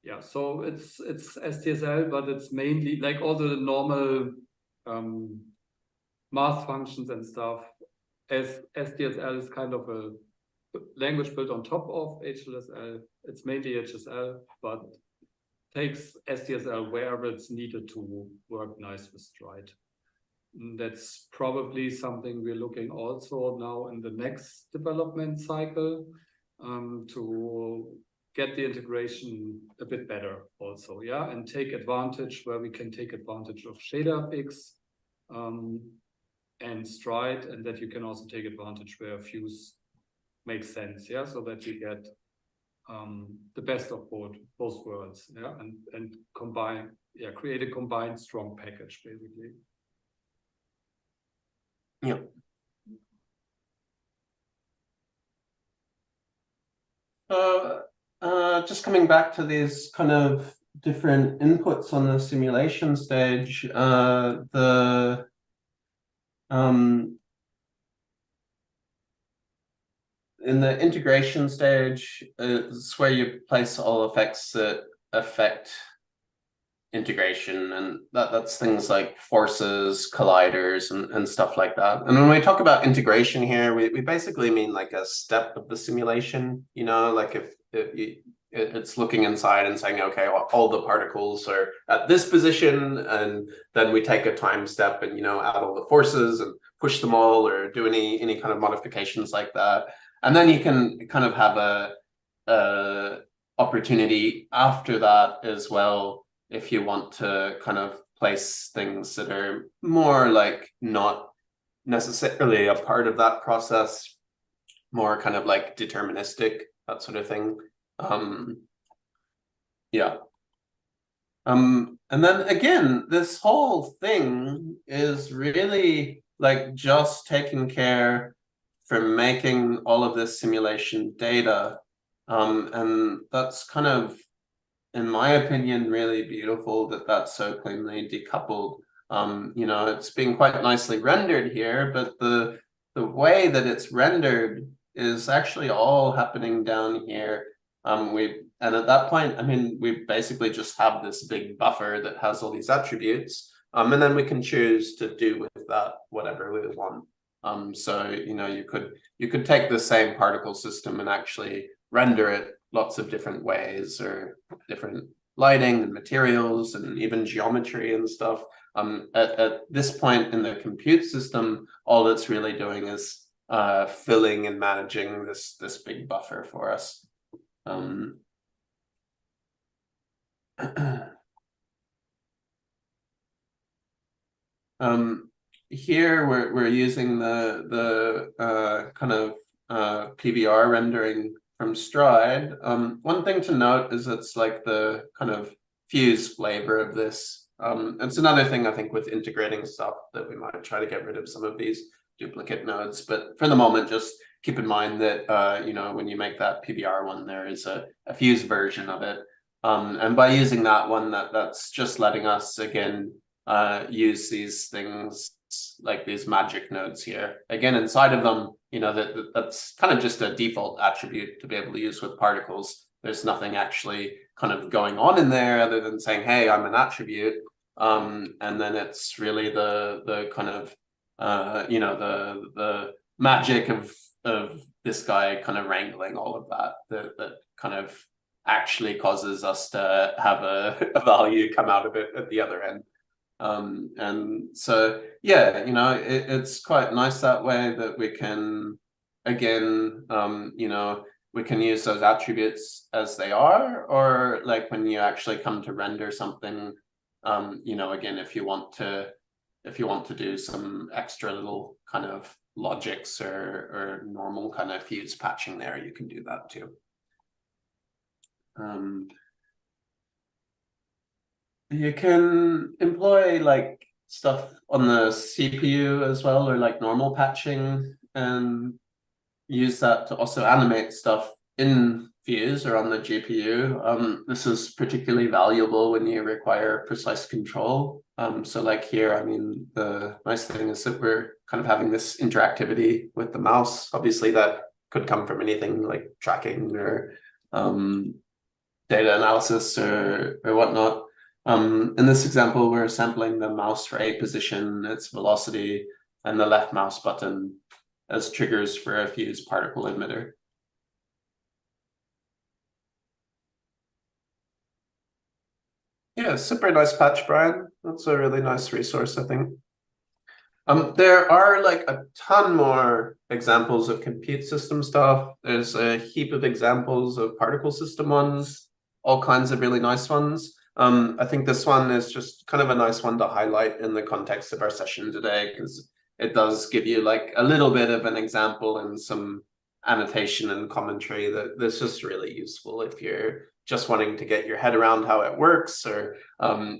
Yeah, so it's SDSL, but it's mainly like all the normal math functions and stuff. As SDSL is kind of a language built on top of HLSL, it's mainly HSL, but takes SDSL wherever it's needed to work nice with Stride. That's probably something we're looking also now in the next development cycle to get the integration a bit better also, yeah, and take advantage where we can take advantage of ShaderFX and Stride, and that you can also take advantage where Fuse makes sense, yeah, so that you get the best of both worlds, yeah, and combine, yeah, create a combined strong package basically. Yeah. Just coming back to these kind of different inputs on the simulation stage, in the integration stage, it's where you place all effects that affect integration, and that's things like forces, colliders, and stuff like that. And when we talk about integration here, we basically mean like a step of the simulation, you know, like if it's looking inside and saying, okay, well, all the particles are at this position, and then we take a time step and, you know, add all the forces and push them all or do any kind of modifications like that. And then you can kind of have a opportunity after that as well, if you want to kind of place things that are more like not necessarily a part of that process, more kind of like deterministic, that sort of thing. Yeah. And then again, this whole thing is really like just taking care for making all of this simulation data. And that's kind of, in my opinion, really beautiful that that's so cleanly decoupled. You know, it's being quite nicely rendered here, but the way that it's rendered is actually all happening down here. And at that point, I mean, we basically just have this big buffer that has all these attributes, and then we can choose to do with that whatever we want. So, you know, you could take the same particle system and actually render it lots of different ways, or different lighting and materials and even geometry and stuff. At this point in the compute system, all it's really doing is filling and managing this big buffer for us. Here we're using the kind of PBR rendering from Stride. One thing to note is it's like the kind of Fuse flavor of this. It's another thing I think with integrating stuff that we might try to get rid of some of these duplicate nodes. But for the moment, just keep in mind that you know, when you make that PBR one, there is a Fuse version of it. And by using that one, that's just letting us again use these things like these magic nodes here. Again, inside of them, you know, that's kind of just a default attribute to be able to use with particles. There's nothing actually kind of going on in there other than saying, hey, I'm an attribute. And then it's really the kind of, you know, the magic of this guy kind of wrangling all of that kind of actually causes us to have a value come out of it at the other end. And so, yeah, you know, it's quite nice that way that we can, again, you know, we can use those attributes as they are, or like when you actually come to render something, you know, again, if you want to if you want to do some extra little kind of logics or normal kind of fuse patching there, you can do that too. You can employ like stuff on the CPU as well, or like normal patching, and use that to also animate stuff in Fuse or on the GPU. This is particularly valuable when you require precise control. So like here, I mean, the nice thing is that we're kind of having this interactivity with the mouse. Obviously, that could come from anything like tracking or data analysis or whatnot. In this example, we're sampling the mouse for A position, its velocity, and the left mouse button as triggers for a fuse particle emitter. Yeah, super nice patch, Brian. That's a really nice resource, I think. There are like a ton more examples of compute system stuff. There's a heap of examples of particle system ones, all kinds of really nice ones. I think this one is just kind of a nice one to highlight in the context of our session today, because it does give you like a little bit of an example and some annotation and commentary that's just really useful if you're just wanting to get your head around how it works, or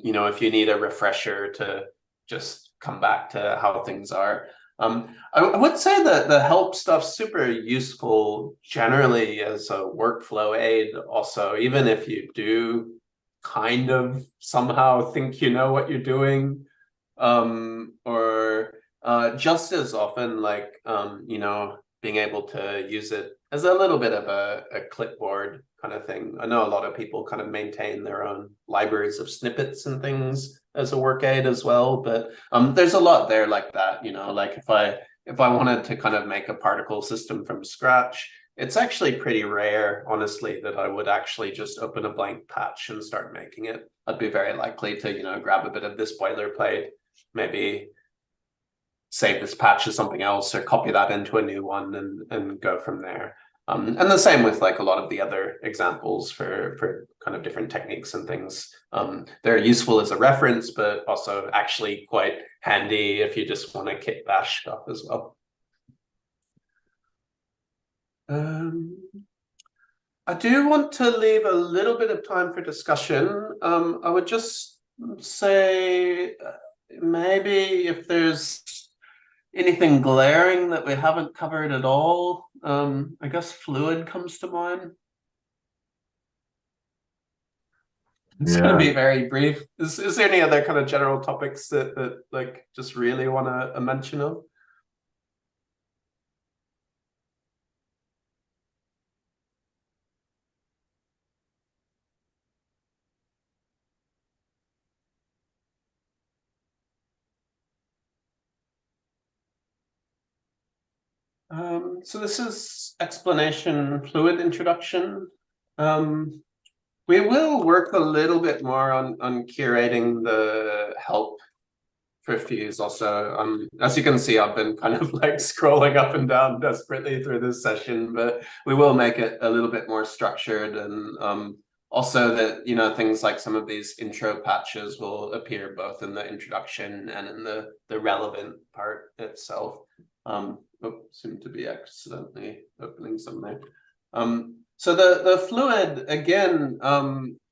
you know, if you need a refresher to just come back to how things are. I would say that the help stuff's super useful generally as a workflow aid also, even if you do kind of somehow think you know what you're doing, or just as often like, you know, being able to use it as a little bit of a clipboard kind of thing. I know a lot of people kind of maintain their own libraries of snippets and things as a work aid as well, but there's a lot there like that, you know, like if I wanted to kind of make a particle system from scratch, it's actually pretty rare, honestly, that I would actually just open a blank patch and start making it. I'd be very likely to, you know, grab a bit of this boilerplate, maybe save this patch as something else or copy that into a new one and go from there. And the same with like a lot of the other examples for kind of different techniques and things. They're useful as a reference, but also actually quite handy if you just want to kit bash stuff as well. I do want to leave a little bit of time for discussion. I would just say maybe if there's anything glaring that we haven't covered at all, I guess fluid comes to mind. It's going to be very brief. Is there any other kind of general topics that like just really want a mention of? So this is explanation fluid introduction. We will work a little bit more on curating the help for Fuse also. As you can see, I've been kind of like scrolling up and down desperately through this session, but we will make it a little bit more structured, and also that, you know, things like some of these intro patches will appear both in the introduction and in the relevant part itself. Seem to be accidentally opening something. So the fluid, again,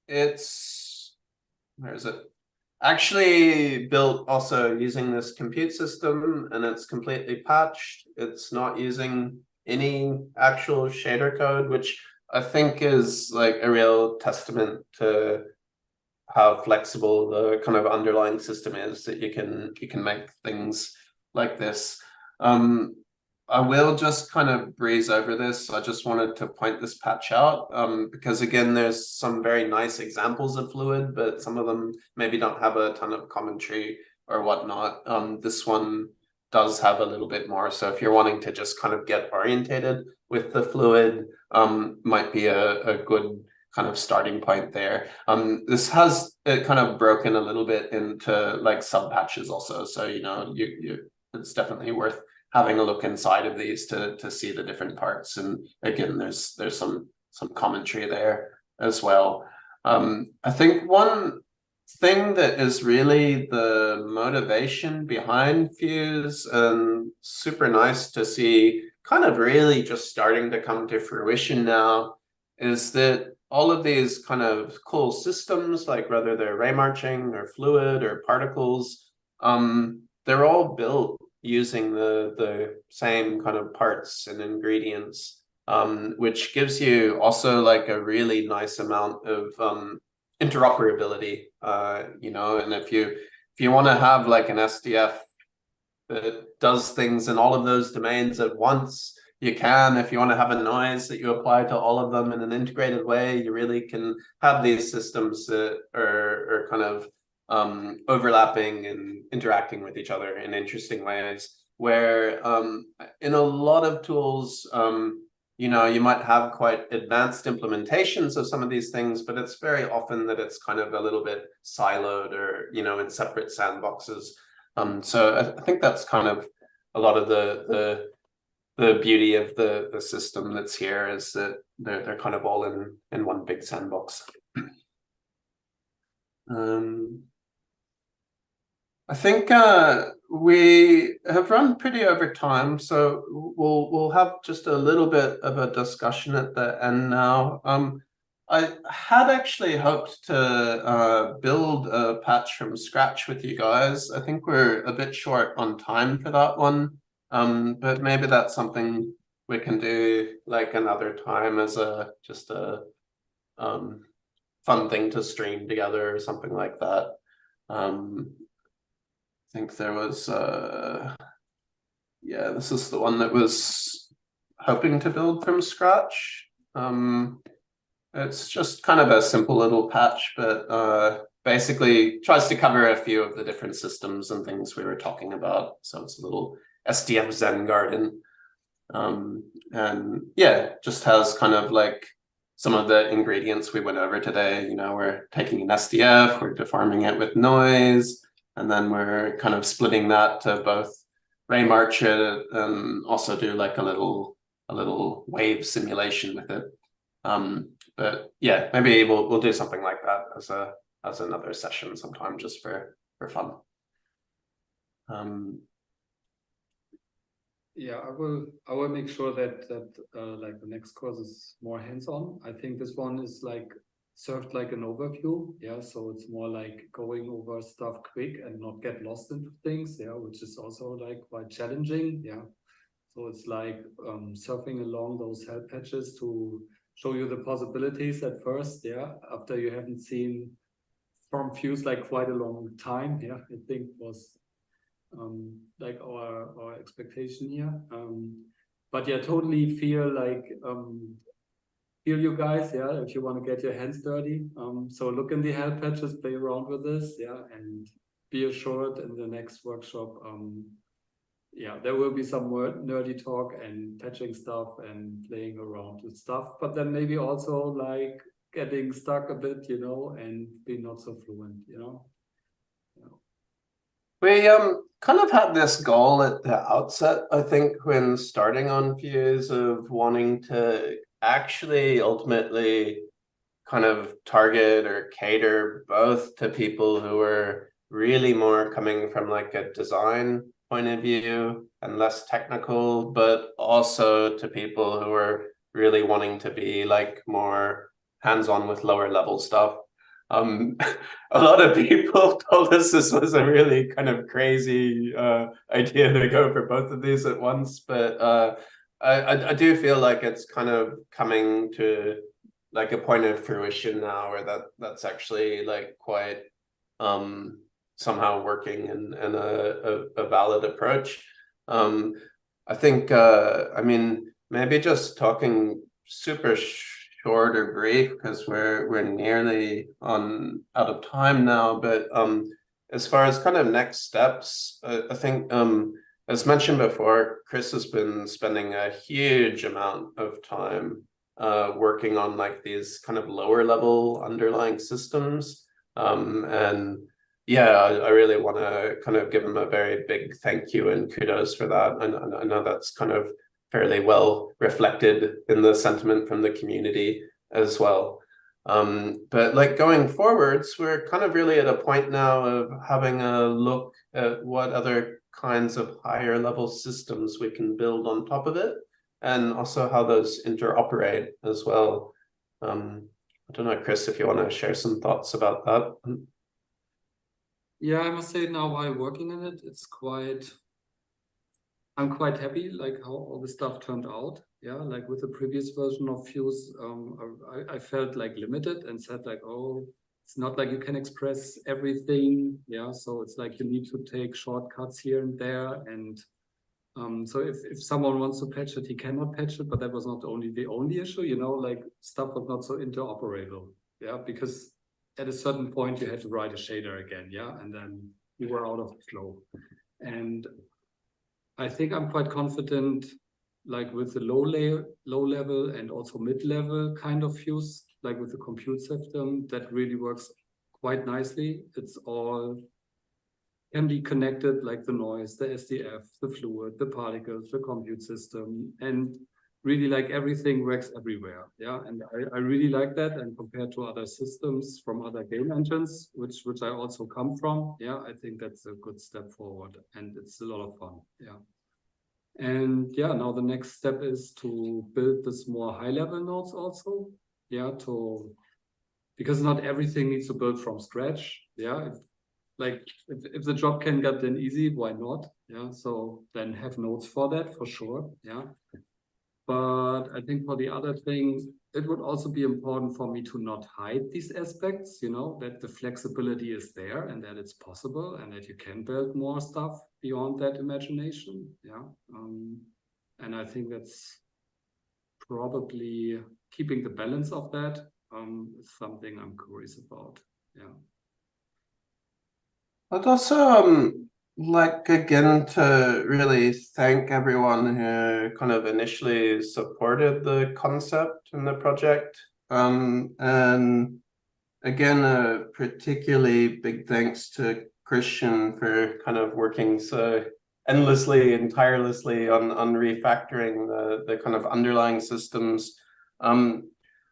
it's, where is it? Actually built also using this compute system, and it's completely patched. It's not using any actual shader code, which I think is like a real testament to how flexible the kind of underlying system is, that you can make things like this. I will just kind of breeze over this. I just wanted to point this patch out because, again, there's some very nice examples of fluid, but some of them maybe don't have a ton of commentary or whatnot. This one does have a little bit more. So if you're wanting to just kind of get orientated with the fluid, might be a good kind of starting point there. This has kind of broken a little bit into like sub patches also. So, you know, it's definitely worth having a look inside of these to see the different parts. And again, there's some commentary there as well. I think one thing that is really the motivation behind Fuse, and super nice to see kind of really just starting to come to fruition now, is that all of these kind of cool systems, like whether they're Raymarching or fluid or particles, they're all built using the same kind of parts and ingredients, which gives you also like a really nice amount of interoperability, you know. And if you want to have like an SDF that does things in all of those domains at once, you can. If you want to have a noise that you apply to all of them in an integrated way, you really can have these systems that are kind of overlapping and interacting with each other in interesting ways, where in a lot of tools, you know, you might have quite advanced implementations of some of these things, but it's very often that it's kind of a little bit siloed or, you know, in separate sandboxes. So I think that's kind of a lot of the beauty of the system that's here, is that they're kind of all in one big sandbox. I think we have run pretty over time, so we'll have just a little bit of a discussion at the end now. I had actually hoped to build a patch from scratch with you guys. I think we're a bit short on time for that one, but maybe that's something we can do like another time as just a fun thing to stream together or something like that. I think there was, yeah, this is the one that was hoping to build from scratch. It's just kind of a simple little patch, but basically tries to cover a few of the different systems and things we were talking about. So it's a little SDF Zen garden. And yeah, just has kind of like some of the ingredients we went over today. You know, we're taking an SDF, we're deforming it with noise, and then we're kind of splitting that to both Raymarch it and also do like a little wave simulation with it. But yeah, maybe we'll do something like that as another session sometime, just for fun. Yeah, I will make sure that like the next course is more hands-on. I think this one is like served like an overview, yeah, so it's more like going over stuff quick and not get lost into things, yeah, which is also like quite challenging, yeah. So it's like surfing along those help patches to show you the possibilities at first, yeah, after you haven't seen from Fuse like quite a long time, yeah, I think was like our expectation here. But yeah, totally feel like feel you guys, yeah, if you want to get your hands dirty. So look in the help patches, play around with this, yeah, and be assured in the next workshop, yeah, there will be some nerdy talk and patching stuff and playing around with stuff, but then maybe also like getting stuck a bit, you know, and be not so fluent, you know. We kind of had this goal at the outset, I think, when starting on Fuse, of wanting to actually ultimately kind of target or cater both to people who are really more coming from like a design point of view and less technical, but also to people who are really wanting to be like more hands-on with lower level stuff. A lot of people told us this was a really kind of crazy idea to go for both of these at once, but I do feel like it's kind of coming to like a point of fruition now, where that's actually like quite somehow working and a valid approach. I think I mean, maybe just talking super short or brief, because we're nearly out of time now, but as far as kind of next steps, I think as mentioned before, Chris has been spending a huge amount of time working on like these kind of lower level underlying systems, and yeah, I really want to kind of give him a very big thank you and kudos for that. I know that's kind of fairly well reflected in the sentiment from the community as well. But like going forwards, we're kind of really at a point now of having a look at what other kinds of higher level systems we can build on top of it, and also how those interoperate as well. I don't know, Chris, if you want to share some thoughts about that. Yeah, I must say now while working in it, I'm quite happy like how all the stuff turned out. Yeah, like with the previous version of Fuse, I felt like limited and said like, oh, it's not like you can express everything. Yeah, so it's like you need to take shortcuts here and there. And so if someone wants to patch it, he cannot patch it. But that was not only the only issue, you know, like stuff was not so interoperable. Yeah, because at a certain point you had to write a shader again. Yeah, and then you were out of the flow. And I think I'm quite confident, like with the low level and also mid-level kind of Fuse, like with the compute system, that really works quite nicely. It's all can be connected, like the noise, the SDF, the fluid, the particles, the compute system, and really like everything works everywhere. Yeah, and I really like that. And compared to other systems from other game engines, which I also come from, yeah, I think that's a good step forward, and it's a lot of fun. Yeah. And yeah, now the next step is to build this more high-level nodes also. Yeah, because not everything needs to build from scratch. Yeah, if the job can get done easy, why not? Yeah, so then have nodes for that for sure. Yeah, but I think for the other thing, it would also be important for me to not hide these aspects, you know, that the flexibility is there and that it's possible and that you can build more stuff beyond that imagination. Yeah. And I think that's probably keeping the balance of that is something I'm curious about. Yeah. I'd also like again to really thank everyone who kind of initially supported the concept in the project. And again, a particularly big thanks to Christian for kind of working so endlessly and tirelessly on refactoring the kind of underlying systems.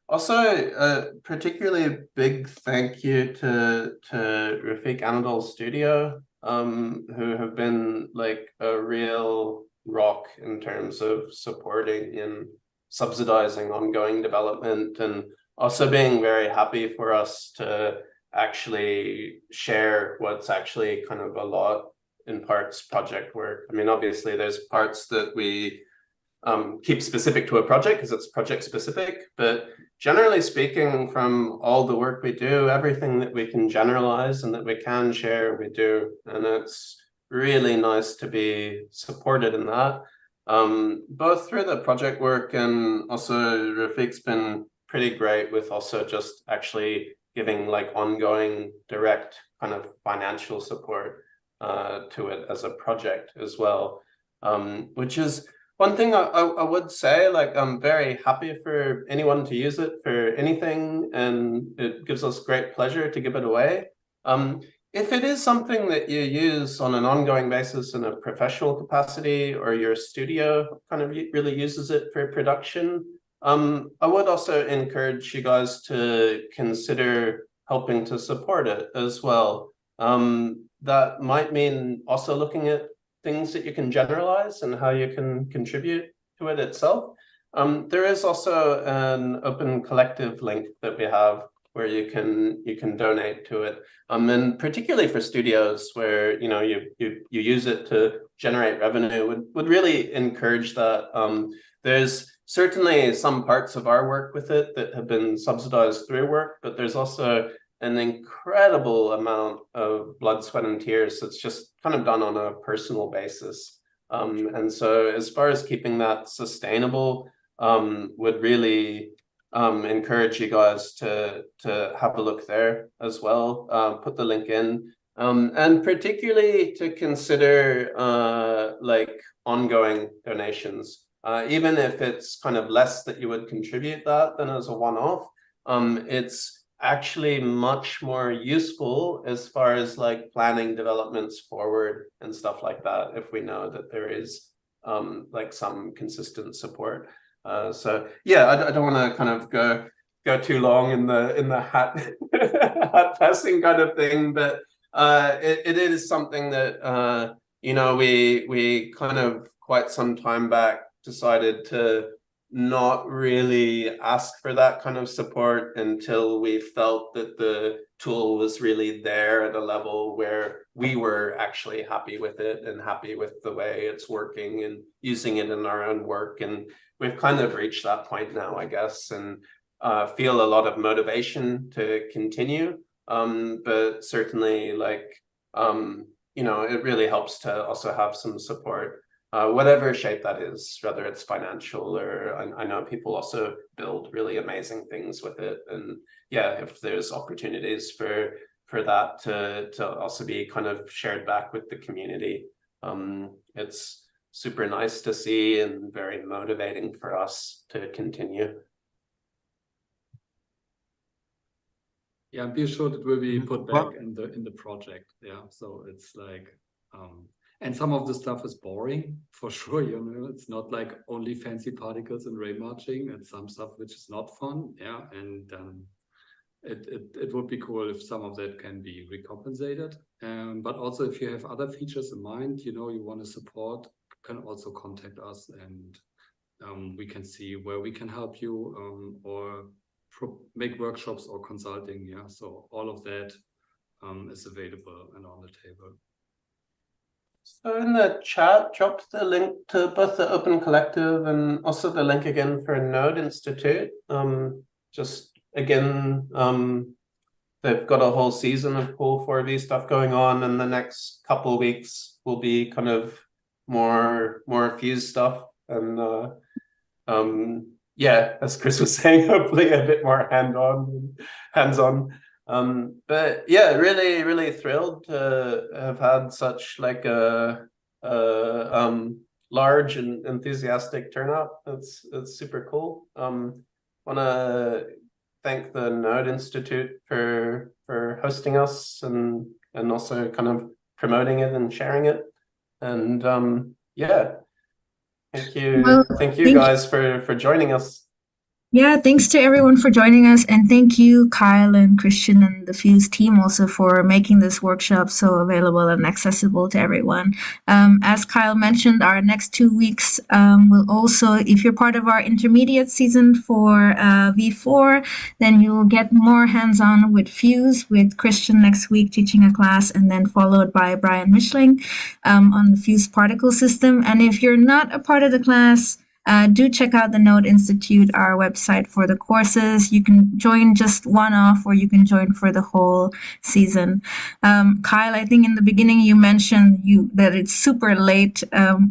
Also, a particularly big thank you to Refik Anadol Studio, who have been like a real rock in terms of supporting and subsidizing ongoing development, and also being very happy for us to actually share what's actually kind of a lot in parts project work. I mean, obviously there's parts that we keep specific to a project because it's project specific, but generally speaking, from all the work we do, everything that we can generalize and that we can share, we do. And it's really nice to be supported in that, both through the project work, and also Rafik's been pretty great with also just actually giving like ongoing direct kind of financial support to it as a project as well, which is one thing I would say. Like, I'm very happy for anyone to use it for anything, and it gives us great pleasure to give it away. If it is something that you use on an ongoing basis in a professional capacity, or your studio kind of really uses it for production, I would also encourage you guys to consider helping to support it as well. That might mean also looking at things that you can generalize and how you can contribute to it itself. There is also an OpenCollective link that we have where you can donate to it, and particularly for studios where you use it to generate revenue, would really encourage that. There's certainly some parts of our work with it that have been subsidized through work, but there's also an incredible amount of blood, sweat, and tears that's just kind of done on a personal basis. And so as far as keeping that sustainable, would really encourage you guys to have a look there as well. Put the link in, and particularly to consider like ongoing donations, even if it's kind of less that you would contribute that than as a one-off. It's actually much more useful as far as like planning developments forward and stuff like that, if we know that there is like some consistent support. So yeah, I don't want to kind of go go too long in the hat hat passing kind of thing, but it is something that you know, we kind of quite some time back decided to not really ask for that kind of support until we felt that the tool was really there at a level where we were actually happy with it and happy with the way it's working and using it in our own work. And we've kind of reached that point now, I guess, and feel a lot of motivation to continue. But certainly, like, you know, it really helps to also have some support. Whatever shape that is, whether it's financial or I know people also build really amazing things with it. And yeah, if there's opportunities for that to also be kind of shared back with the community, it's super nice to see and very motivating for us to continue. Yeah, be assured it will be put back in the project. Yeah, so it's like and some of the stuff is boring for sure. You know, it's not like only fancy particles and Raymarching, and some stuff which is not fun. Yeah, and it would be cool if some of that can be recompensated. But also if you have other features in mind, you know, you want to support, you can also contact us, and we can see where we can help you or make workshops or consulting. Yeah, so all of that is available and on the table. So in the chat, dropped the link to both the OpenCollective and also the link again for Node Institute. Just again, they've got a whole season of cool 4V stuff going on, and the next couple of weeks will be kind of more Fuse stuff. And yeah, as Chris was saying, hopefully a bit more hands-on. But yeah, really thrilled to have had such like a large and enthusiastic turnout. It's super cool. Want to thank the Node Institute for hosting us and also kind of promoting it and sharing it. And yeah, thank you guys for joining us. Yeah, thanks to everyone for joining us, and thank you, Kyle and Christian and the Fuse team also for making this workshop so available and accessible to everyone. As Kyle mentioned, our next 2 weeks will also, if you're part of our intermediate season for V4, then you'll get more hands-on with Fuse, with Christian next week teaching a class, and then followed by Brian Mischling on the Fuse particle system. And if you're not a part of the class, do check out the Node Institute, our website for the courses. You can join just one-off, or you can join for the whole season. Kyle, I think in the beginning you mentioned that it's super late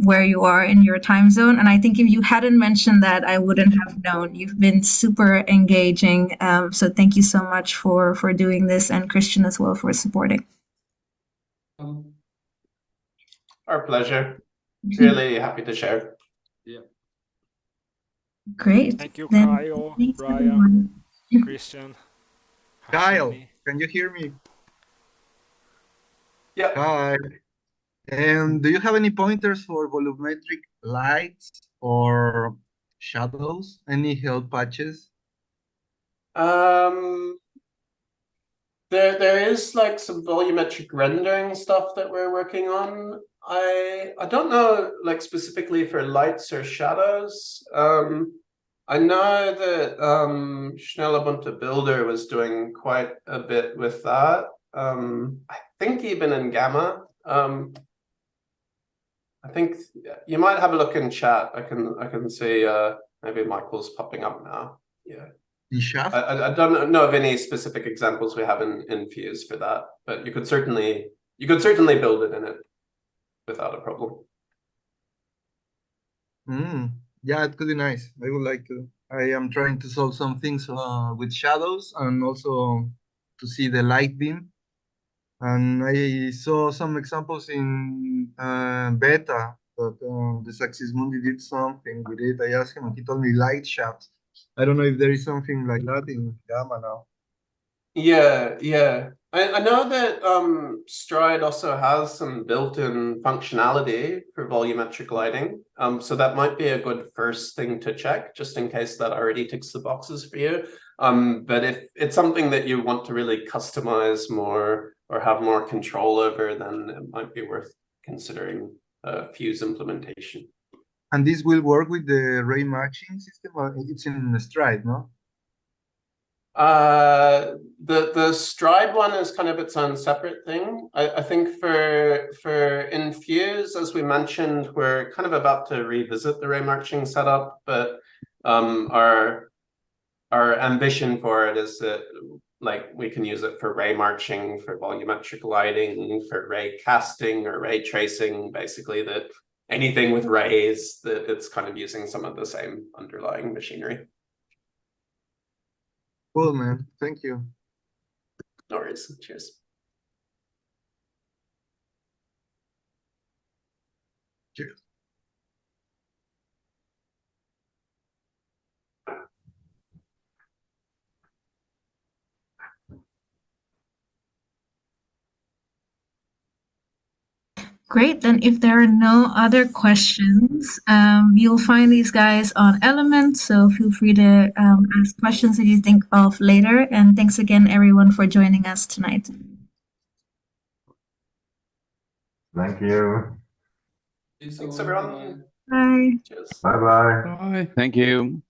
where you are in your time zone, and I think if you hadn't mentioned that, I wouldn't have known. You've been super engaging, so thank you so much for doing this, and Christian as well for supporting. Our pleasure. Really happy to share. Yeah. Great. Thank you, Kyle, Brian, Christian. Kyle, can you hear me? Yeah. Hi. And do you have any pointers for volumetric lights or shadows? Any help patches? There is like some volumetric rendering stuff that we're working on. I don't know like specifically for lights or shadows. I know that Schnell Ubuntu Builder was doing quite a bit with that. I think even in Gamma. I think you might have a look in chat. I can see maybe Michael's popping up now. Yeah. I don't know of any specific examples we have in Fuse for that, but you could certainly build it in it without a problem. Yeah, it could be nice. I would like to. I am trying to solve some things with shadows and also to see the light beam. And I saw some examples in beta that the Saxismundi did something with it. I asked him and he told me light shafts. I don't know if there is something like that in Gamma now. Yeah. I know that Stride also has some built-in functionality for volumetric lighting. So that might be a good first thing to check, just in case that already ticks the boxes for you. But if it's something that you want to really customize more or have more control over, then it might be worth considering a Fuse implementation. And this will work with the Raymarching system? It's in Stride, no? The Stride one is kind of its own separate thing. I think for Infuse, as we mentioned, we're kind of about to revisit the Raymarching setup, but our ambition for it is that like we can use it for Raymarching, for volumetric lighting, for ray casting or ray tracing, basically that anything with rays, that it's kind of using some of the same underlying machinery. Cool, man. Thank you. No worries. Cheers. Cheers. Great. Then if there are no other questions, you'll find these guys on Element, so feel free to ask questions that you think of later. And thanks again, everyone, for joining us tonight. Thank you. Thanks, everyone. Bye. Cheers. Bye-bye. Bye. Thank you.